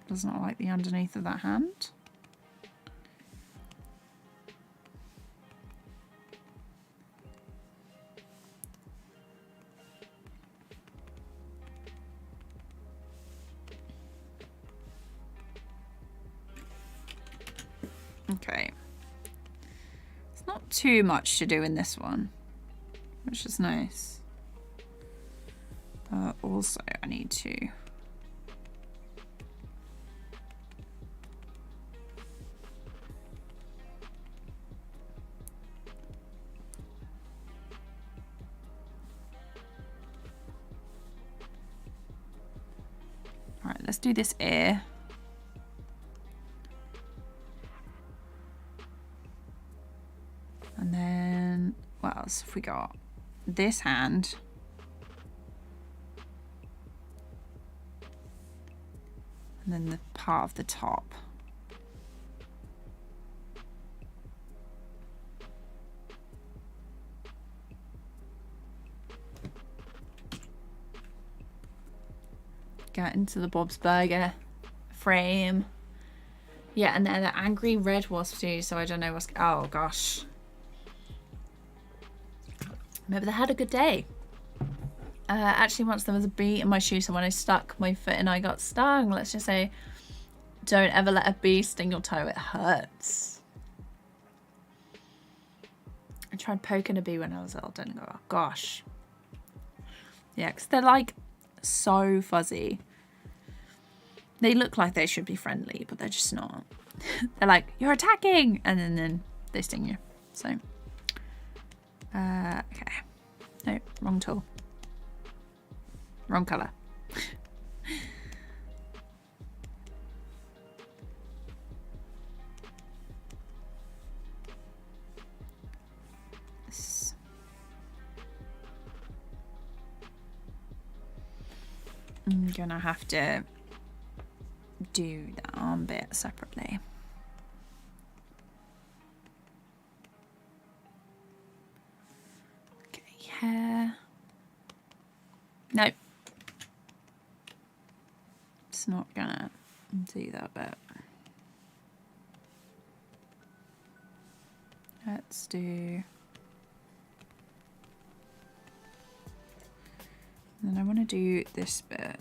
Does not like the underneath of that hand. Okay. It's not too much to do in this one, which is nice. Also, I need to... All right, let's do this ear. And then, what else have we got? This hand. And then the part of the top. get into the Bob's Burger frame. Yeah, and they're the angry red wasp too, so I don't know what's... Oh, gosh. Maybe they had a good day. Actually, once there was a bee in my shoe, so when I stuck my foot and I got stung, let's just say, don't ever let a bee sting your toe, it hurts. I tried poking a bee when I was little, didn't go, oh gosh. Yeah, because they're like so fuzzy. They look like they should be friendly, but they're just not. They're like, you're attacking! And then they sting you. So, okay. No, wrong tool. Wrong colour. I'm gonna have to do the arm bit separately. Okay, hair. Nope. It's not gonna do that bit. Let's do... And then I want to do this bit.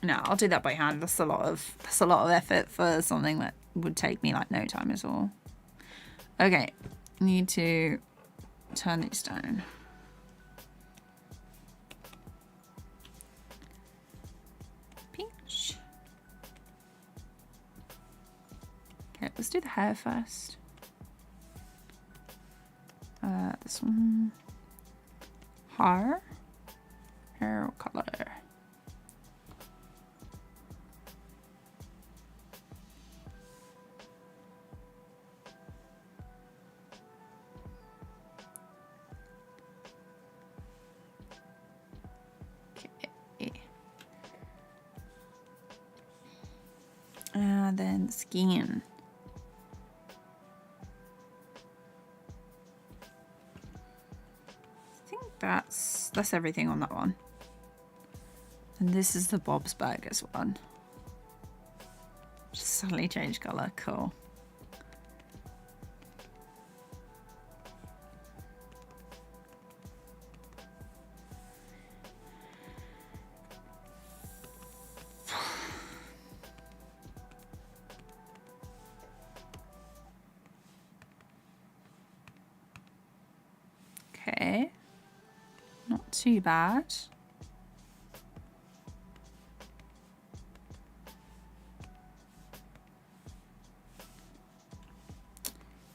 No, I'll do that by hand. That's a lot of effort for something that would take me like no time at all. Okay, need to turn these down. Peach. Okay, let's do the hair first. This one. Hair color. And then skin. I think that's everything on that one. And this is the Bob's Burgers one. Just suddenly changed colour. Cool. Okay, not too bad.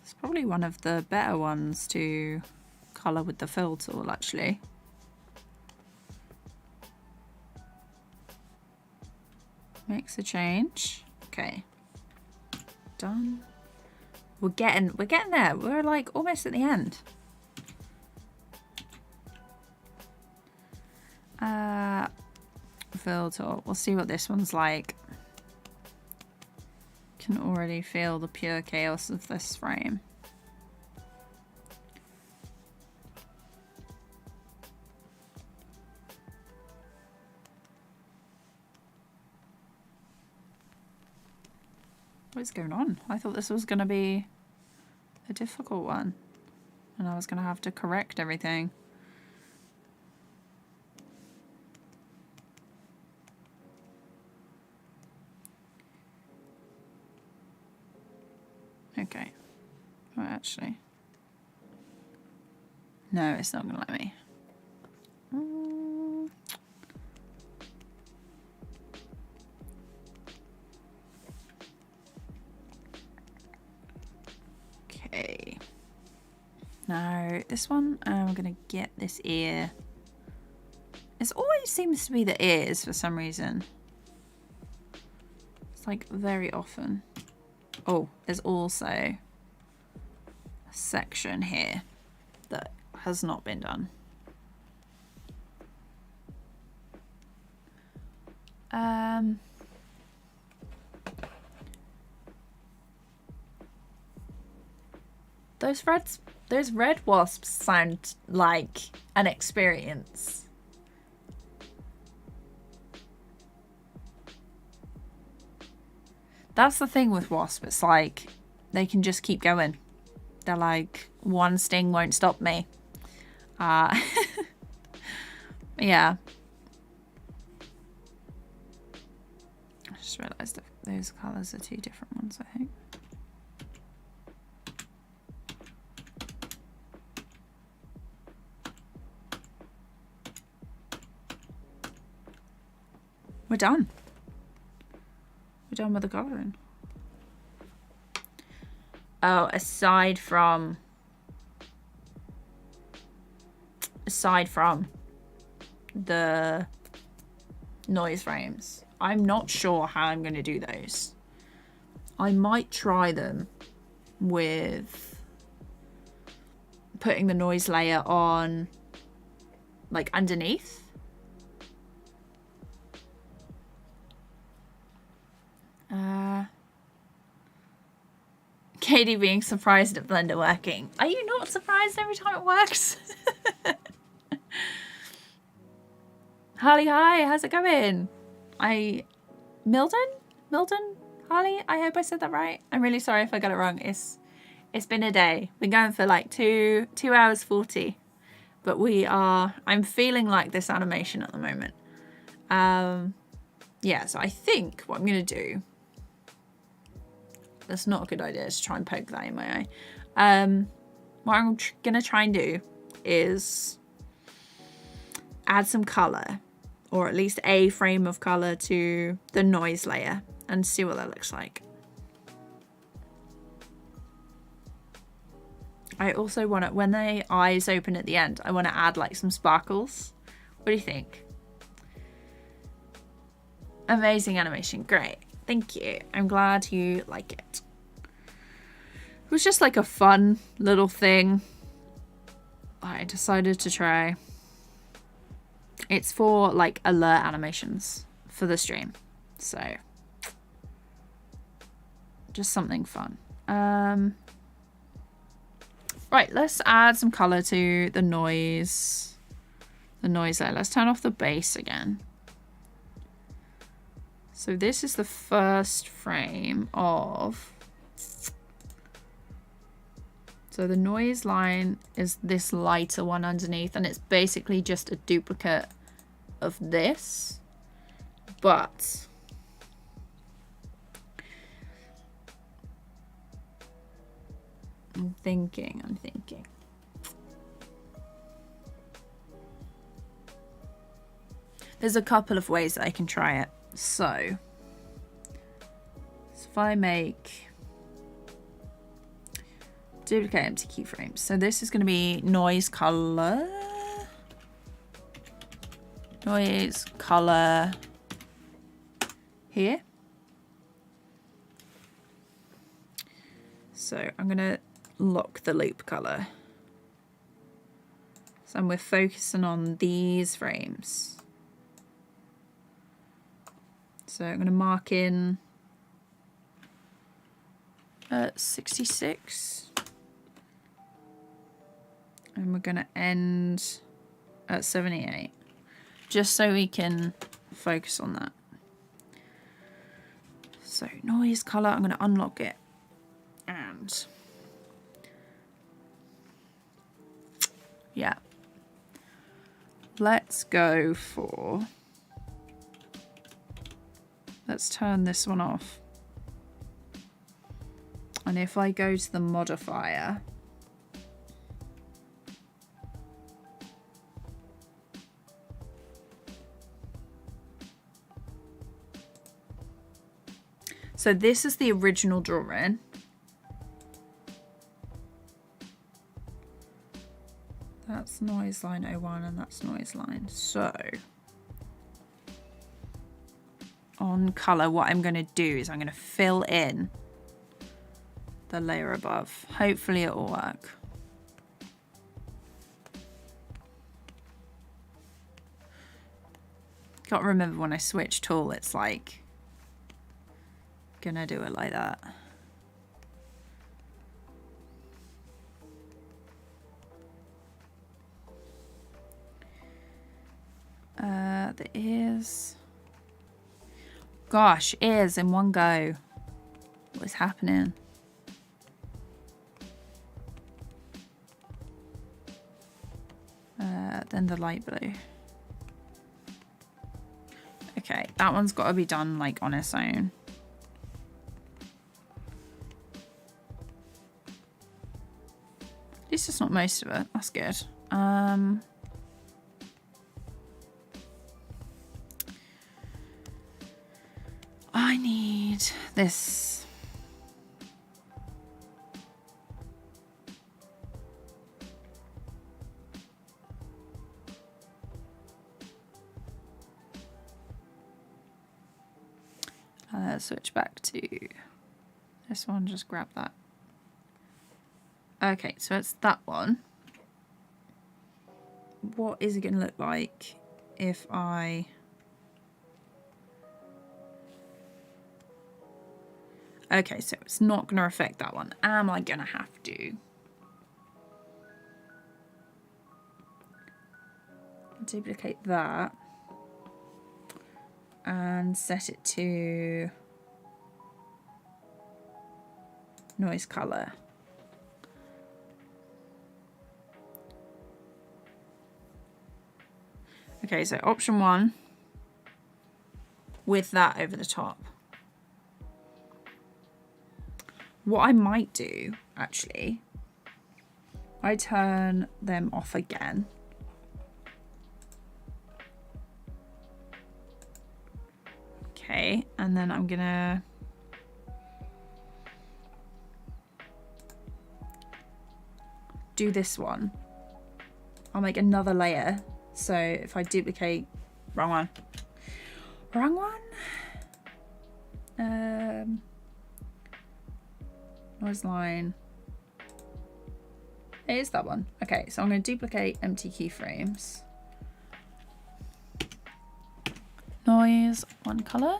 It's probably one of the better ones to colour with the fill tool, actually. Makes a change. Okay, done. We're getting there. We're like almost at the end. Fill tool. We'll see what this one's like. Can already feel the pure chaos of this frame. What is going on? I thought this was going to be a difficult one, and I was going to have to correct everything. Okay. Well, actually. No, it's not going to let me. Okay. Now, this one, we're going to get this ear. It always seems to be the ears for some reason. It's like very often. Oh, there's also a section here that has not been done. those red wasps sound like an experience. That's the thing with wasp. It's like they can just keep going. They're like, one sting won't stop me. Yeah. I just realised that those colours are two different ones, I think. We're done. We're done with the colouring. Oh, aside from the noise frames, I'm not sure how I'm going to do those. I might try them with putting the noise layer on, like, underneath. Katie being surprised at Blender working. Are you not surprised every time it works? Harley, hi, how's it going? Milton, Harley, I hope I said that right. I'm really sorry if I got it wrong. It's been a day. Been going for like 2 hours 40. But I'm feeling like this animation at the moment. Yeah, so I think what I'm gonna do, that's not a good idea to try and poke that in my eye. What I'm gonna try and do is add some color, or at least a frame of color to the noise layer, and see what that looks like. I also want to, when the eyes open at the end, I want to add like some sparkles. What do you think? Amazing animation, great. Thank you. I'm glad you like it. It was just like a fun little thing I decided to try. It's for like alert animations for the stream. So just something fun. Right, let's add some color to the noise. The noise there. Let's turn off the bass again. So this is the first frame of... So the noise line is this lighter one underneath, and it's basically just a duplicate of this. But... I'm thinking. There's a couple of ways that I can try it. So if I make duplicate empty keyframes, so this is going to be noise color here. So I'm going to lock the loop color. So we're focusing on these frames. So I'm going to mark in at 66. And we're going to end at 78. Just so we can focus on that. So noise color, I'm going to unlock it. And yeah. Let's go for... Let's turn this one off. And if I go to the modifier, so this is the original drawing. That's noise line 01 and that's noise line. So on color, what I'm going to do is I'm going to fill in the layer above. Hopefully it will work. Got to remember when I switch tool, it's like gonna do it like that. The ears. Gosh, ears in one go. What is happening? Then the light blue. Okay, that one's got to be done like on its own. At least it's not most of it. That's good. I need this. Switch back to this one, just grab that. Okay, so it's that one. What is it going to look like if I... Okay, so it's not going to affect that one. Am I going to have to duplicate that and set it to noise color? Okay, so option 1 with that over the top. What I might do, actually, I turn them off again. Okay, and then I'm gonna do this one. I'll make another layer. So if I duplicate, wrong one. Noise line. It is that one. Okay, so I'm going to duplicate empty keyframes. Noise, one color.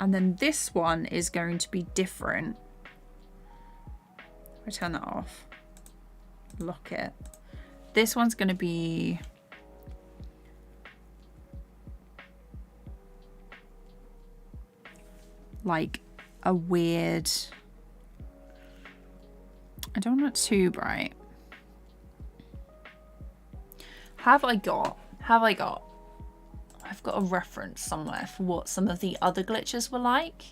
And then this one is going to be different. I turn that off. Lock it. This one's going to be like a weird, I don't want it too bright. Have I got, I've got a reference somewhere for what some of the other glitches were like.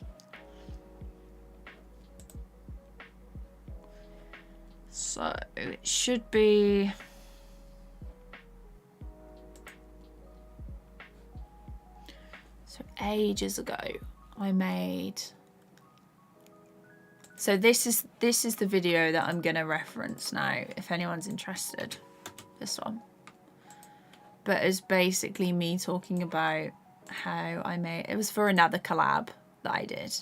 So it should be, so ages ago I made, so this is the video that I'm gonna reference now if anyone's interested, this one. But it's basically me talking about how I made, it was for another collab that I did,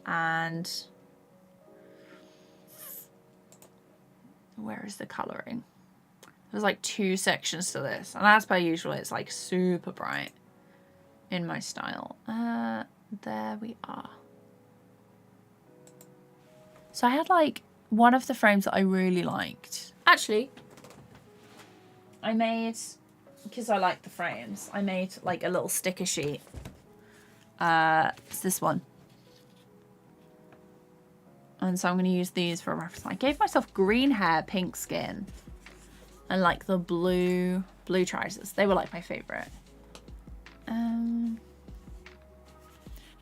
and where is the colouring? There's like 2 sections to this, and as per usual it's like super bright in my style. There we are. So I had like one of the frames that I really liked. Actually, I made, because I like the frames, I made like a little sticker sheet. It's this one. And so I'm going to use these for a reference. I gave myself green hair, pink skin, and like the blue trousers. They were like my favorite.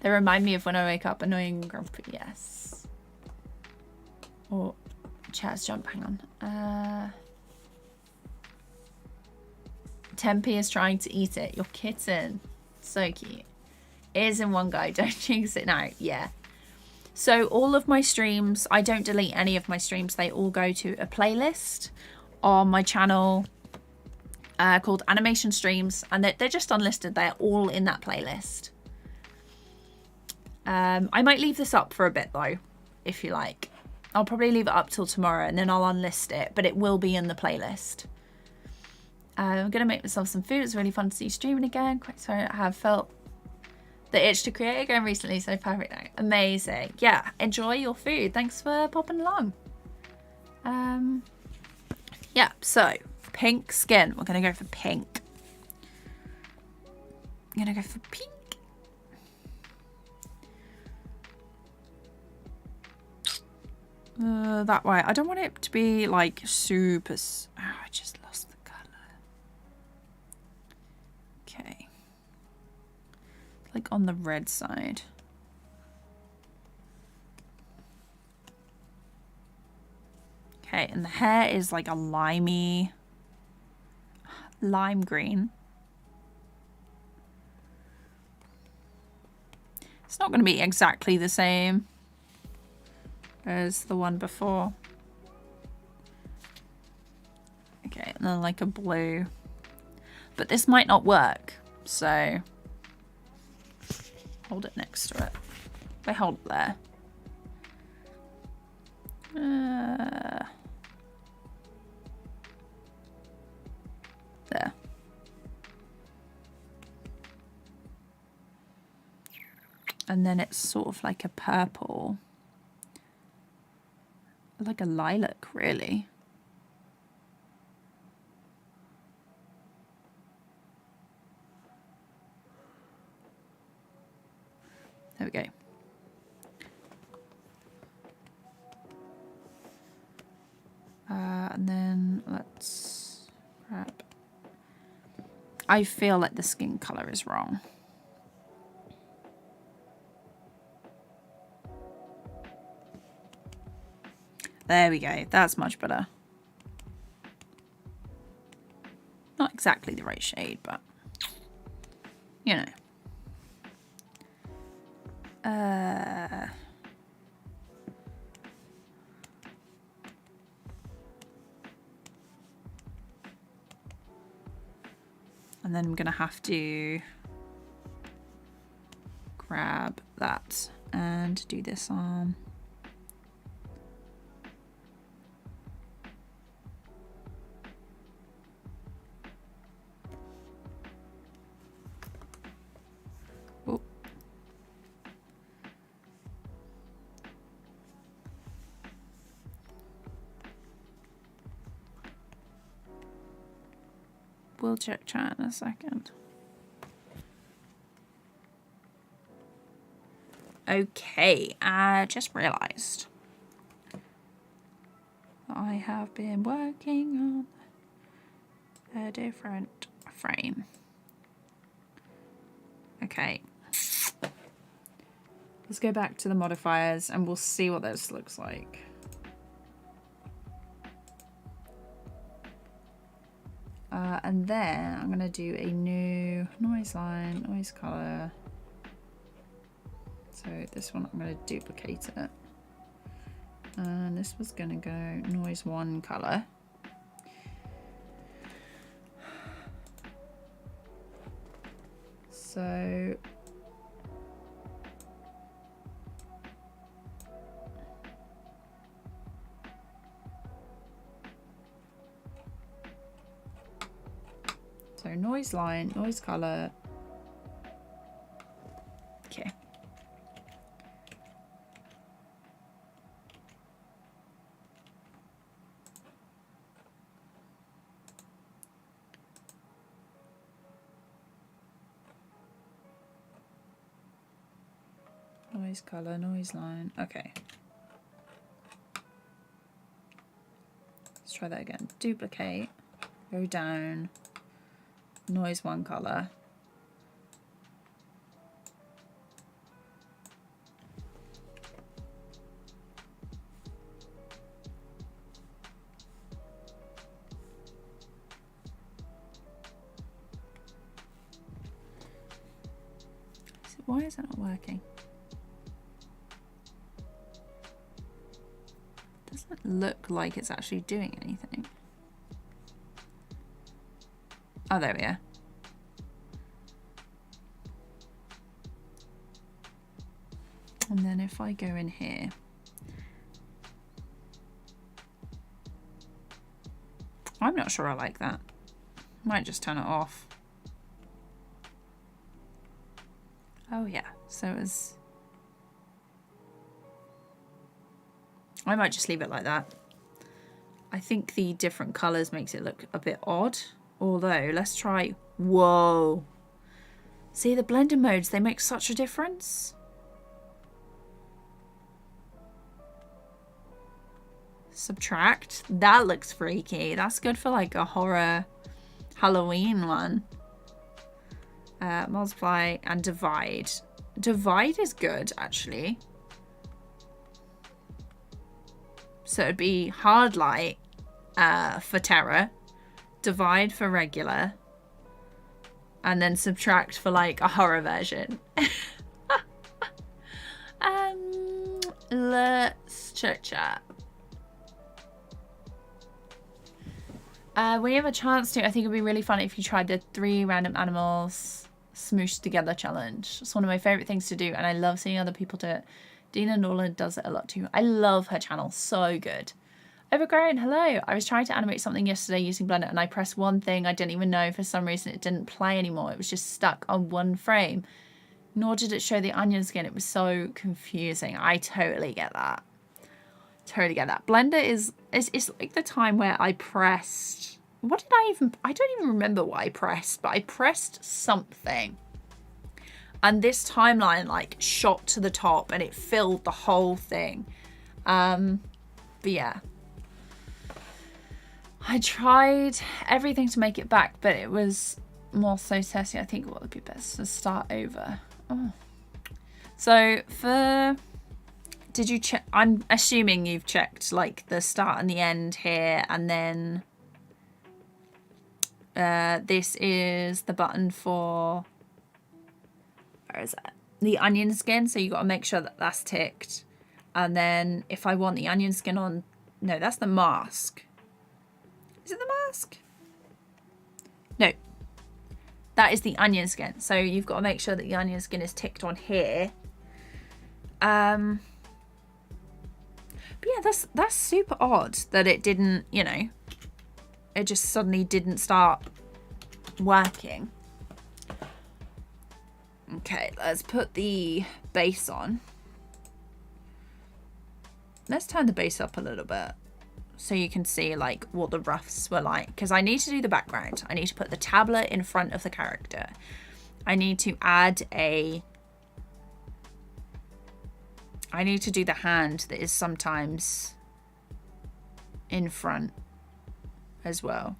They remind me of when I wake up annoying and grumpy. Yes. Or chairs jump. Hang on. Tempe is trying to eat it. Your kitten. So cute. It is in one go. Don't jinx it now. Yeah. So all of my streams, I don't delete any of my streams. They all go to a playlist on my channel called Animation Streams. And they're just unlisted. They're all in that playlist. I might leave this up for a bit though, if you like. I'll probably leave it up till tomorrow and then I'll unlist it. But it will be in the playlist. I'm going to make myself some food. It's really fun to see you streaming again. Quite sorry, I have felt the itch to create again recently, so perfect now. Amazing. Yeah, enjoy your food. Thanks for popping along. Yeah, so pink skin. We're going to go for pink. gonna go for pink. That way. I don't want it to be like super. Oh, I just lost the color. Okay. Like on the red side. Okay, and the hair is like a lime green. It's not going to be exactly the same as the one before. Okay, and then like a blue. But this might not work, so hold it next to it. If I hold it there. There. And then it's sort of like a purple. Like a lilac, really. There we go. And then let's grab. I feel like the skin color is wrong. There we go. That's much better. Not exactly the right shade, but you know. And then I'm gonna have to grab that and do this on. Oh. We'll check chat in a second. Okay, I just realized I have been working on a different frame. Okay. Let's go back to the modifiers and we'll see what this looks like. And then I'm going to do a new noise line, noise color. So this one I'm going to duplicate it. And this was going to go noise 1 color. So noise line, noise color. Okay. Noise color, noise line. Okay. Let's try that again. Duplicate, go down, noise 1 color. So why is that not working? Doesn't look like it's actually doing anything. Oh, there we are. And then if I go in here, I'm not sure I like that. Might just turn it off. Oh yeah, so it was... I might just leave it like that. I think the different colours makes it look a bit odd. Although, let's try... Whoa! See, the blending modes, they make such a difference. Subtract. That looks freaky. That's good for like a horror Halloween one. Multiply and divide. Divide is good, actually. So it'd be hard light for terror, divide for regular, and then subtract for like a horror version. Let's check chat. When you have a chance to, I think it'd be really fun if you tried the 3 random animals smooshed together challenge. It's one of my favorite things to do, and I love seeing other people do it. Dina Nolan does it a lot too. I love her channel, so good. Overgrown, hello. I was trying to animate something yesterday using Blender, and I pressed one thing. I didn't even know for some reason it didn't play anymore. It was just stuck on one frame. Nor did it show the onion skin. It was so confusing. I totally get that. Totally get that. Blender is it's like the time where I pressed. What did I don't even remember what I pressed, but I pressed something. And this timeline like shot to the top and it filled the whole thing. But yeah. I tried everything to make it back, but it was more so testy. I think what would be best to start over. Oh. So did you check? I'm assuming you've checked like the start and the end here, and then this is the button for, where is it? The onion skin. So you got to make sure that that's ticked. And then if I want the onion skin on, no, that's the mask. Is it the mask? No, that is the onion skin. So you've got to make sure that the onion skin is ticked on here. But yeah, that's super odd that it didn't, you know, it just suddenly didn't start working. Okay, let's put the base on. Let's turn the base up a little bit so you can see like what the roughs were like, because I need to do the background. I need to put the tablet in front of the character. I need to add I need to do the hand that is sometimes in front as well.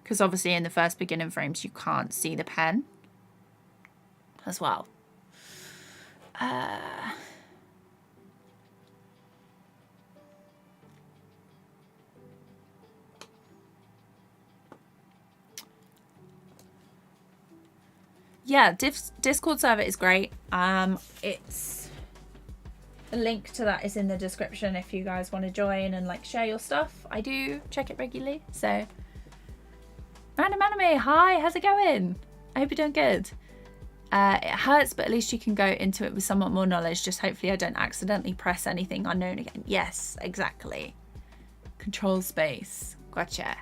Because obviously in the first beginning frames, you can't see the pen as well. Yeah, Discord server is great. It's a link to that is in the description if you guys want to join and like share your stuff. I do check it regularly. So Random Anime, hi, how's it going? I hope you're doing good. It hurts, but at least you can go into it with somewhat more knowledge. Just hopefully I don't accidentally press anything unknown again. Yes, exactly. Control space. Gotcha.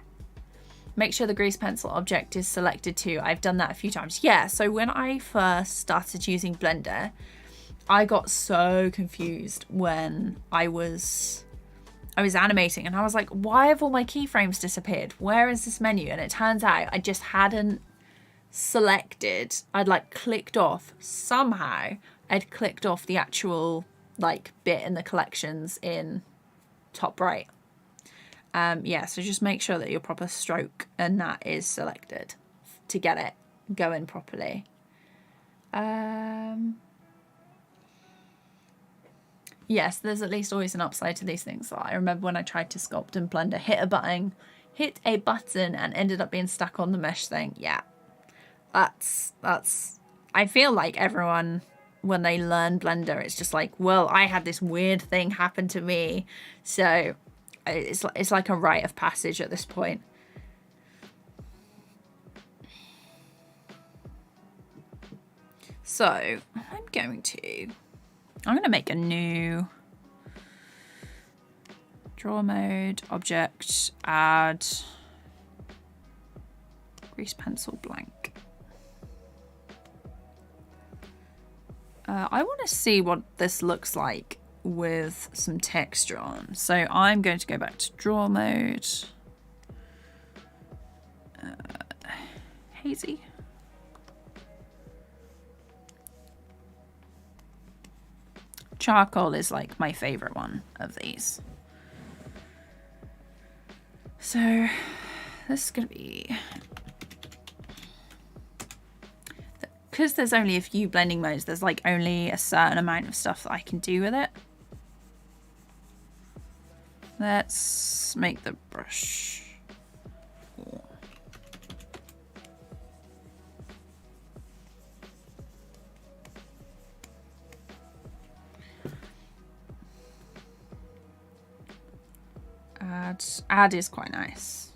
Make sure the grease pencil object is selected too. I've done that a few times. Yeah, so when I first started using Blender, I got so confused when I was animating, and I was like, why have all my keyframes disappeared? Where is this menu? And it turns out I just hadn't selected. I'd like clicked off somehow. I'd clicked off the actual like bit in the collections in top right. Yeah, so just make sure that your proper stroke and that is selected to get it going properly. Yes, there's at least always an upside to these things. So I remember when I tried to sculpt in Blender, hit a button and ended up being stuck on the mesh thing. Yeah, that's I feel like everyone, when they learn Blender, it's just like, well, I had this weird thing happen to me, so it's like a rite of passage at this point. So I'm going to make a new draw mode, object, add grease pencil blank. I want to see what this looks like with some texture on. So I'm going to go back to draw mode, hazy. Charcoal is like my favorite one of these. So this is going to be, because there's only a few blending modes, there's like only a certain amount of stuff that I can do with it. Let's make the brush. Add is quite nice.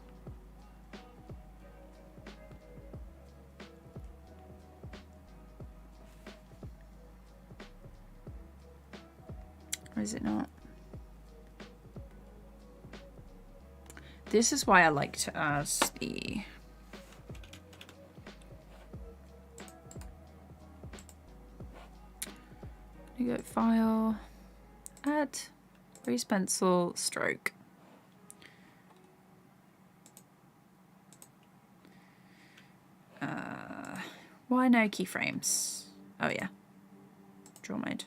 Or is it not? This is why I like to add the you go file, add, grease pencil, stroke. Why no keyframes? Oh yeah, draw mode.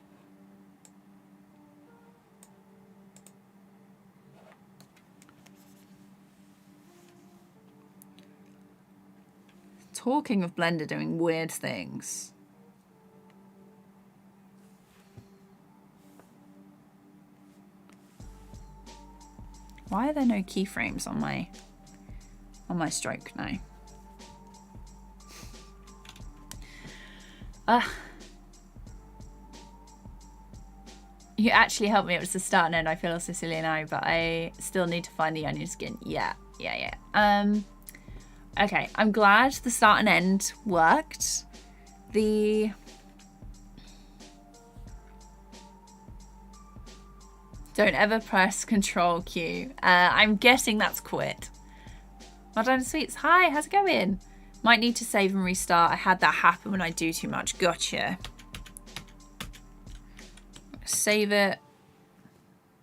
Talking of Blender doing weird things. Why are there no keyframes on my stroke now? You actually helped me. It was the start and end. I feel so silly now, but I still need to find the onion skin. Yeah. Okay, I'm glad the start and end worked. Don't ever press Control Q. I'm guessing that's quit. Madonna Sweets, hi, how's it going? Might need to save and restart. I had that happen when I do too much. Gotcha. Save it.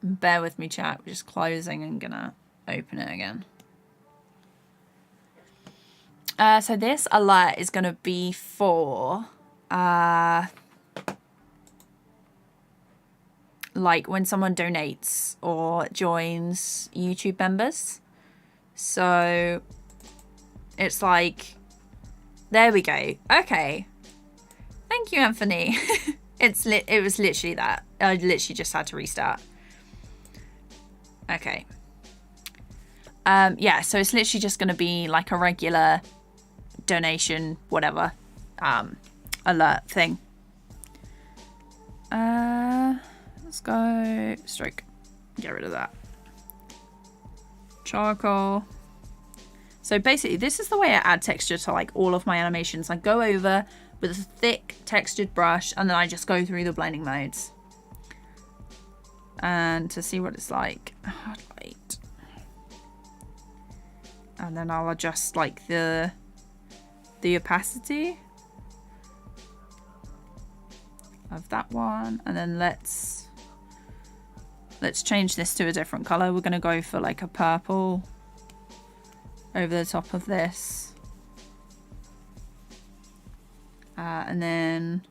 Bear with me, chat. We're just closing and gonna open it again. So this alert is gonna be for like when someone donates or joins YouTube members. So it's like, there we go. Okay. Thank you, Anthony. It was literally that. I literally just had to restart. Okay. Yeah, so it's literally just going to be like a regular donation, whatever, alert thing. Let's go stroke. Get rid of that. Charcoal. So basically, this is the way I add texture to like all of my animations. I go over with a thick textured brush and then I just go through the blending modes. And to see what it's like. Wait. And then I'll adjust like the opacity of that one. And then let's change this to a different color. We're going to go for like a purple over the top of this. And then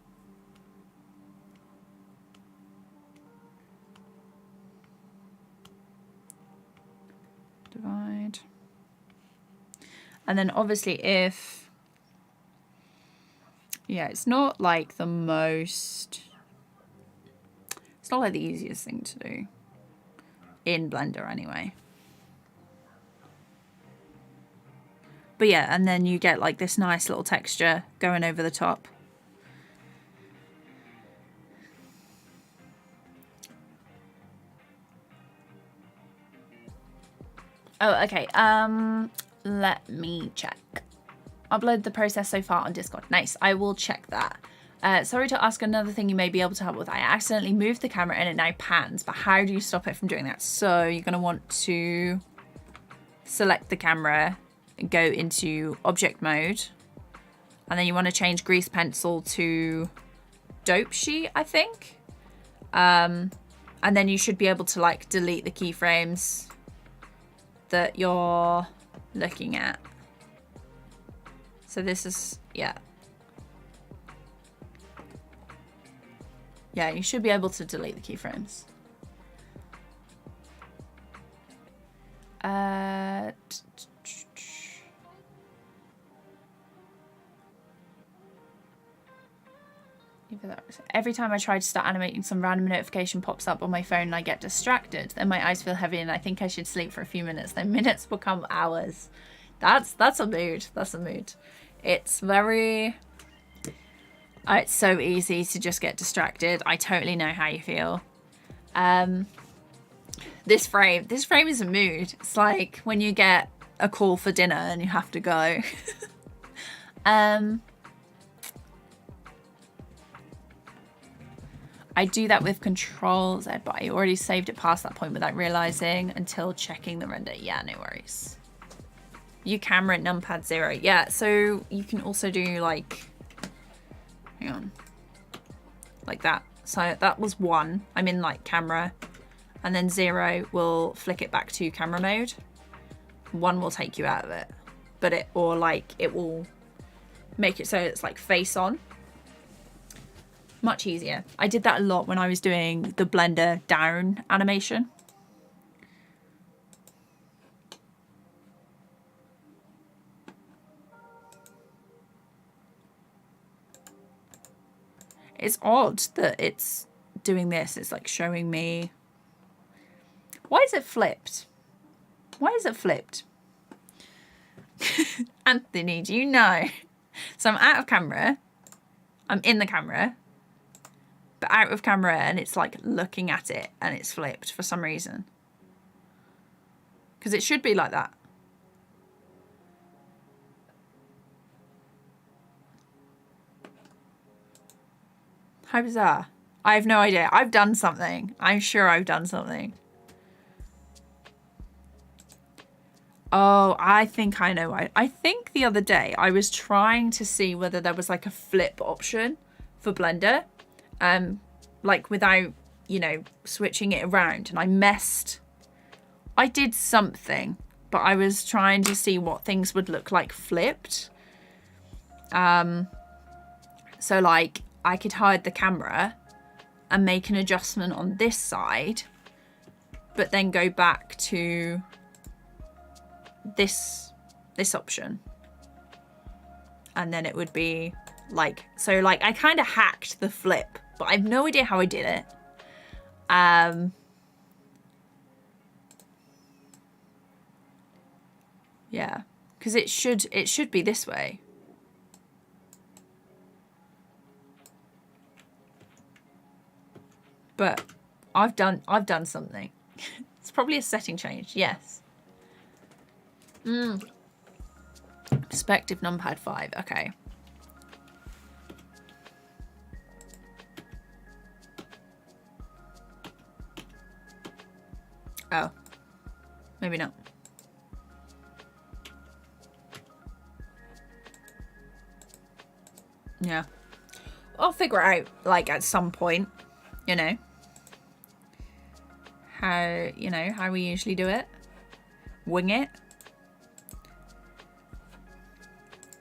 divide. And then obviously if, yeah, it's not like the most, it's not like the easiest thing to do in Blender anyway. But yeah, and then you get like this nice little texture going over the top. Oh, okay. Let me check. Upload the process so far on Discord. Nice. I will check that. Sorry to ask another thing you may be able to help with. I accidentally moved the camera and it now pans, but how do you stop it from doing that? So you're going to want to select the camera, go into object mode, and then you want to change grease pencil to dope sheet, I think. And then you should be able to like delete the keyframes that you're looking at. So this is, yeah. Yeah, you should be able to delete the keyframes. Every time I try to start animating, some random notification pops up on my phone and I get distracted. Then my eyes feel heavy and I think I should sleep for a few minutes. Then minutes become hours. That's a mood. That's a mood. It's very... it's so easy to just get distracted. I totally know how you feel. This frame is a mood. It's like when you get a call for dinner and you have to go. I do that with Control Z, but I already saved it past that point without realizing until checking the render. Yeah, no worries. You camera numpad 0. Yeah, so you can also do like, hang on, like that. So that was 1. I'm in like camera, and then 0 will flick it back to camera mode. 1 will take you out of it, but it will make it so it's like face on. Much easier. I did that a lot when I was doing the Blender down animation. It's odd that it's doing this. It's like showing me. Why is it flipped? Why is it flipped? Anthony, do you know? So I'm out of camera. I'm in the camera. But out of camera, and it's like looking at it and it's flipped for some reason. Because it should be like that. How bizarre. I have no idea. I've done something. I'm sure I've done something. Oh, I think I know why. I think the other day I was trying to see whether there was like a flip option for Blender. Like without, you know, switching it around, and I messed. I did something, but I was trying to see what things would look like flipped. So like I could hide the camera and make an adjustment on this side, but then go back to this option. And then it would be like, so like I kind of hacked the flip, but I have no idea how I did it. Yeah, because it should be this way. But I've done something. It's probably a setting change. Yes. Perspective numpad 5. Okay. Oh, maybe not. Yeah. I'll figure it out, like, at some point, you know. How we usually do it. Wing it.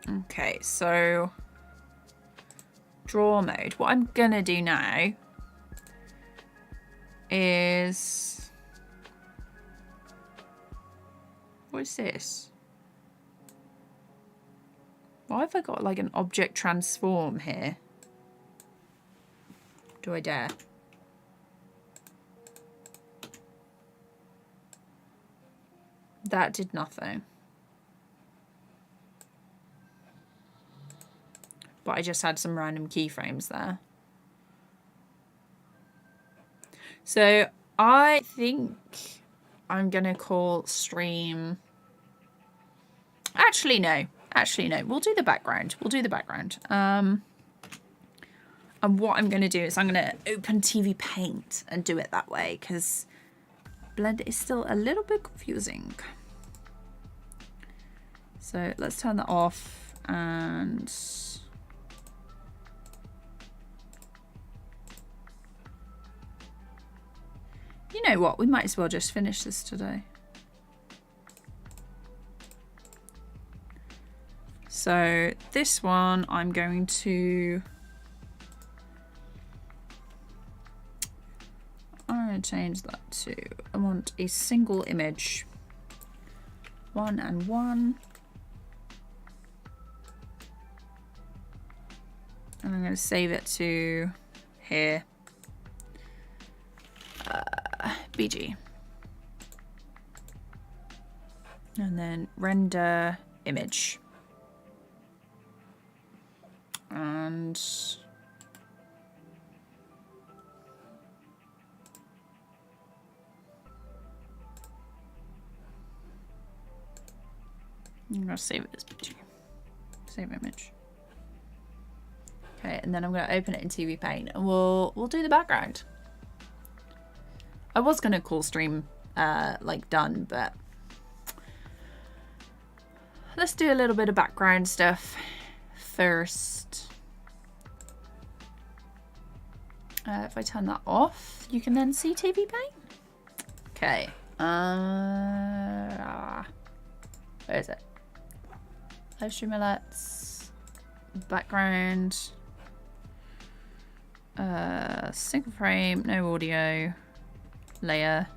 Okay, so draw mode. What I'm gonna do now is, what is this? Why have I got like an object transform here? Do I dare? That did nothing. But I just had some random keyframes there. So I think I'm gonna call stream. Actually, no. We'll do the background. And what I'm gonna do is I'm gonna open TV Paint and do it that way, because Blender is still a little bit confusing. So let's turn that off, and you know what? We might as well just finish this today. So this one I'm going to going to change that to, I want a single image. 1 and 1. And I'm going to save it to here. BG. And then render image. And I'm going to save it as BG. Save image. Okay, and then I'm going to open it in TV Paint and we'll do the background. I was going to call stream like done, but let's do a little bit of background stuff first. If I turn that off, you can then see TV Paint. Okay. Where is it? Livestream alerts. Background. Single frame, no audio. Layer.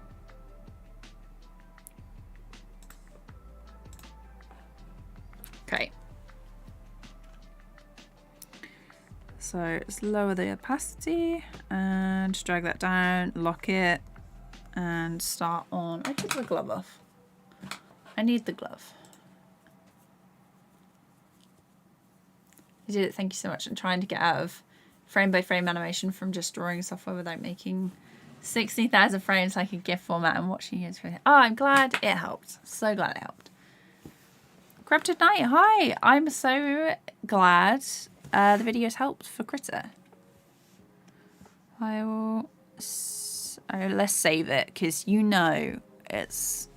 Okay. So let's lower the opacity and drag that down, lock it, and start on. I took the glove off. I need the glove. You did it, thank you so much. I'm trying to get out of frame by frame animation from just drawing software without making 60,000 frames like a GIF format and watching it. Oh, I'm glad it helped. So glad it helped. Corrupted Knight, hi! I'm so glad the videos helped for Critter. I will... Oh, let's save it, because you know it's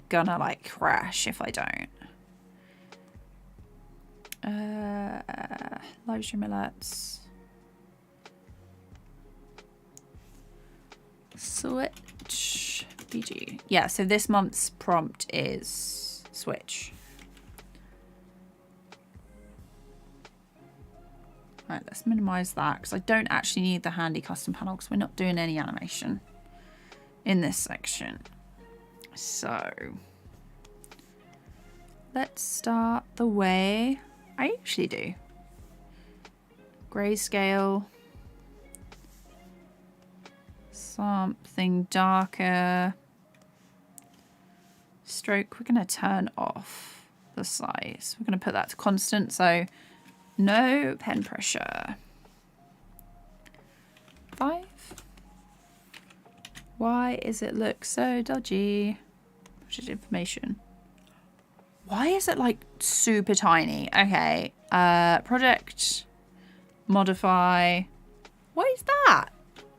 gonna like crash if I don't. Live stream alerts. Switch BG. Yeah, so this month's prompt is switch. Right, let's minimize that because I don't actually need the handy custom panel because we're not doing any animation in this section. So let's start the way I usually do. Grayscale. Something darker. Stroke, we're going to turn off the size. We're going to put that to constant, so no pen pressure. 5. Why is it look so dodgy? Which is information. Why is it like super tiny? Okay, project, modify. What is that?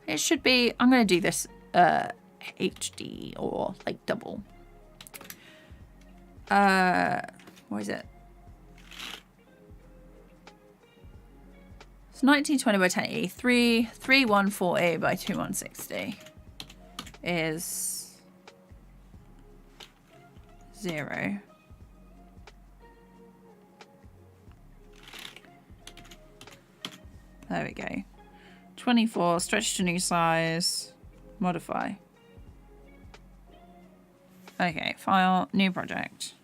It should be, I'm going to do this HD or like double. What is it? It's 1920 by 1080. 3140 by 2160 is 0. There we go. 24, stretch to new size, modify. Okay, file, new project.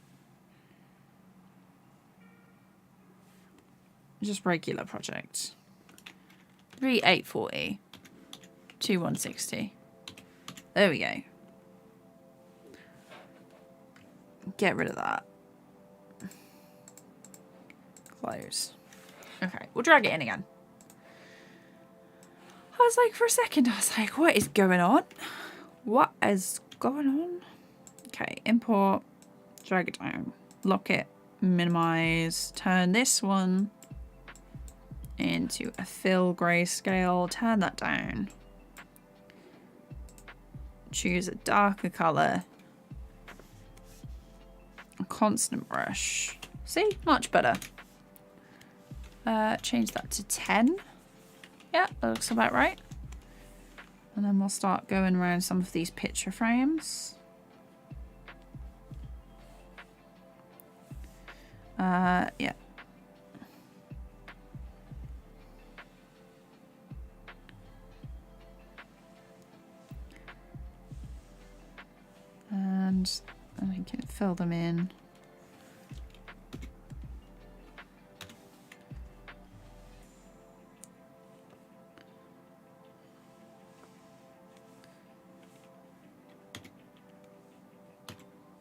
Just regular project. 3840, 2160. There we go. Get rid of that. Close. Okay, we'll drag it in again. I was like, for a second, I was like, what is going on? What is going on? Okay, import, drag it down, lock it, minimize, turn this one into a fill grayscale, turn that down. Choose a darker color. A constant brush. See, much better. Change that to 10. Yeah, that looks about right. And then we'll start going around some of these picture frames. Yeah. fill them in.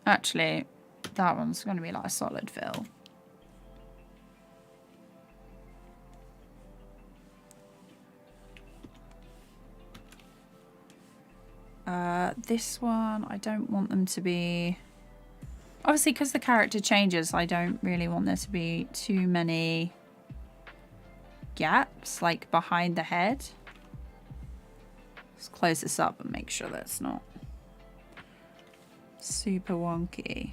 Actually, that one's going to be like a solid fill. This one, I don't want them to be... Obviously, because the character changes, I don't really want there to be too many gaps, like behind the head. Let's close this up and make sure that it's not super wonky.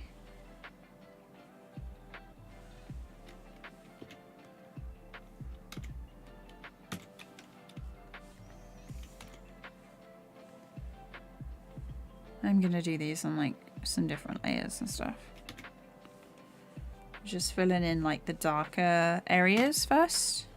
I'm gonna do these on like some different layers and stuff. Just filling in like the darker areas first.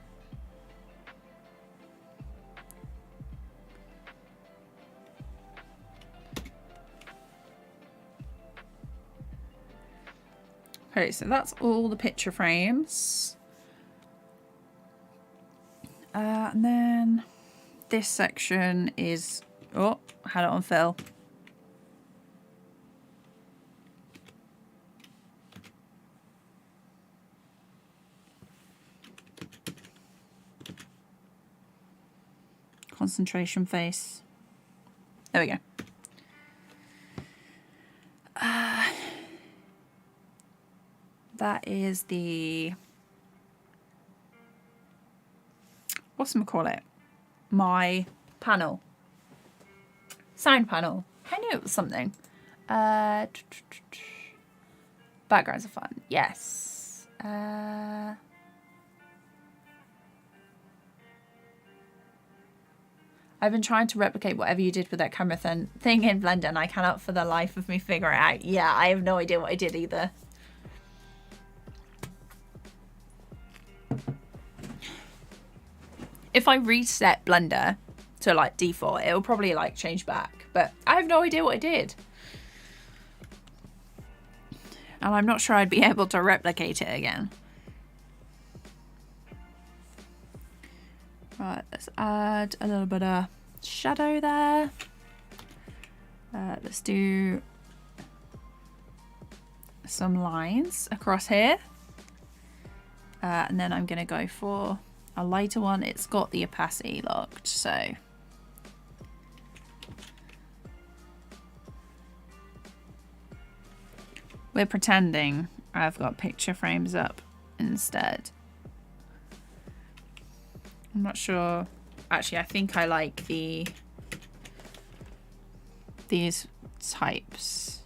Okay, so that's all the picture frames. And then this section is, oh, had it on fill. Concentration face. There we go. That is the, whatchamacallit? My panel. Sound panel. I knew it was something. Backgrounds are fun. Yes. I've been trying to replicate whatever you did with that camera thing in Blender, and I cannot for the life of me figure it out. Yeah, I have no idea what I did either. If I reset Blender to like default, it'll probably like change back, but I have no idea what I did. And I'm not sure I'd be able to replicate it again. Right, let's add a little bit of shadow there. Let's do some lines across here. And then I'm going to go for a lighter one. It's got the opacity locked, so. We're pretending I've got picture frames up instead. I'm not sure. Actually, I think I like these types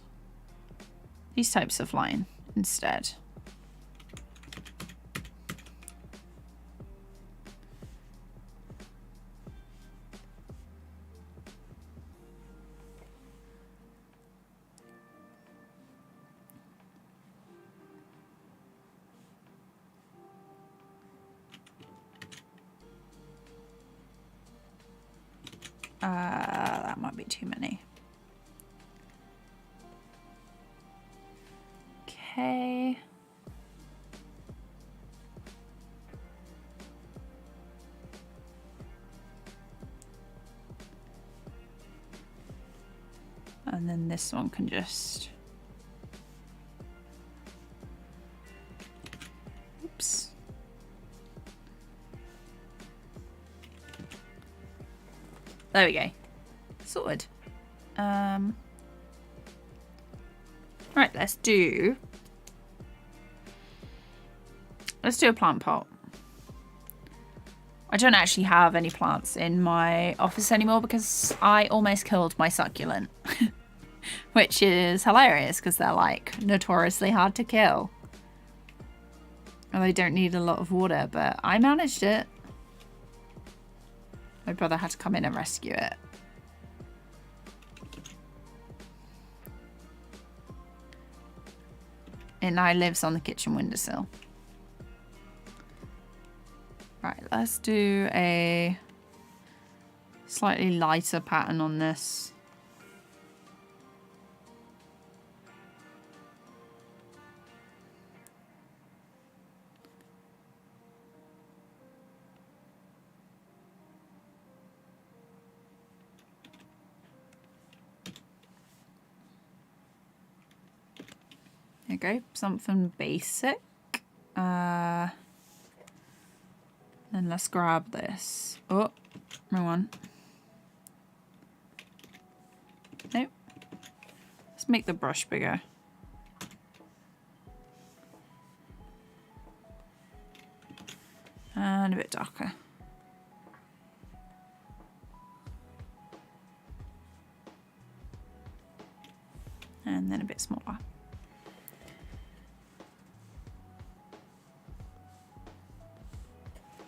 of line instead. That might be too many. Okay. And then this one can just... Oops. There we go. Sorted. Right, let's do a plant pot. I don't actually have any plants in my office anymore because I almost killed my succulent. Which is hilarious because they're like notoriously hard to kill. And they don't need a lot of water, but I managed it. My brother had to come in and rescue it. It now lives on the kitchen windowsill. Right, let's do a slightly lighter pattern on this. There you go, something basic. Then let's grab this. Oh, wrong one. Nope. Let's make the brush bigger. And a bit darker. And then a bit smaller.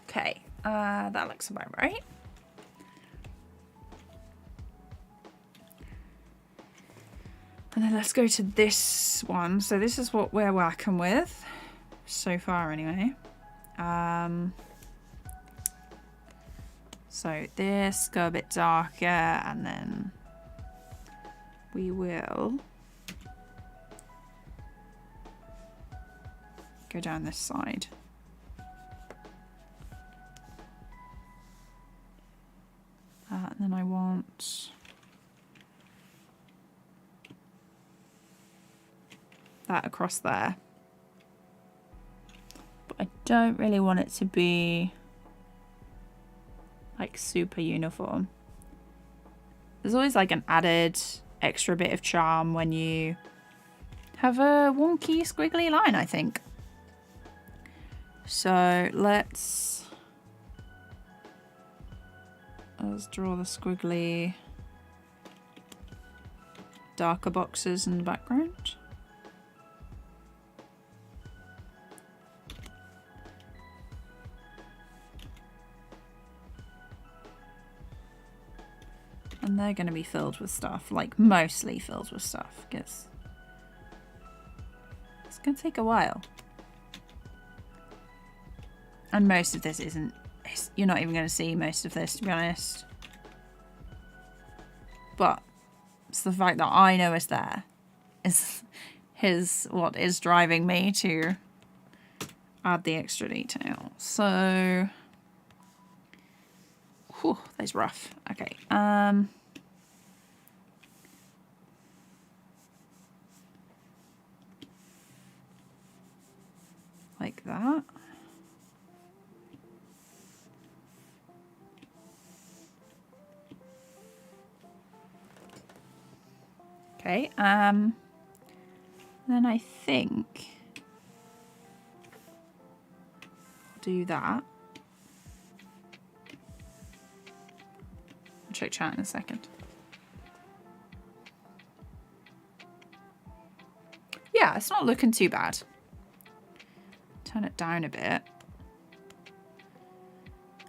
Okay, that looks about right. And then let's go to this one. So this is what we're working with so far anyway. So this, go a bit darker, and then we will go down this side. And then I want that across there. But I don't really want it to be like super uniform. There's always like an added extra bit of charm when you have a wonky squiggly line, I think. So let's draw the squiggly darker boxes in the background. And they're going to be filled with stuff, like mostly filled with stuff, because it's going to take a while. And most of this isn't, you're not even going to see most of this, to be honest. But it's the fact that I know it's there is what is driving me to add the extra detail. So, whew, that's rough. Okay. Like that. Okay, then I think I'll do that. I'll check chat in a second. Yeah, it's not looking too bad. Turn it down a bit.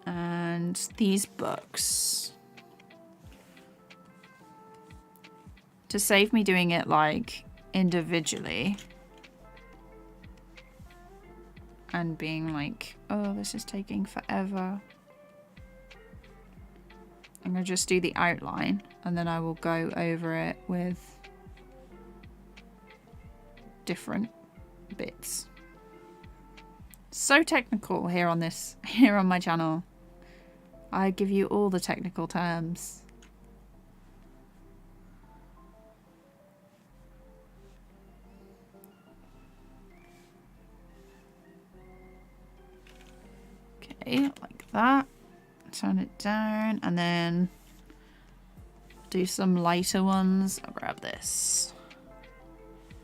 And these books, to save me doing it like individually and being like, oh, this is taking forever, I'm gonna just do the outline and then I will go over it with different bits. So technical here on my channel. I give you all the technical terms. Okay, like that. Turn it down and then do some lighter ones. I'll grab this.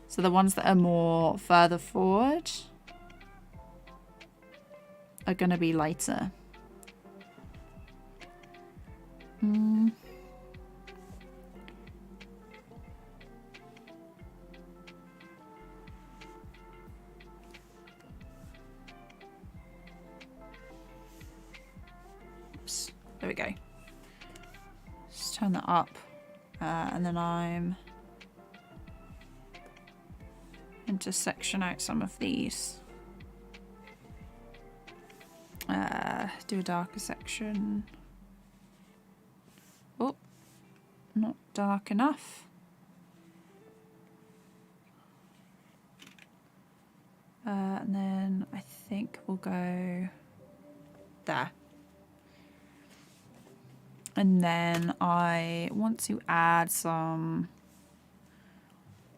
So the ones that are more further forward are going to be lighter. Oops, there we go. Just turn that up, and then I'm going to section out some of these. Do a darker section. Oh, not dark enough. And then I think we'll go there. And then I want to add some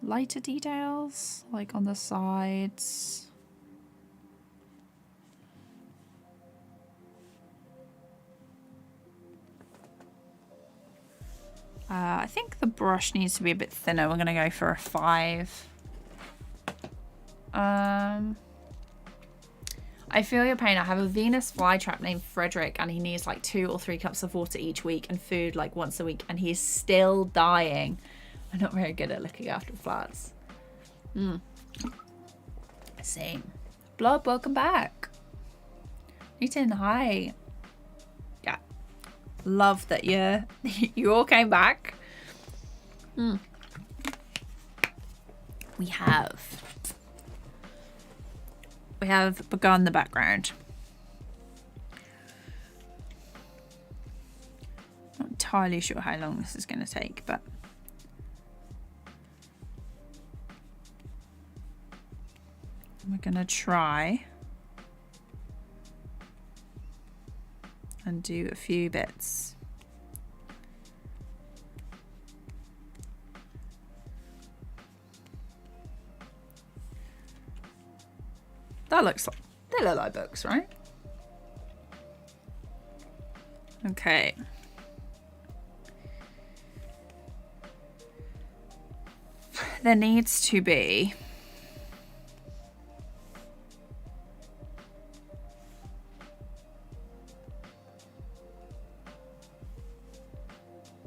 lighter details, like on the sides. I think the brush needs to be a bit thinner. We're going to go for a 5. I feel your pain. I have a Venus flytrap named Frederick, and he needs like 2 or 3 cups of water each week and food like once a week, and he's still dying. I'm not very good at looking after plants. Same. Blob, welcome back. Newton, hi. Yeah. Love that you all came back. We have begun the background. Not entirely sure how long this is going to take, but we're going to try and do a few bits. They look like books, right? Okay. There needs to be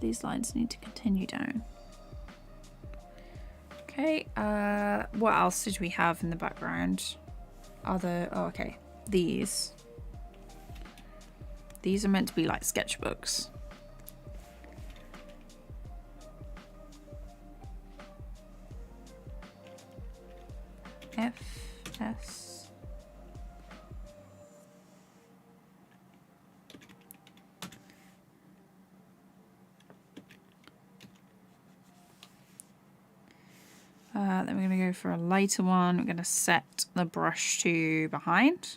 these lines need to continue down. Okay, what else did we have in the background? Oh, okay. These are meant to be like sketchbooks. FS. Then we're going to go for a lighter one. We're going to set the brush to behind.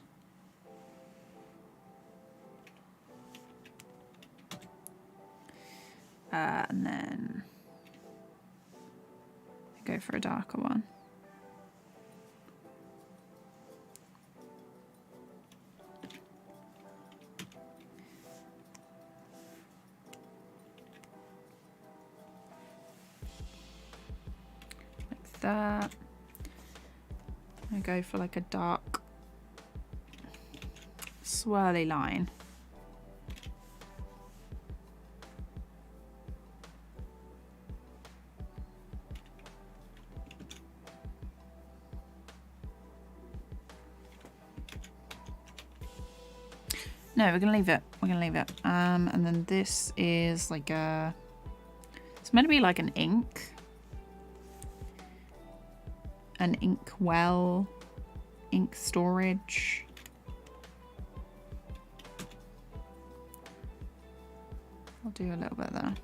And then go for a darker one. That. I go for like a dark swirly line. No, we're gonna leave it. We're gonna leave it. And then this is like a. It's meant to be like an ink. An ink well, ink storage. I'll do a little bit there.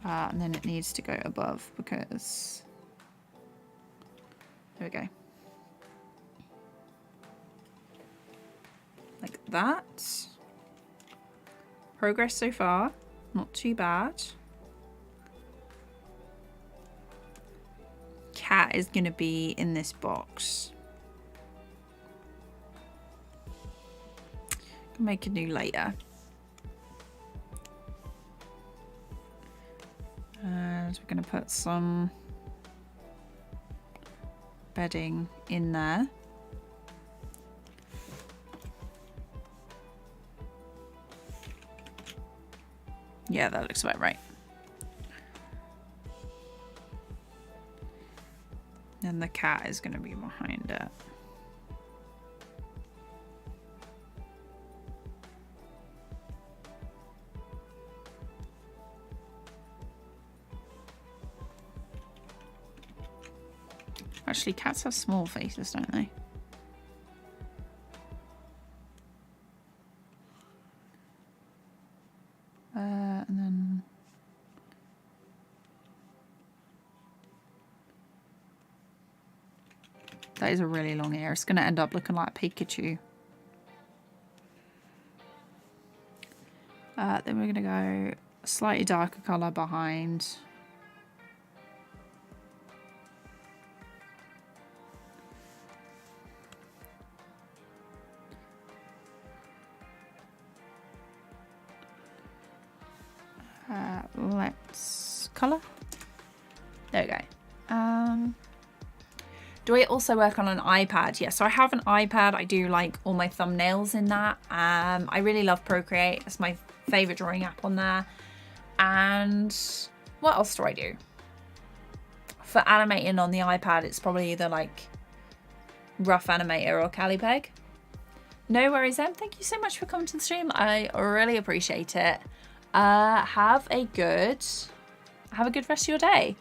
And then it needs to go above because, there we go. Like that. Progress so far, not too bad. Cat is going to be in this box. Can make a new layer. And we're going to put some bedding in there. Yeah, that looks about right. And the cat is going to be behind it. Actually, cats have small faces, don't they? And then that is a really long ear. It's going to end up looking like Pikachu. Then we're going to go a slightly darker colour behind. color. There we go. Do I also work on an iPad? Yeah, so I have an iPad. I do like all my thumbnails in that. I really love Procreate. It's my favorite drawing app on there. And what else do I do? For animating on the iPad, it's probably either like Rough Animator or Calipeg. No worries, Em. Thank you so much for coming to the stream. I really appreciate it. Have a good rest of your day.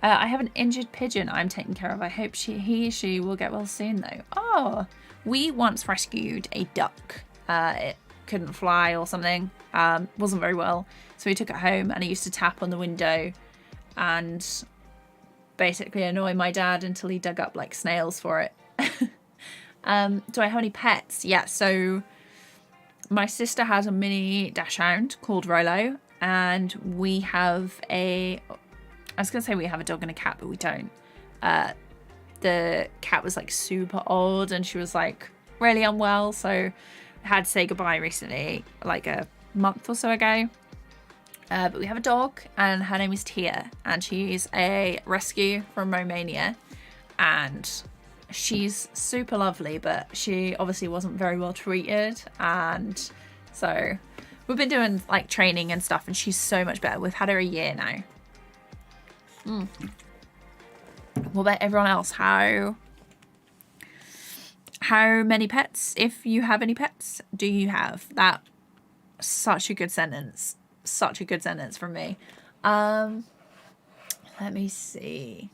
I have an injured pigeon I'm taking care of. I hope she will get well soon, though. Oh, we once rescued a duck. It couldn't fly or something. Wasn't very well. So we took it home and I used to tap on the window and basically annoy my dad until he dug up like snails for it. Do I have any pets? Yeah, so my sister has a mini dachshund called Rolo, and we have I was going to say we have a dog and a cat, but we don't. The cat was like super old and she was like really unwell, so I had to say goodbye recently, like a month or so ago. But we have a dog and her name is Tia, and she's a rescue from Romania, and she's super lovely, but she obviously wasn't very well treated, and so we've been doing like training and stuff, and she's so much better. We've had her a year now. What about everyone else? How many pets, if you have any pets, do you have? That such a good sentence. Such a good sentence from me. Let me see.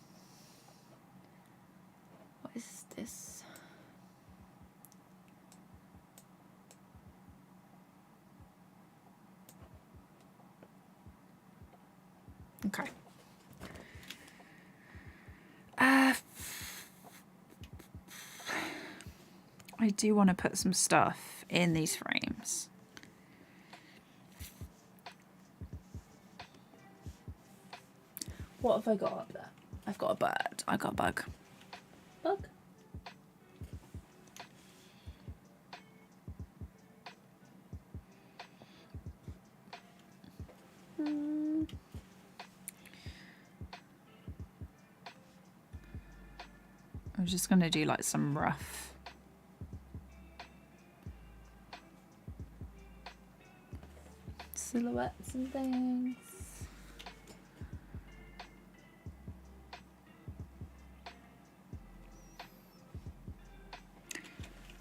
What is this? Okay. I do want to put some stuff in these frames. What have I got up there? I've got a bird. I got a bug. Bug? I'm just going to do like some rough. Silhouettes and things.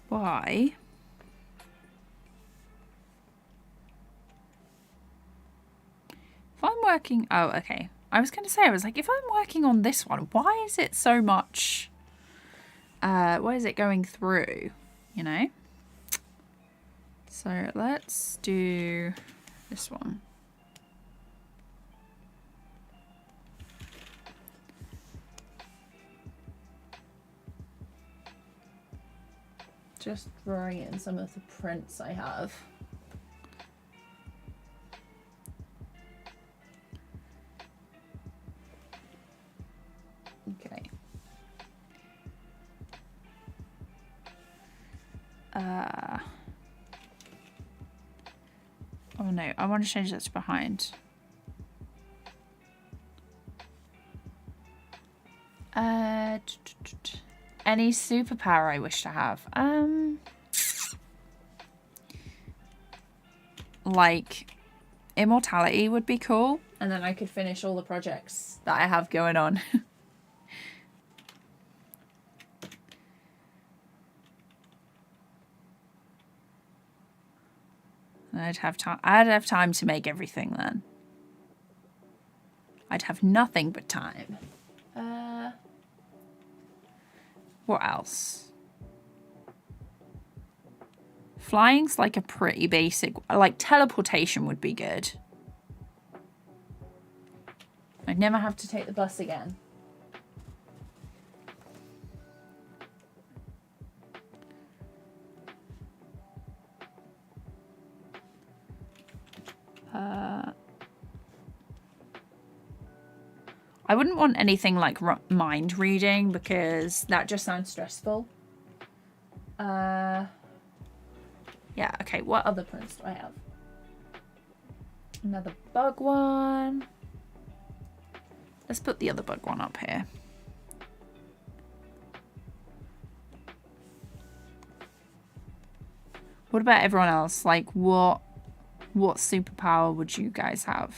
Why? If I'm working, oh, okay. I was going to say, I was like, if I'm working on this one, why is it so much, why is it going through, you know? So let's do this one. Just drawing in some of the prints I have. Okay. Oh no, I want to change that to behind. Any superpower I wish to have? Like immortality would be cool, and then I could finish all the projects that I have going on. I'd have time to make everything then. I'd have nothing but time. What else? Flying's like a pretty basic, like teleportation would be good. I'd never have to take the bus again. I wouldn't want anything like mind reading because that just sounds stressful. Yeah, okay, what other prints do I have? Another bug one. Let's put the other bug one up here. What about everyone else? Like, what superpower would you guys have?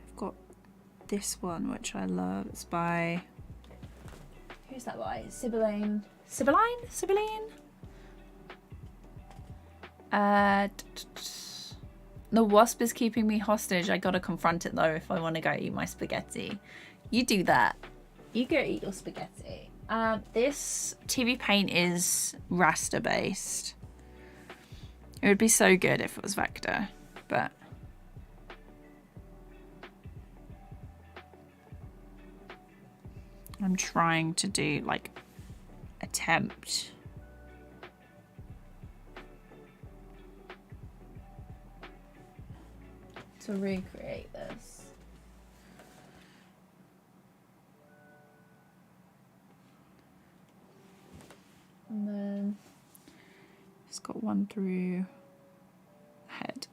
I've got this one, which I love. It's by... Who's that by? Sibylline? The wasp is keeping me hostage. I gotta confront it though if I want to go eat my spaghetti. You do that. You go eat your spaghetti. This TV Paint is raster based. It would be so good if it was vector, but I'm trying to do like attempt. To recreate this. And then it's got one through head.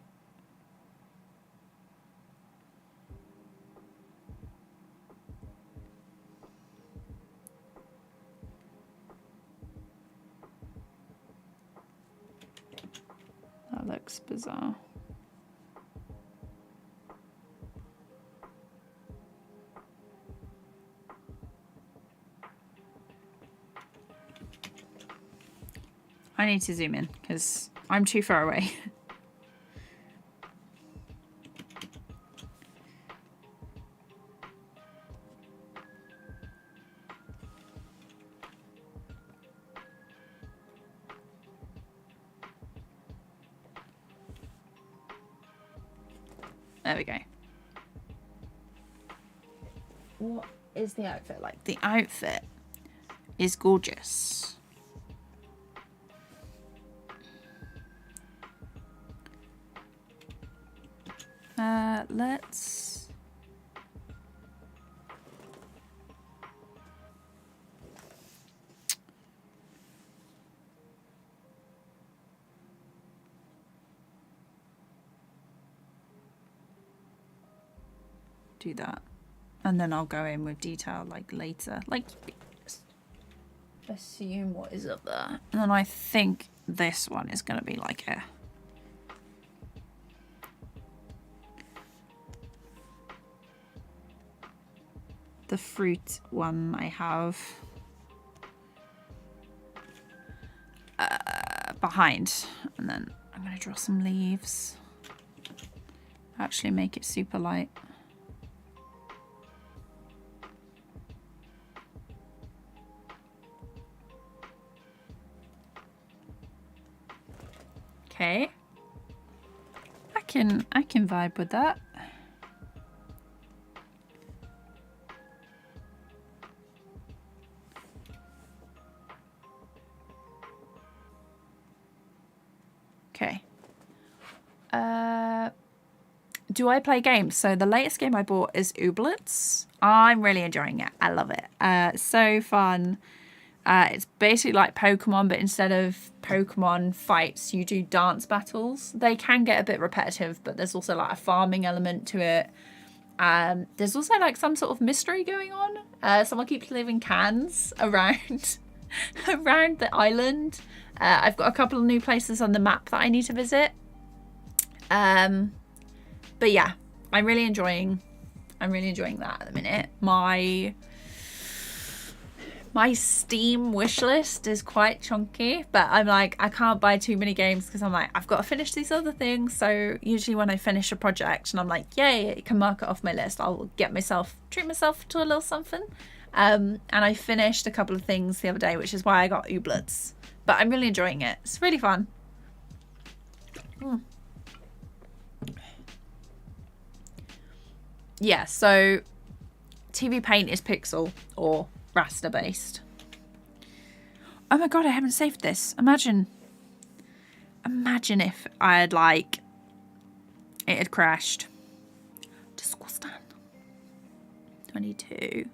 That looks bizarre. I need to zoom in because I'm too far away. There we go. What is the outfit like? The outfit is gorgeous. Let's do that, and then I'll go in with detail like later, like assume what is up there, and then I think this one is going to be like a the fruit one I have behind, and then I'm going to draw some leaves, actually make it super light. Okay, I can vibe with that. Okay. Do I play games? So the latest game I bought is Ooblets. I'm really enjoying it. I love it. So fun. It's basically like Pokemon, but instead of Pokemon fights, you do dance battles. They can get a bit repetitive, but there's also like a farming element to it. There's also like some sort of mystery going on. Someone keeps leaving cans around around the island. I've got a couple of new places on the map that I need to visit. But yeah, I'm really enjoying that at the minute. My Steam wish list is quite chunky, but I'm like, I can't buy too many games because I'm like, I've got to finish these other things. So usually when I finish a project and I'm like, yay, I can mark it off my list, I'll treat myself to a little something. And I finished a couple of things the other day, which is why I got Ooblets. But I'm really enjoying it. It's really fun. Yeah, so TV Paint is pixel or raster based. Oh my god, I haven't saved this. Imagine if I had like It had crashed. Disgusting. 22.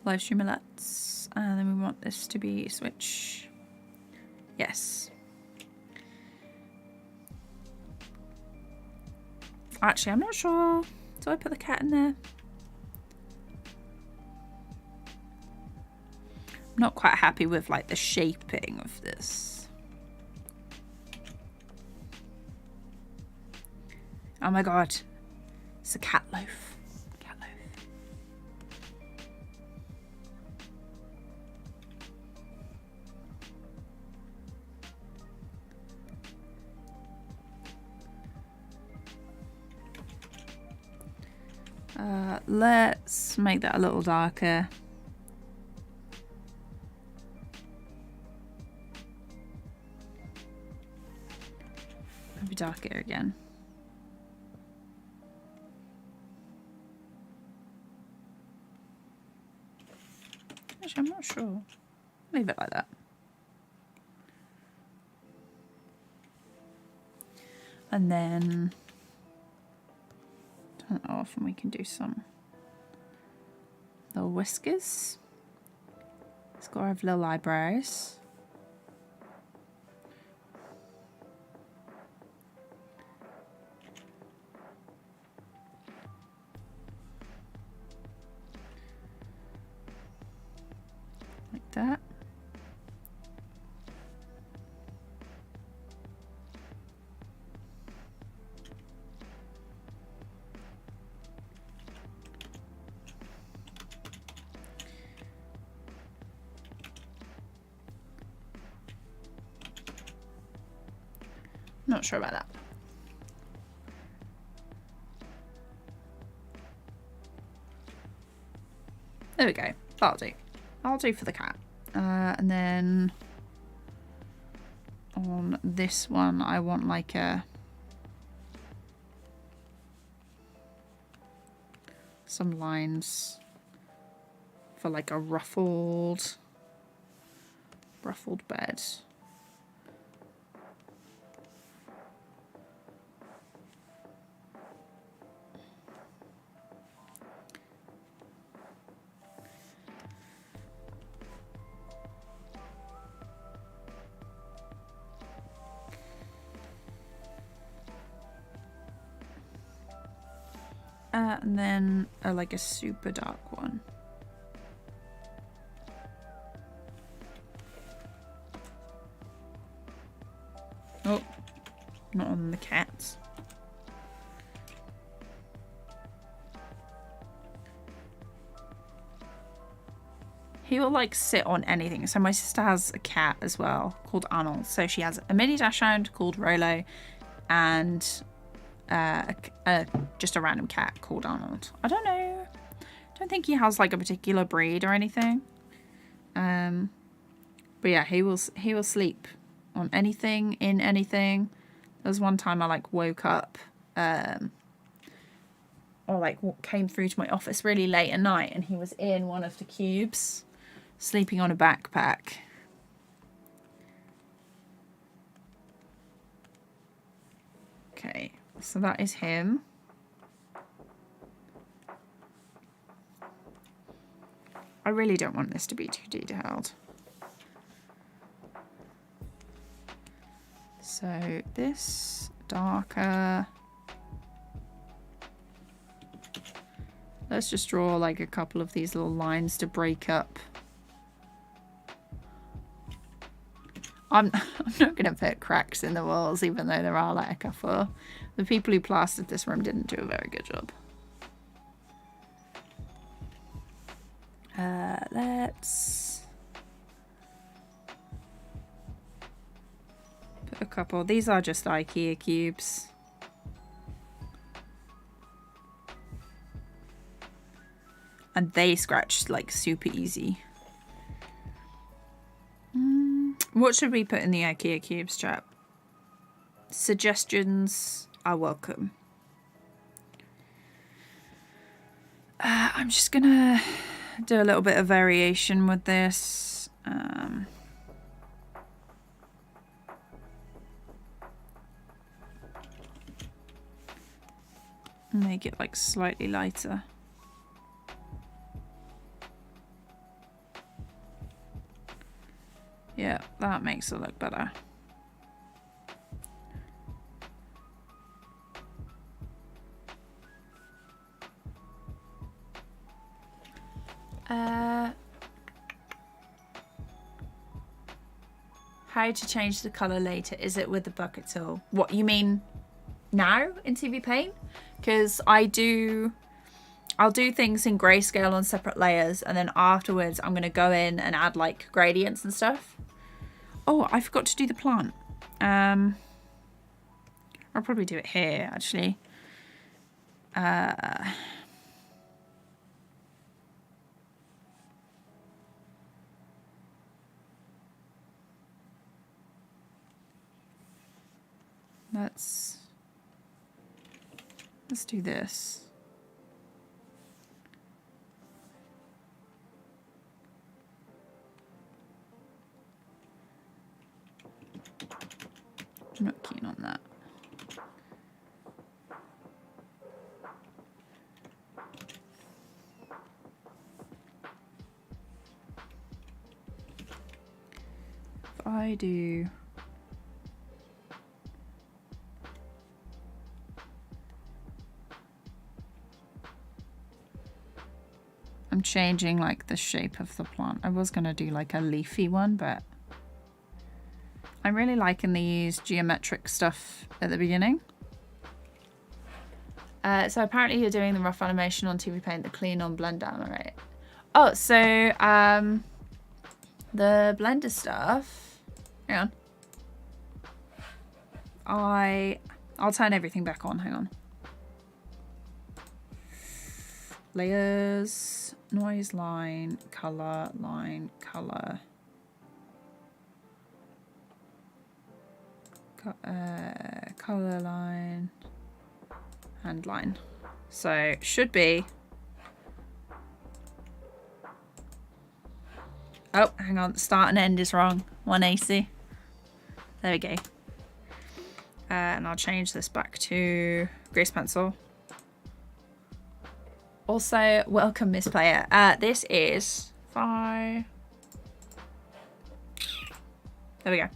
Livestream alerts. And then we want this to be switch. Yes. Actually, I'm not sure. Do I put the cat in there? I'm not quite happy with like the shaping of this. Oh my god. It's a cat loaf. Cat loaf. Let's make that a little darker. Maybe darker again. Actually, I'm not sure. Leave it like that. And then turn it off and we can do some little whiskers. It's got to have little eyebrows. Like that. Not sure about that. There we go. That'll do. I'll do for the cat. And then on this one, I want like some lines for like a ruffled bed. And then like a super dark one. Oh, not on the cats. He will like sit on anything. So my sister has a cat as well called Arnold. So she has a mini dachshund called Rolo and just a random cat called Arnold. I don't know. I don't think he has like a particular breed or anything. But yeah, he will sleep on anything, in anything. There was one time I like woke up or like came through to my office really late at night and he was in one of the cubes sleeping on a backpack. Okay. So that is him. I really don't want this to be too detailed. So this darker. Let's just draw like a couple of these little lines to break up. I'm not going to put cracks in the walls, even though there are like a couple. The people who plastered this room didn't do a very good job. Let's put a couple. These are just IKEA cubes. And they scratched like super easy. What should we put in the IKEA cubes, chat? Suggestions are welcome. I'm just gonna do a little bit of variation with this. make it like slightly lighter. Yeah, that makes it look better. How to change the color later? Is it with the bucket tool? What you mean now in TV Paint? Because I'll do things in grayscale on separate layers, and then afterwards I'm gonna go in and add like gradients and stuff. Oh, I forgot to do the plant. I'll probably do it here actually. Let's do this. I'm not keen on that. If I do I'm changing like the shape of the plant. I was gonna do like a leafy one, but I'm really liking these geometric stuff at the beginning. So apparently you're doing the rough animation on TV Paint, the clean on Blender, am I right? Oh, so the Blender stuff. Hang on. I'll turn everything back on. Hang on. Layers, noise line, color, color line, and line. So should be. Oh, hang on. Start and end is wrong. 180. There we go. And I'll change this back to Grease Pencil. Also, welcome, Miss Player. This is 5. There we go.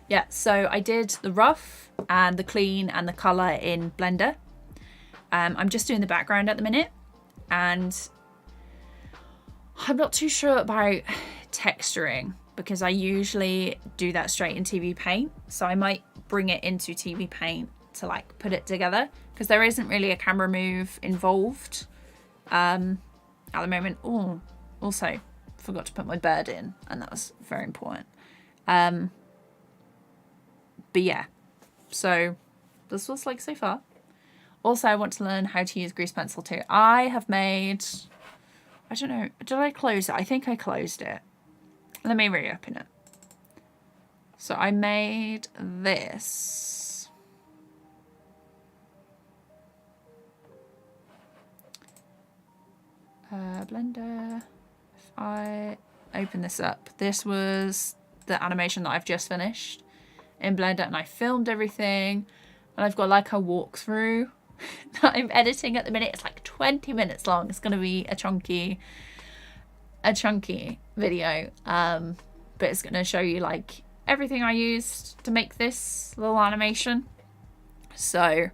Yeah, so I did the rough and the clean and the color in Blender. I'm just doing the background at the minute, and I'm not too sure about texturing because I usually do that straight in TV Paint. So I might bring it into TV Paint to like put it together because there isn't really a camera move involved at the moment. Oh, also forgot to put my bird in, and that was very important. But yeah, so this was like so far. Also, I want to learn how to use Grease Pencil too. I have made, I don't know, did I close it? I think I closed it. Let me reopen it. So I made this. Blender. If I open this up, this was the animation that I've just finished in Blender, and I filmed everything, and I've got like a walkthrough that I'm editing at the minute. It's like 20 minutes long. It's going to be a chunky video, but it's going to show you like everything I used to make this little animation. So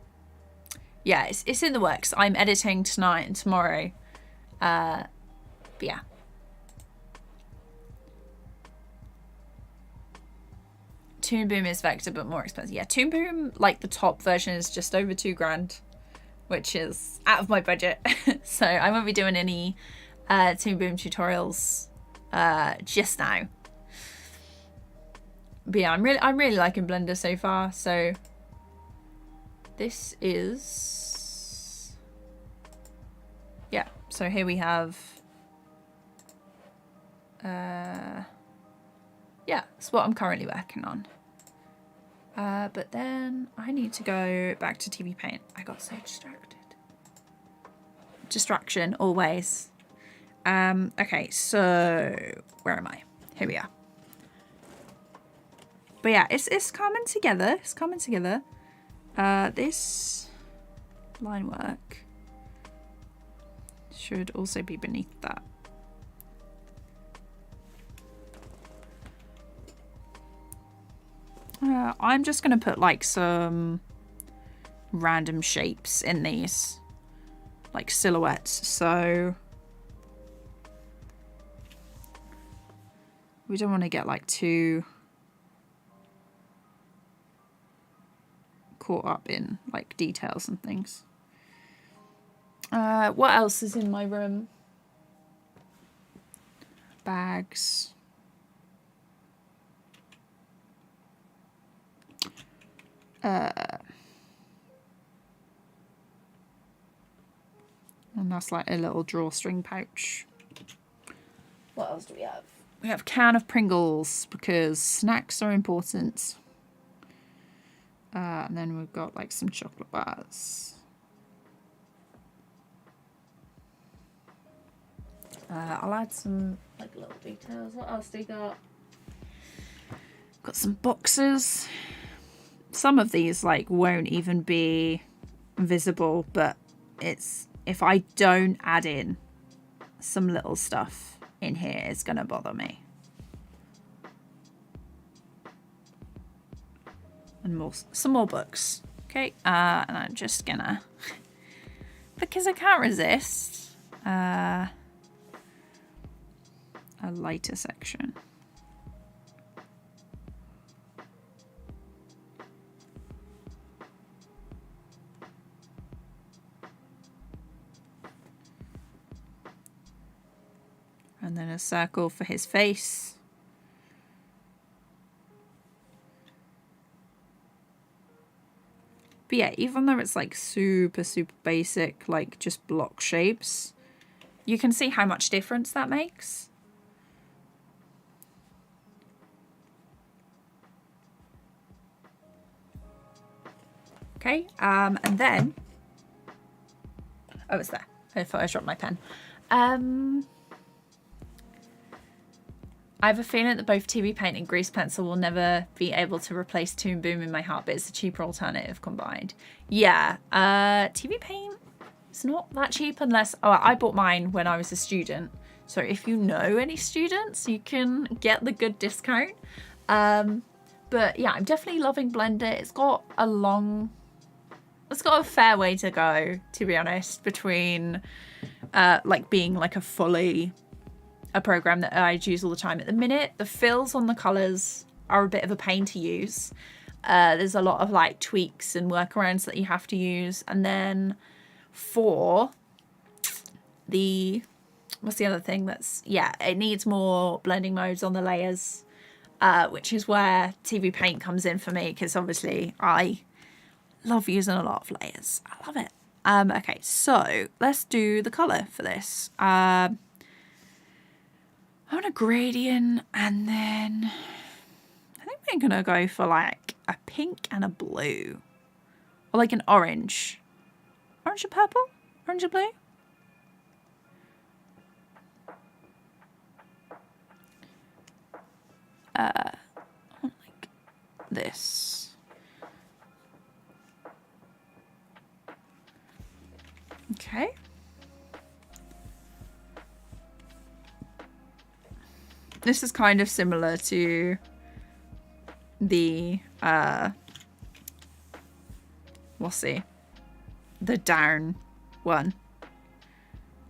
yeah, it's in the works. I'm editing tonight and tomorrow. But yeah. Toon Boom is Vector, but more expensive. Yeah, Toon Boom, like the top version, is just over $2,000, which is out of my budget. So I won't be doing any Toon Boom tutorials just now. But yeah, I'm really liking Blender so far. So this is, yeah. So here we have, yeah, that's what I'm currently working on. But then I need to go back to TV Paint. I got so distracted. Distraction always. Okay, so where am I? Here we are. But yeah, it's coming together. It's coming together. This line work. should also be beneath that. I'm just going to put like some random shapes in these, like silhouettes, so we don't want to get like too caught up in like details and things. What else is in my room? Bags. And that's like a little drawstring pouch. What else do we have? We have a can of Pringles because snacks are important. And then we've got like some chocolate bars. I'll add some like little details. What else do you got? Got some boxes. Some of these like won't even be visible, but it's, if I don't add in some little stuff in here, it's gonna bother me. And some more books. Okay, and I'm just gonna, because I can't resist, a lighter section. And then a circle for his face. But yeah, even though it's like super, super basic, like just block shapes, you can see how much difference that makes. Okay, and then, oh, it's there. I thought I dropped my pen. I have a feeling that both TV Paint and Grease Pencil will never be able to replace Toon Boom in my heart, but it's a cheaper alternative combined. Yeah, TV Paint is not that cheap unless... Oh, I bought mine when I was a student. So if you know any students, you can get the good discount. But yeah, I'm definitely loving Blender. It's got a fair way to go, to be honest, between like being like a program that I use all the time. At the minute, the fills on the colours are a bit of a pain to use. There's a lot of like tweaks and workarounds that you have to use. And then for the, what's the other thing that's, yeah, it needs more blending modes on the layers, which is where TV Paint comes in for me, because obviously I love using a lot of layers. I love it. Okay, so let's do the colour for this. I want a gradient, and then I think we're gonna go for like a pink and a blue, or like an orange. Orange and purple? Orange and blue? Like this. Okay. This is kind of similar to the, we'll see, the down one,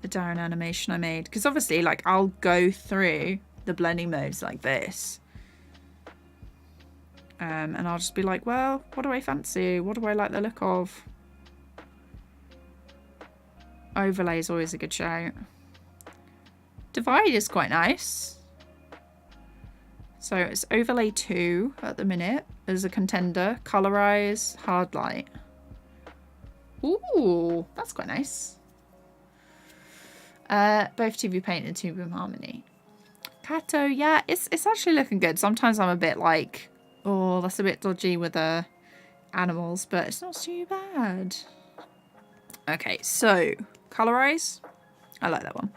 the down animation I made. Because obviously, like, I'll go through the blending modes like this. And I'll just be like, well, what do I fancy? What do I like the look of? Overlay is always a good shout. Divide is quite nice. So it's overlay 2 at the minute as a contender. Colorize, hard light. Ooh, that's quite nice. Both TV Paint and Toon Boom Harmony. Kato, yeah, it's actually looking good. Sometimes I'm a bit like, oh, that's a bit dodgy with the animals, but it's not too bad. Okay, so colorize. I like that one.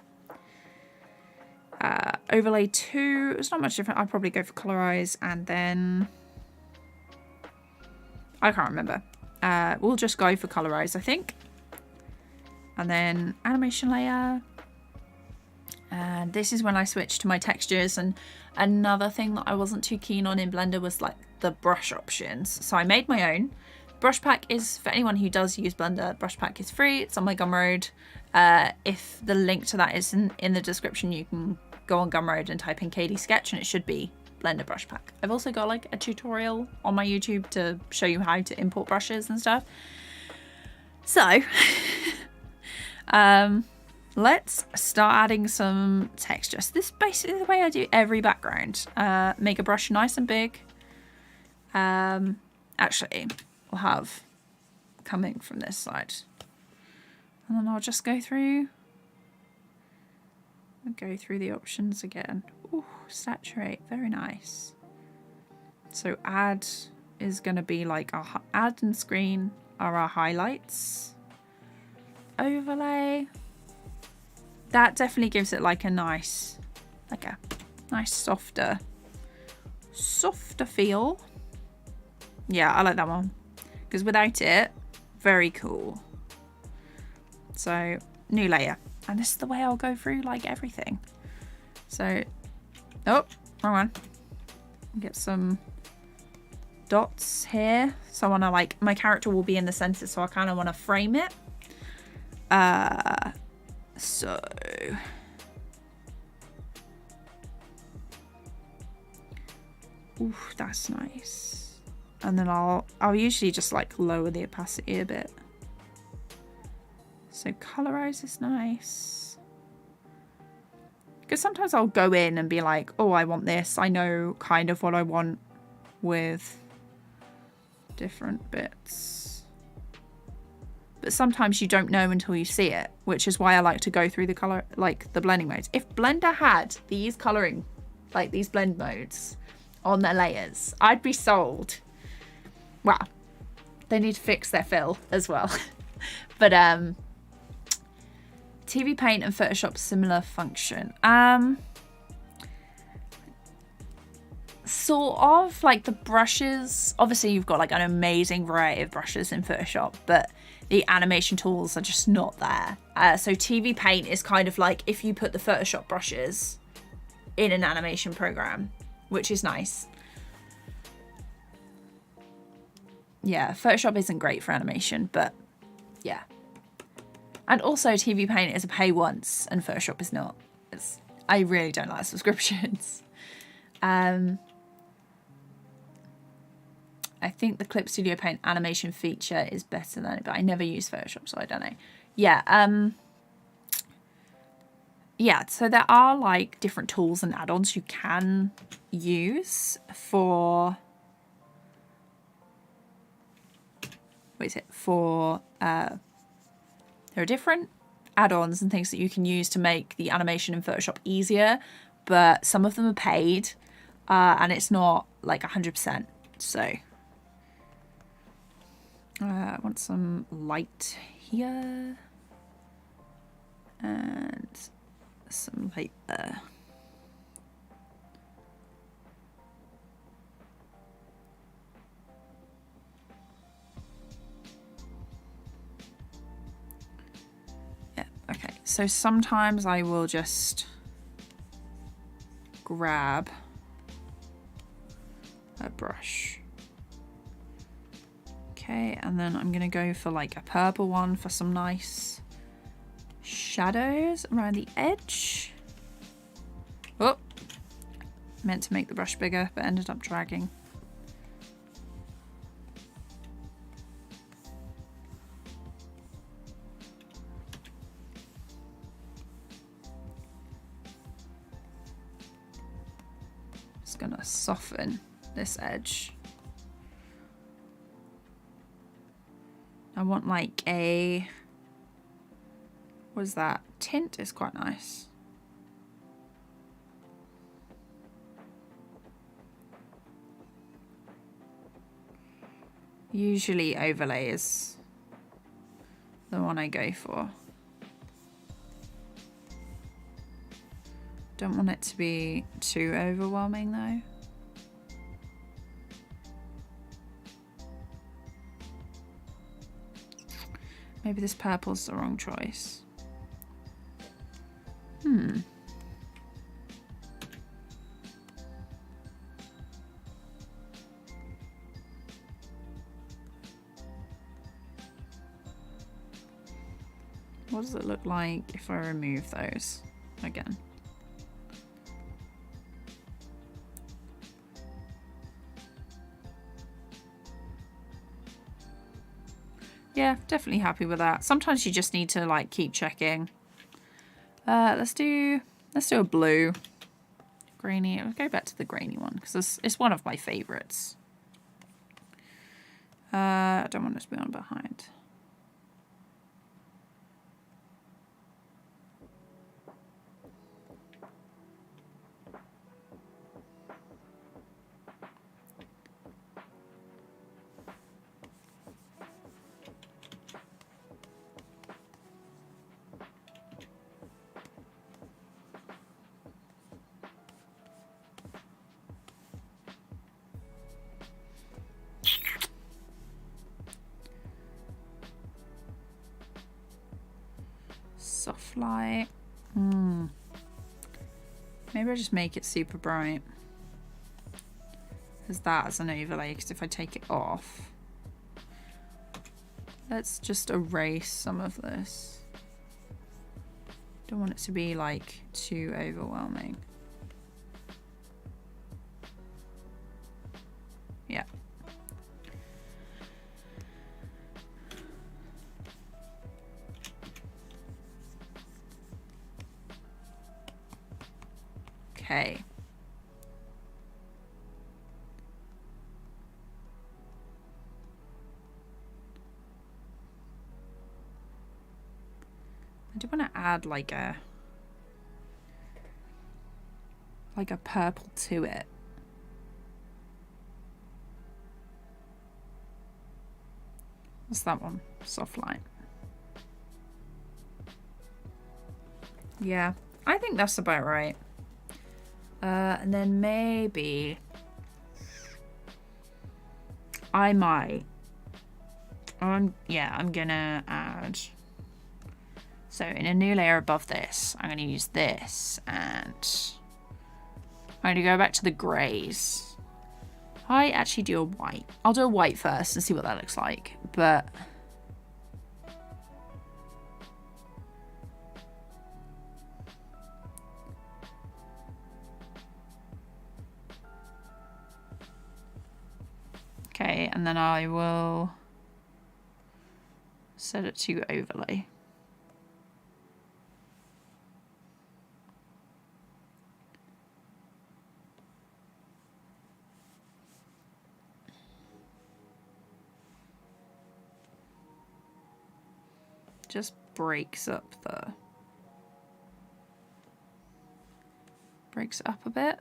Overlay 2, it's not much different. I'd probably go for colorize, and then I can't remember. We'll just go for colorize, I think. And then animation layer. And this is when I switched to my textures. And another thing that I wasn't too keen on in Blender was like the brush options. So I made my own. Brush pack is, for anyone who does use Blender, brush pack is free. It's on my Gumroad. If the link to that is in the description, you can go on Gumroad and type in kdsketch and it should be Blender brush pack. I've also got like a tutorial on my YouTube to show you how to import brushes and stuff. So let's start adding some texture. So this is basically the way I do every background. Make a brush nice and big. Actually, we'll have coming from this side. And then I'll just go through the options again. Ooh, saturate, very nice. So add is going to be like our add and screen are our highlights. Overlay. That definitely gives it like a nice softer feel. Yeah, I like that one. Because without it, very cool. So, new layer. And this is the way I'll go through like everything. So, oh, wrong one. Get some dots here. So I want to like, my character will be in the center, so I kind of want to frame it. So ooh, that's nice. And then I'll usually just like lower the opacity a bit. So colorize is nice. Because sometimes I'll go in and be like, oh, I want this. I know kind of what I want with different bits. But sometimes you don't know until you see it, which is why I like to go through the color, like the blending modes. If Blender had these coloring, like these blend modes on their layers, I'd be sold. Well, they need to fix their fill as well. But TV Paint and Photoshop similar function. Sort of like the brushes. Obviously, you've got like an amazing variety of brushes in Photoshop, but the animation tools are just not there. So TV Paint is kind of like if you put the Photoshop brushes in an animation program, which is nice. Yeah, Photoshop isn't great for animation, but yeah. And also TV Paint is a pay once and Photoshop is not. I really don't like subscriptions. I think the Clip Studio Paint animation feature is better than it, but I never use Photoshop, so I don't know. Yeah, yeah, so there are like different tools and add-ons you can use for there are different add-ons and things that you can use to make the animation in Photoshop easier, but some of them are paid and it's not like 100%. So I want some light here and some light there. Yeah, okay. So sometimes I will just grab a brush. Okay, and then I'm gonna go for like a purple one for some nice shadows around the edge. Oh, meant to make the brush bigger, but ended up dragging. Just gonna soften this edge. I want like a, what is that? Tint is quite nice. Usually overlay is the one I go for. Don't want it to be too overwhelming though. Maybe this purple's the wrong choice. What does it look like if I remove those again? Yeah, definitely happy with that. Sometimes you just need to like keep checking. Let's do a blue. Grainy. I'll go back to the grainy one because it's one of my favorites. I don't want it to be on behind. Soft light. Maybe I just make it super bright. As that as an overlay, because if I take it off, let's just erase some of this. Don't want it to be like too overwhelming. Yeah. Okay. I do want to add like a purple to it. What's that one? Soft light. Yeah, I think that's about right. And then maybe I might. Yeah, I'm gonna add. So in a new layer above this, I'm gonna use this, and I'm gonna go back to the grays. I actually do a white. I'll do a white first and see what that looks like. But okay, and then I will set it to overlay. Just breaks up a bit.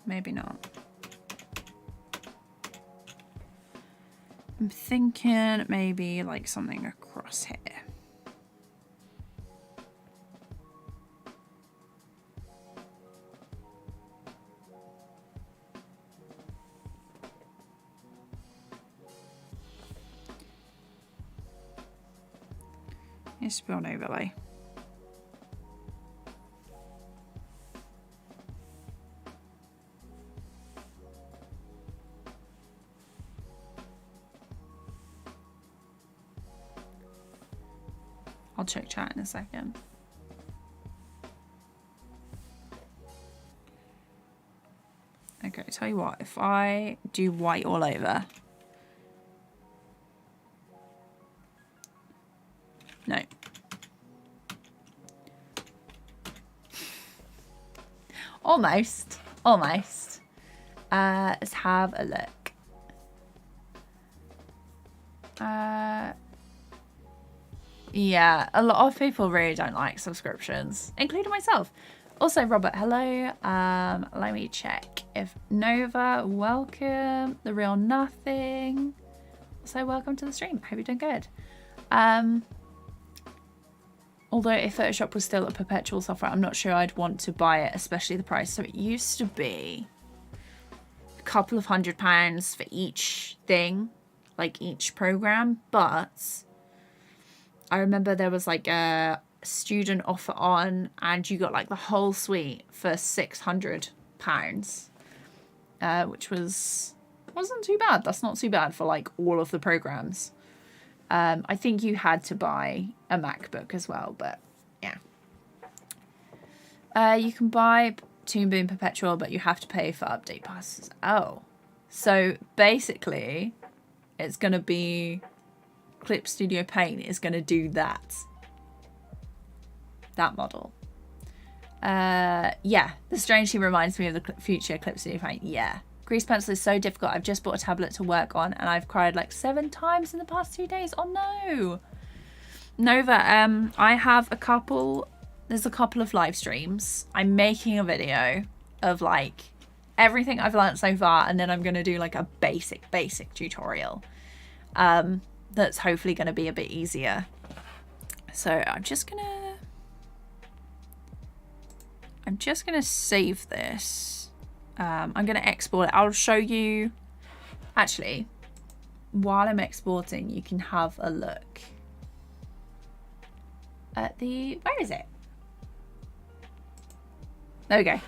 Maybe not. I'm thinking maybe like something across here. Needs to be on overlay. I'll check chat in a second. Okay, tell you what, if I do white all over. No. Almost. Let's have a look. Yeah, a lot of people really don't like subscriptions, including myself. Also, Robert, hello. Let me check if Nova, welcome. The Real Nothing. So welcome to the stream. I hope you're doing good. Although if Photoshop was still a perpetual software, I'm not sure I'd want to buy it, especially the price. So it used to be a couple of £100 for each thing, like each program. But I remember there was like a student offer on, and you got like the whole suite for £600, which wasn't too bad. That's not too bad for like all of the programs. I think you had to buy a MacBook as well, but yeah. You can buy Toon Boom Perpetual, but you have to pay for update passes. Oh, so basically it's going to be Clip Studio Paint is going to do that model. Yeah, the strangely reminds me of the future Clip Studio Paint. Yeah. Grease pencil is so difficult. I've just bought a tablet to work on and I've cried like 7 times in the past 2 days. Oh no. Nova, I have there's a couple of live streams. I'm making a video of like everything I've learned so far, and then I'm going to do like a basic tutorial that's hopefully going to be a bit easier. So I'm just going to save this. I'm going to export it. I'll show you. Actually, while I'm exporting, you can have a look at where is it? There we go.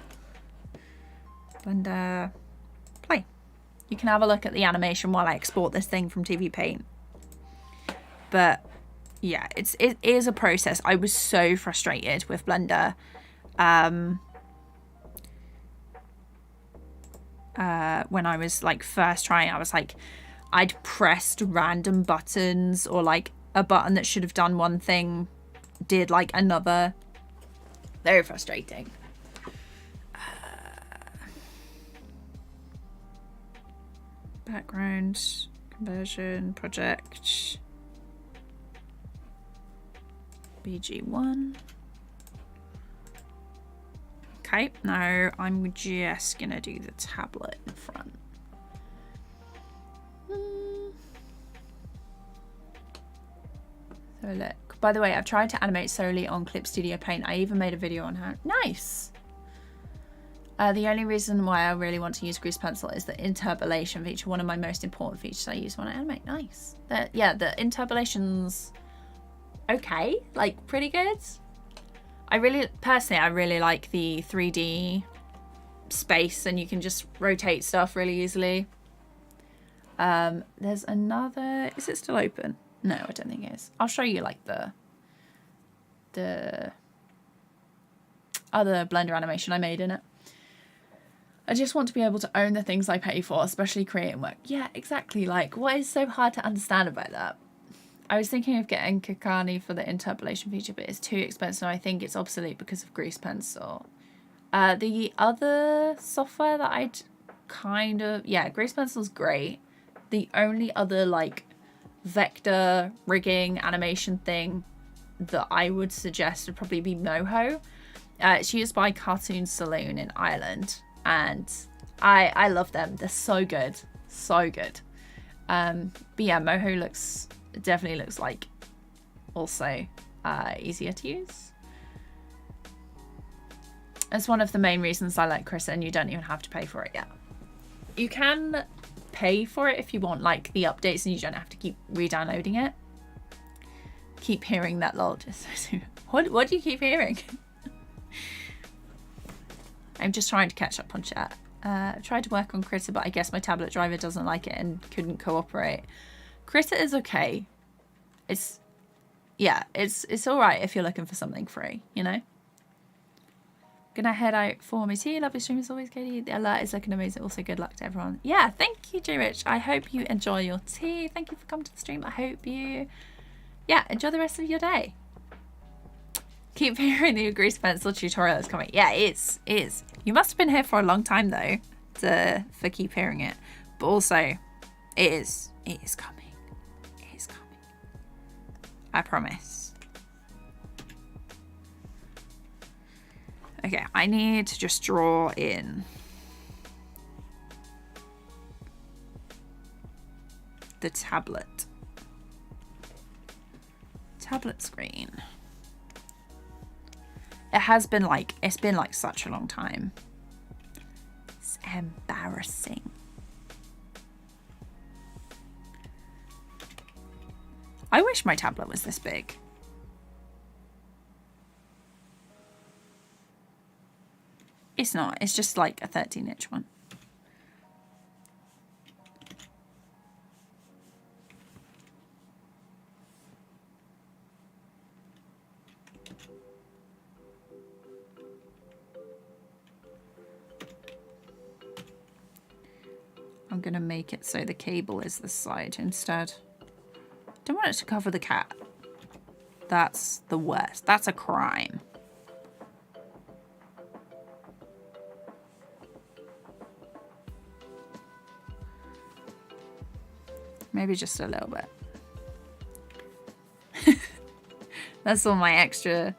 Blender play. You can have a look at the animation while I export this thing from TV Paint. But yeah, it is a process. I was so frustrated with Blender. When I was like first trying, I was like, I'd pressed random buttons, or like a button that should have done one thing did like another. Very frustrating. Background conversion project BG1. Okay, now I'm just gonna do the tablet in front. So look, by the way, I've tried to animate solely on Clip Studio Paint. I even made a video on how. Nice! The only reason why I really want to use Grease Pencil is the interpolation feature, one of my most important features I use when I animate. Nice. Yeah, the interpolation's okay, like pretty good. I really like the 3D space, and you can just rotate stuff really easily. There's another, is it still open? No, I don't think it is. I'll show you like the other Blender animation I made in it. I just want to be able to own the things I pay for, especially creating work. Yeah, exactly. Like, what is so hard to understand about that? I was thinking of getting Kakani for the interpolation feature, but it's too expensive. I think it's obsolete because of Grease Pencil. The other software that I'd Grease Pencil's great. The only other like vector rigging animation thing that I would suggest would probably be Moho. It's used by Cartoon Saloon in Ireland, and I love them. They're so good, so good. But yeah, Moho definitely looks like also easier to use. It's one of the main reasons I like Chris, and you don't even have to pay for it yet. You can pay for it if you want like the updates, and you don't have to keep re-downloading it. Keep hearing that lol. What do you keep hearing? I'm just trying to catch up on chat. I tried to work on Critter, but I guess my tablet driver doesn't like it and couldn't cooperate. Critter is okay. It's all right if you're looking for something free, you know. Gonna head out for my tea. Lovely stream as always, Katie. The alert is looking amazing. Also, good luck to everyone. Yeah, thank you, J Rich. I hope you enjoy your tea. Thank you for coming to the stream. I hope you, enjoy the rest of your day. Keep hearing the Grease Pencil tutorial is coming. Yeah, it is. You must have been here for a long time though, for keep hearing it. But also, it is coming. It is coming. I promise. Okay, I need to just draw in the tablet. Tablet screen. It has been like, it's been like such a long time. It's embarrassing. I wish my tablet was this big. It's not, it's just like a 13-inch one. I'm gonna make it so the cable is this side instead. Don't want it to cover the cat. That's the worst. That's a crime. Maybe just a little bit. That's all my extra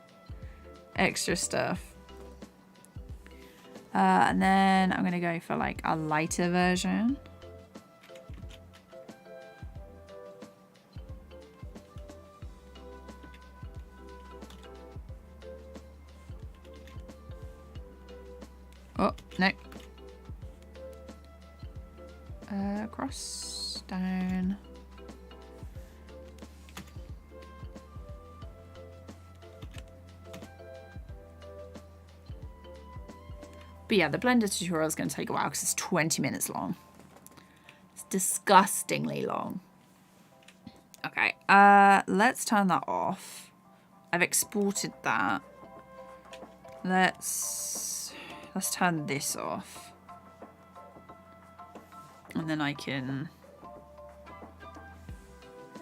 stuff. And then I'm gonna go for like a lighter version. Oh, no. Cross, down. But yeah, the Blender tutorial is going to take a while because it's 20 minutes long. It's disgustingly long. Okay, let's turn that off. I've exported that. Let's turn this off. And then I can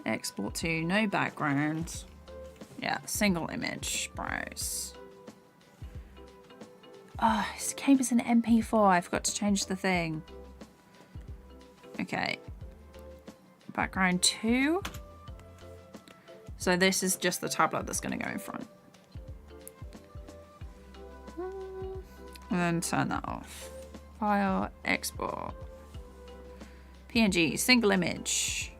export to no background. Yeah, single image, browse. Oh, it came as an MP4. I forgot to change the thing. Okay. Background 2. So this is just the tablet that's going to go in front. And then turn that off. File, export. PNG, single image.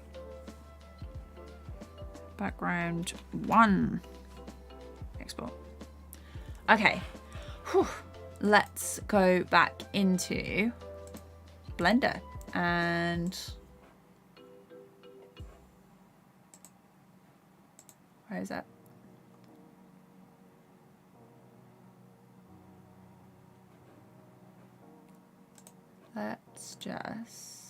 Background 1. Export. Okay. Whew. Let's go back into Blender and where is that? Let's just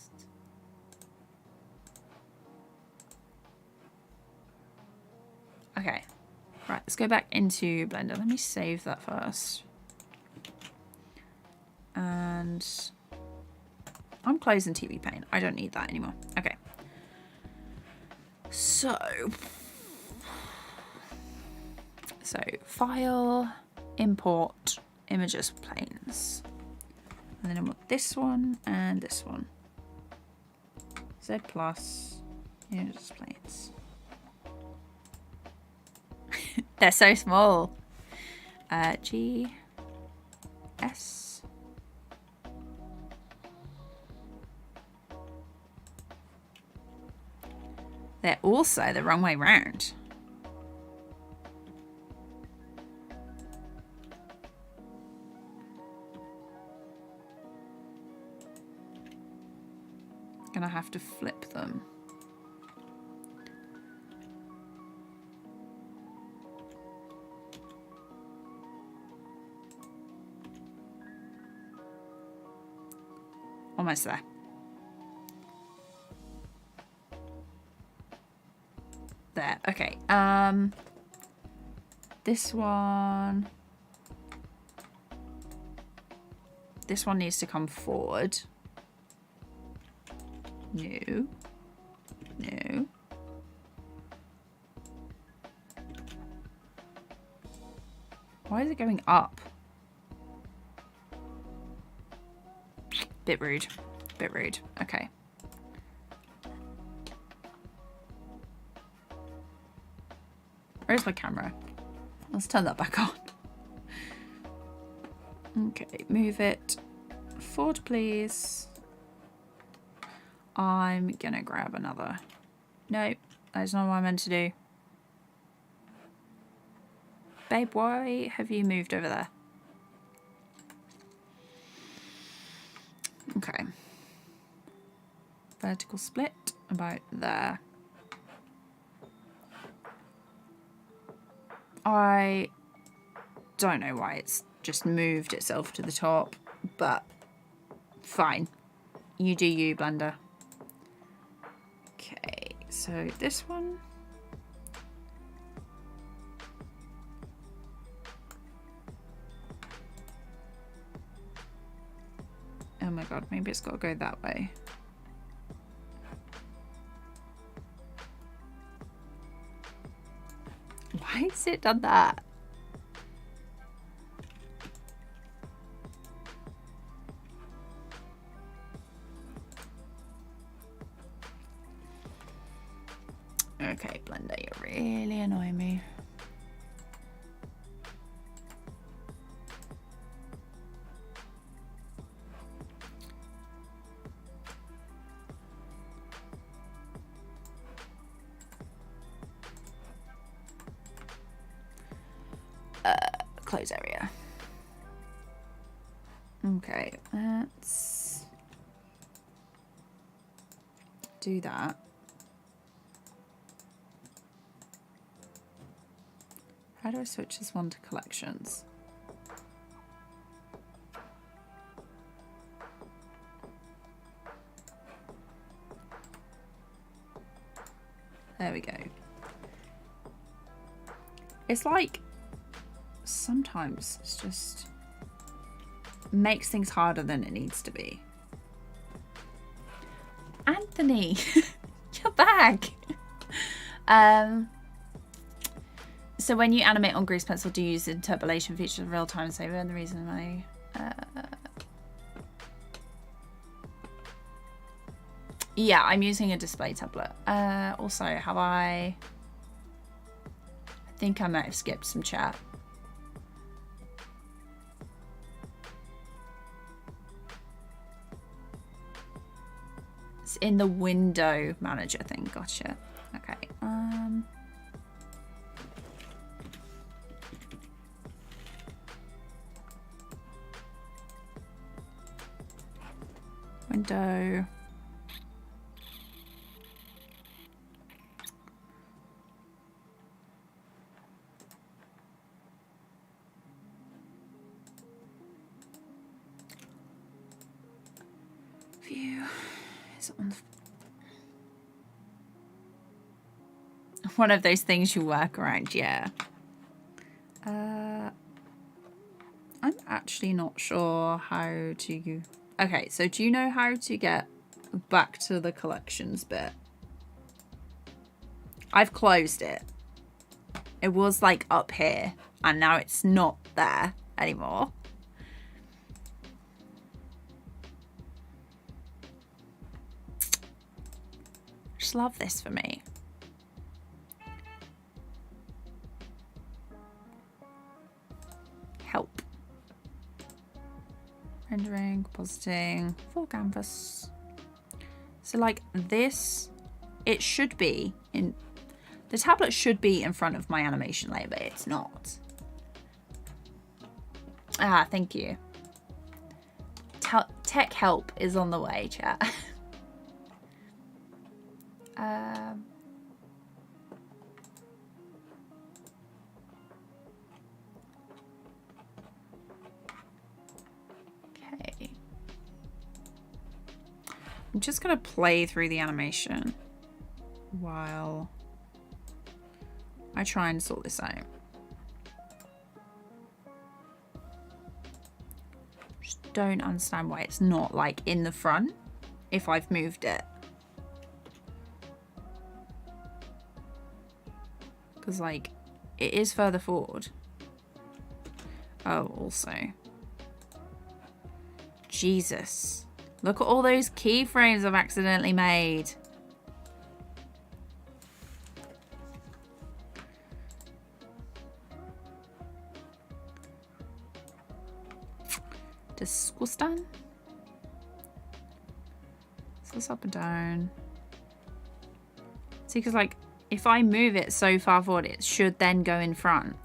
okay. Right, let's go back into Blender. Let me save that first. And I'm closing TV pane. I don't need that anymore. Okay. So file, import, images, planes. And then I want this one and this one. Z plus, images, planes. They're so small. G, S. They're also the wrong way round. Gonna have to flip them. Almost there. There, okay. This one needs to come forward. No. No. Why is it going up? Bit rude. Bit rude. Okay. Where's my camera? Let's turn that back on. Okay, move it forward, please. I'm gonna grab another. No, that's not what I meant to do. Babe, why have you moved over there? Okay. Vertical split about there. I don't know why it's just moved itself to the top, but fine. You do you, Blender. Okay, so this one. Oh my god, maybe it's got to go that way. Why has it done that? Okay, Blender, you're really annoying me. Close area. Okay, let's do that. How do I switch this one to collections? There we go. It's like sometimes it's just makes things harder than it needs to be. Anthony, you're back. So when you animate on Grease Pencil, do you use the interpolation feature of real-time saver? And the reason I yeah, I'm using a display tablet. Also, have I think I might have skipped some chat. It's in the window manager thing. Gotcha. Okay. Window. View. Is it on the... One of those things you work around, yeah. I'm actually not sure how to... Okay, so do you know how to get back to the collections bit? I've closed it. It was like up here and now it's not there anymore. Just love this for me. Help. Rendering, compositing, full canvas. So like this, it should be in, the tablet should be in front of my animation layer, but it's not. Ah, thank you. Tech help is on the way, chat. Okay. I'm just gonna play through the animation while I try and sort this out. Just don't understand why it's not like in the front if I've moved it. Because like it is further forward. Oh, also. Jesus. Look at all those keyframes I've accidentally made. Disgusting. this up and down. See, because like if I move it so far forward, it should then go in front.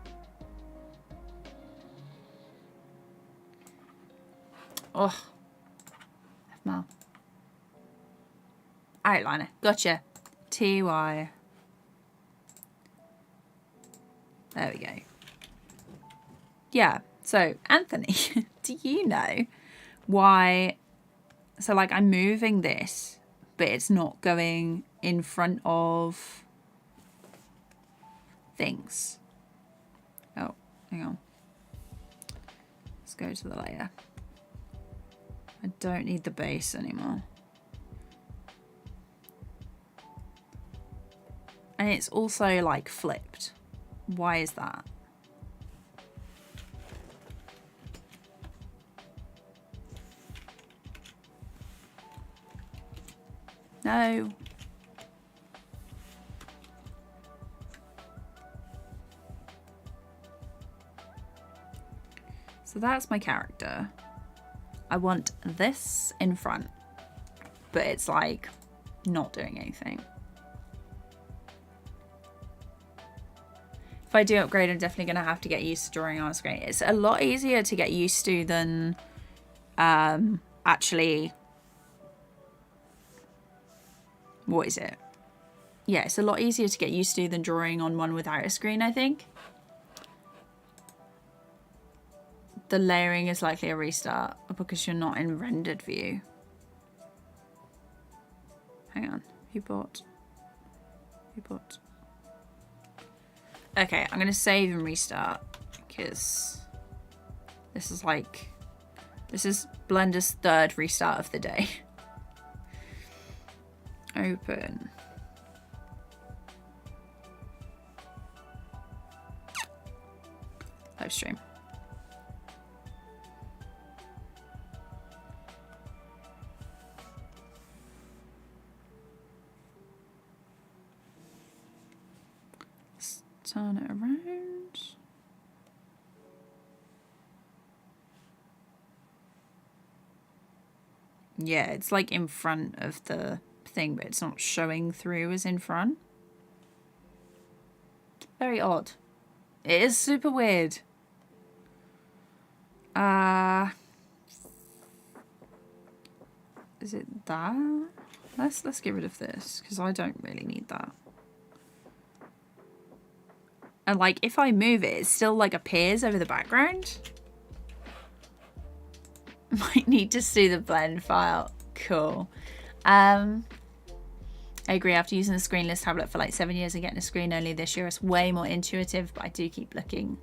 Oh, FML. Outliner, gotcha. TY. There we go. Yeah, so Anthony, do you know why? So like I'm moving this, but it's not going in front of things. Oh, hang on. Let's go to the layer. I don't need the base anymore. And it's also like flipped. Why is that? No. So that's my character. I want this in front, but it's like not doing anything. If I do upgrade, I'm definitely going to have to get used to drawing on a screen. It's a lot easier to get used to than actually... What is it? Yeah, it's a lot easier to get used to than drawing on one without a screen, I think. The layering is likely a restart because you're not in rendered view. Hang on. Who bought? Who bought? Okay, I'm going to save and restart because this is like... This is Blender's third restart of the day. Open. Live stream. Let's turn it around. Yeah, it's like in front of the thing, but it's not showing through as in front. Very odd. It is super weird. Is it that? Let's get rid of this because I don't really need that. And like if I move it, it still like appears over the background. Might need to see the blend file. Cool. I agree, after using the screenless tablet for like 7 years and getting a screen only this year, it's way more intuitive, but I do keep looking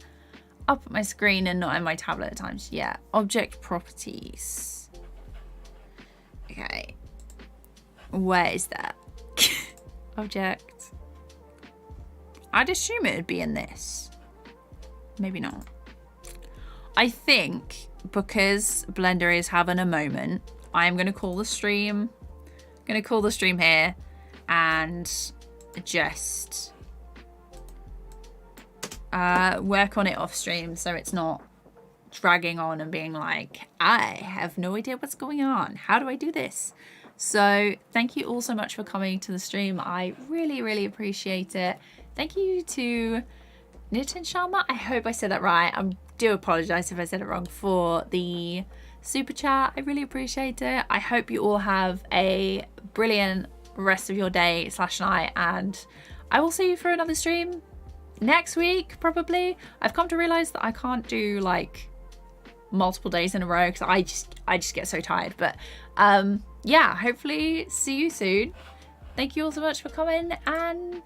up at my screen and not at my tablet at times. Yeah, object properties. Okay. Where is that? Object. I'd assume it would be in this. Maybe not. I think because Blender is having a moment, I'm going to call the stream. I'm going to call the stream here and just work on it off stream so it's not dragging on and being like, I have no idea what's going on. How do I do this? So thank you all so much for coming to the stream. I really, really appreciate it. Thank you to Nitin Sharma. I hope I said that right. I do apologize if I said it wrong for the super chat. I really appreciate it. I hope you all have a brilliant rest of your day / night, and I will see you for another stream next week probably. I've come to realize that I can't do like multiple days in a row because I just get so tired, but yeah, hopefully see you soon. Thank you all so much for coming, and